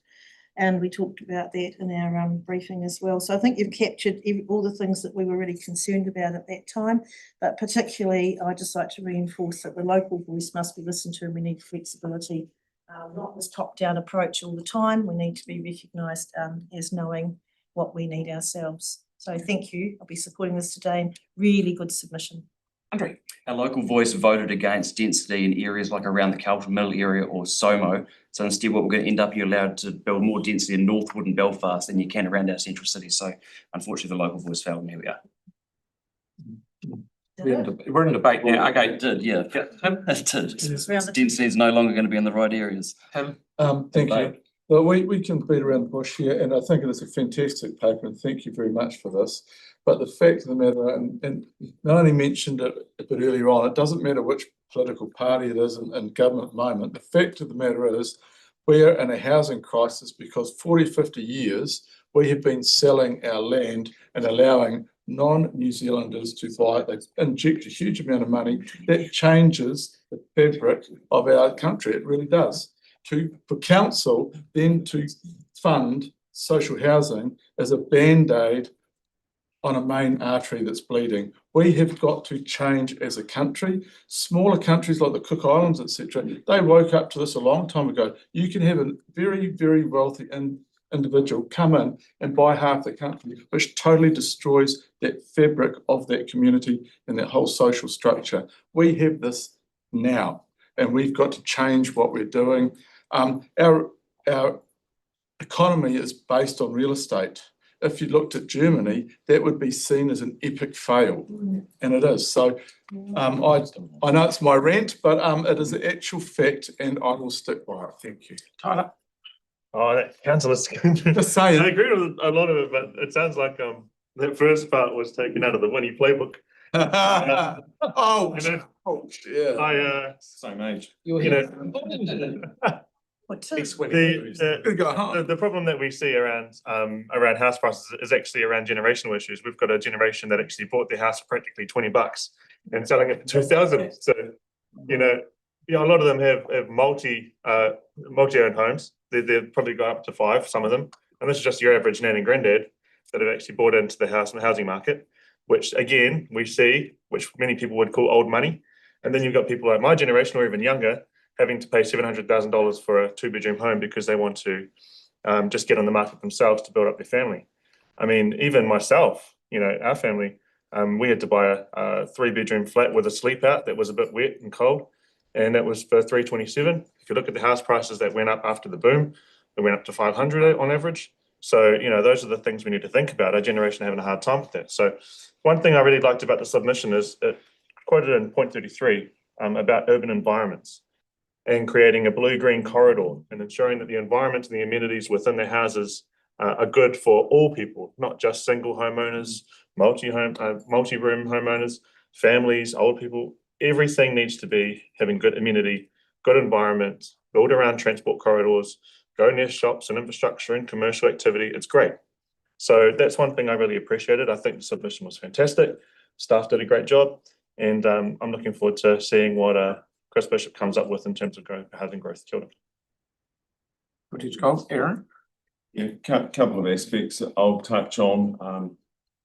And we talked about that in our briefing as well. So I think you've captured all the things that we were really concerned about at that time, but particularly I'd just like to reinforce that the local voice must be listened to and we need flexibility, not this top-down approach all the time. We need to be recognised as knowing what we need ourselves. So thank you. I'll be supporting this today and really good submission. Andre. Our local voice voted against density in areas like around the Carlton Mill area or Somo. So instead what we're going to end up, you're allowed to build more density in Northwood and Belfast than you can around our central city. So unfortunately the local voice failed and here we are. We're in debate now. Okay. It did, yeah. It did. Density is no longer going to be in the right areas. Thank you. Well, we can beat around the bush here, and I think it is a fantastic paper, and thank you very much for this. But the fact of the matter, and Melanie mentioned it a bit earlier on, it doesn't matter which political party it is in government at the moment. The fact of the matter is we're in a housing crisis because 40, 50 years we have been selling our land and allowing non-New Zealanders to buy it. They inject a huge amount of money. That changes the fabric of our country. It really does. For council then to fund social housing as a band-aid on a main artery that's bleeding. We have got to change as a country. Smaller countries like the Cook Islands, etc., they woke up to this a long time ago. You can have a very, very wealthy individual come in and buy half the country, which totally destroys that fabric of that community and that whole social structure. We have this now, and we've got to change what we're doing. Our economy is based on real estate. if you looked at Germany, that would be seen as an epic fail, and it is. So I know it's my rant, but it is an actual fact, and I will stick by it. Thank you. Tyler? Oh, that councillor's. Just saying. I agree with a lot of it, but it sounds like that first part was taken out of the Winnie playbook. Oh, You know, yeah. Same age. you know, the problem that we see around house prices is actually around generational issues. We've got a generation that actually bought their house for practically $20 and selling it for 2,000. So, you know, a lot of them have multi-owned homes. They've probably got up to 5, some of them. And this is just your average nan and granddad that have actually bought into the housing market, which again, we see, which many people would call old money. And then you've got people like my generation or even younger having to pay $700,000 for a 2-bedroom home because they want to just get on the market themselves to build up their family. I mean, even myself, you know, our family, we had to buy a 3-bedroom flat with a sleep out that was a bit wet and cold, and that was for $327,000. If you look at the house prices that went up after the boom, it went up to $500,000 on average. So, you know, those are the things we need to think about. Our generation having a hard time with that. So one thing I really liked about the submission is it quoted in point 33 about urban environments and creating a blue-green corridor and ensuring that the environment and the amenities within the houses are good for all people, not just single homeowners, multi-room homeowners, families, old people. Everything needs to be having good amenity, good environment, build around transport corridors, go near shops and infrastructure and commercial activity. It's great. So that's one thing I really appreciated. I think the submission was fantastic. Staff did a great job, and I'm looking forward to seeing what Chris Bishop comes up with in terms of housing growth. Kia ora. Footage goals, Aaron? Yeah, couple of aspects I'll touch on.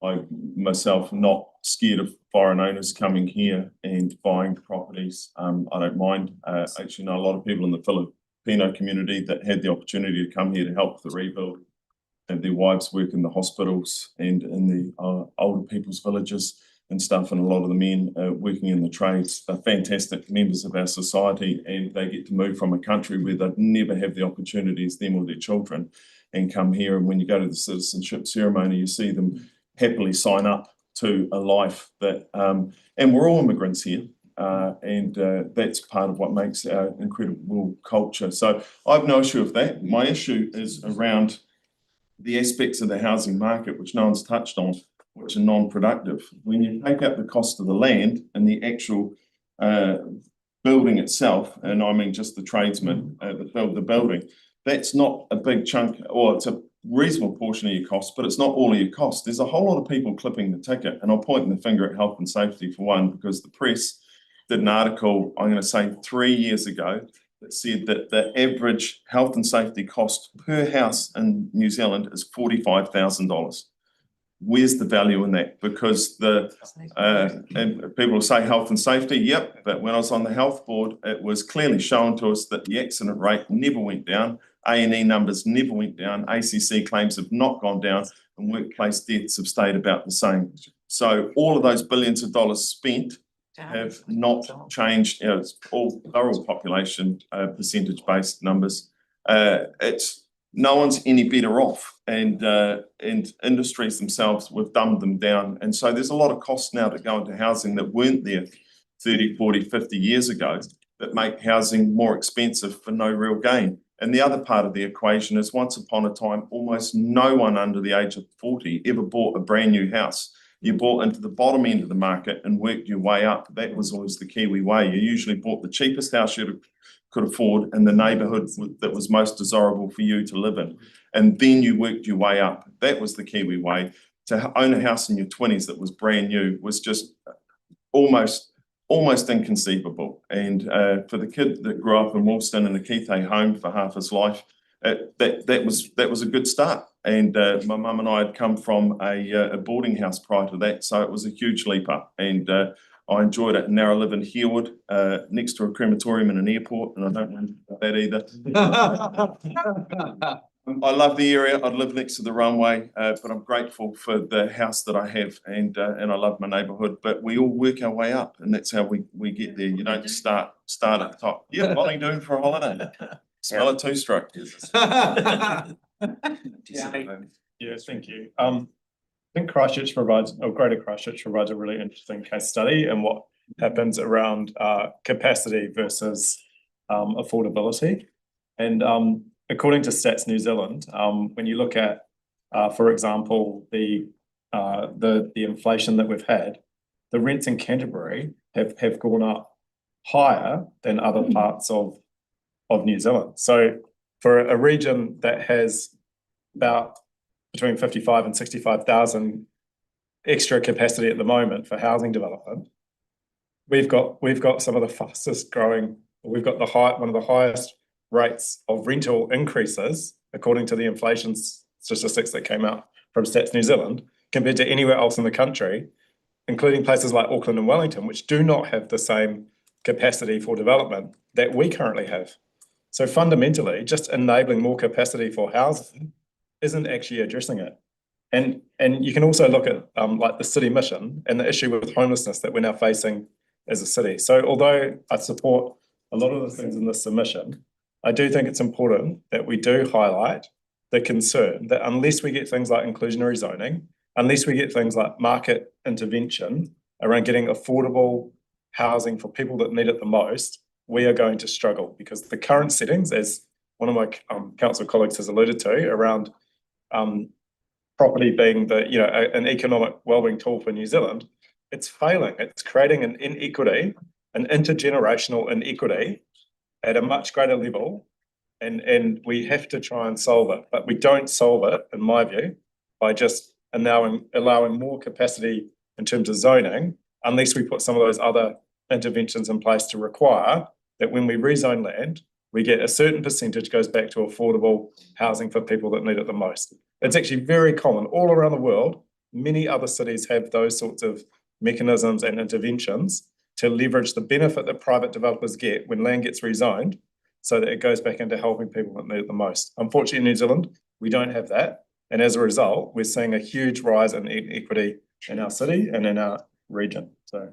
I myself am not scared of foreign owners coming here and buying properties. I don't mind. Actually know a lot of people in the Filipino community that had the opportunity to come here to help with the rebuild, and their wives work in the hospitals and in the older people's villages and stuff, and a lot of the men working in the trades. They're fantastic members of our society, and they get to move from a country where they'd never have the opportunities, them or their children, and come here. And when you go to the citizenship ceremony, you see them happily sign up to a life that, and we're all immigrants here, and that's part of what makes our incredible culture. So I have no issue with that. My issue is around the aspects of the housing market, which no one's touched on, which are non-productive. When you take out the cost of the land and the actual building itself, and I mean just the tradesmen that build the building, that's not a big chunk, or it's a reasonable portion of your cost, but it's not all of your cost. There's a whole lot of people clipping the ticket, and I'm pointing the finger at health and safety for one, because the press did an article, I'm going to say 3 years ago, that said that the average health and safety cost per house in New Zealand is $45,000. Where's the value in that? Because and people will say health and safety, yep, but when I was on the health board, it was clearly shown to us that the accident rate never went down, A&E numbers never went down, ACC claims have not gone down, and workplace deaths have stayed about the same. So all of those billions of dollars spent have not changed. You know, they're all population percentage-based numbers. It's no one's any better off, and industries themselves, we've dumbed them down, and so there's a lot of costs now that go into housing that weren't there 30, 40, 50 years ago, that make housing more expensive for no real gain. And the other part of the equation is, once upon a time, almost no one under the age of 40 ever bought a brand new house. You bought into the bottom end of the market and worked your way up. That was always the Kiwi way. You usually bought the cheapest house you could afford in the neighbourhood that was most desirable for you to live in. And then you worked your way up. That was the Kiwi way. To own a house in your 20s that was brand new was just almost inconceivable. And for the kid that grew up in Woolston in a Keithay home for half his life, that was a good start. And my mum and I had come from a boarding house prior to that, so it was a huge leap up. And I enjoyed it. And now I live in Herewood, next to a crematorium and an airport, and I don't know about that either. I love the area. I'd live next to the runway, but I'm grateful for the house that I have, and I love my neighbourhood. But we all work our way up, and that's how we get there. You don't start at the top. Yeah, what are you doing for a holiday? Smell a two-stroke. Yeah, thank you. I think Christchurch provides, or Greater Christchurch provides a really interesting case study and what happens around capacity versus affordability. And according to Stats New Zealand, when you look at, for example, the inflation that we've had, the rents in Canterbury have gone up higher than other parts of New Zealand. So for a region that has about between 55 and 65,000 extra capacity at the moment for housing development, we've got some of the fastest growing, we've got one of the highest rates of rental increases according to the inflation statistics that came out from Stats New Zealand compared to anywhere else in the country, including places like Auckland and Wellington, which do not have the same capacity for development that we currently have. So fundamentally, just enabling more capacity for housing isn't actually addressing it. And you can also look at like the city mission and the issue with homelessness that we're now facing as a city. So although I support a lot of the things in this submission, I do think it's important that we do highlight the concern that unless we get things like inclusionary zoning, unless we get things like market intervention around getting affordable housing for people that need it the most, we are going to struggle, because the current settings, as one of my council colleagues has alluded to, around property being an economic wellbeing tool for New Zealand, it's failing. It's creating an inequity, an intergenerational inequity at a much greater level, and we have to try and solve it. But we don't solve it, in my view, by just allowing more capacity in terms of zoning, unless we put some of those other interventions in place to require that when we rezone land, we get a certain percentage goes back to affordable housing for people that need it the most. It's actually very common all around the world. Many other cities have those sorts of mechanisms and interventions to leverage the benefit that private developers get when land gets rezoned, so that it goes back into helping people that need it the most. Unfortunately, in New Zealand, we don't have that. And as a result, we're seeing a huge rise in inequity in our city and in our region. So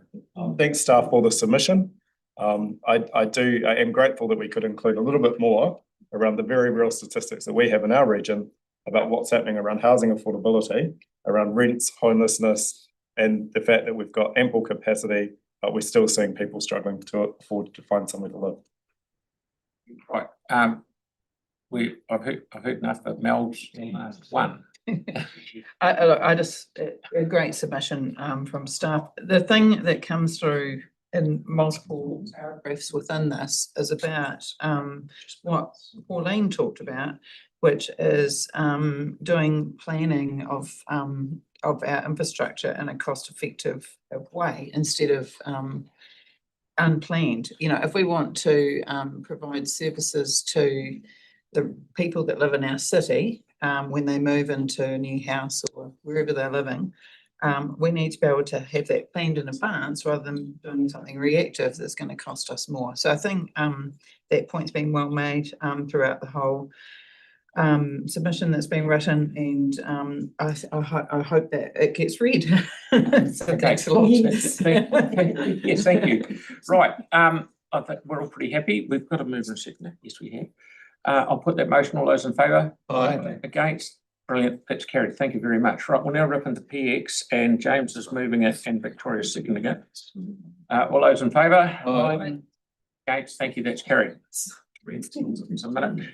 thanks, staff, for the submission. I am grateful that we could include a little bit more around the very real statistics that we have in our region about what's happening around housing affordability, around rents, homelessness, and the fact that we've got ample capacity, but we're still seeing people struggling to afford to find somewhere to live. Right. I've heard enough, but Mel's one. I just, a great submission from staff. The thing that comes through in multiple paragraphs within this is about what Pauline talked about, which is doing planning of our infrastructure in a cost-effective way instead of unplanned. You know, if we want to provide services to the people that live in our city when they move into a new house or wherever they're living, we need to be able to have that planned in advance rather than doing something reactive that's going to cost us more. So I think that point's been well made throughout the whole submission that's been written, and I hope that it gets read. So thanks a lot. Yes, thank you. Right, I think we're all pretty happy. We've got a mover and seconder. Yes, we have. I'll put that motion. All those in favour? Aye. Against? Brilliant. That's carried. Thank you very much. Right, we'll now rip into PX, and James is moving it and Victoria's seconding it. All those in favour? Aye. Against? Thank you. That's carried. It's a minute.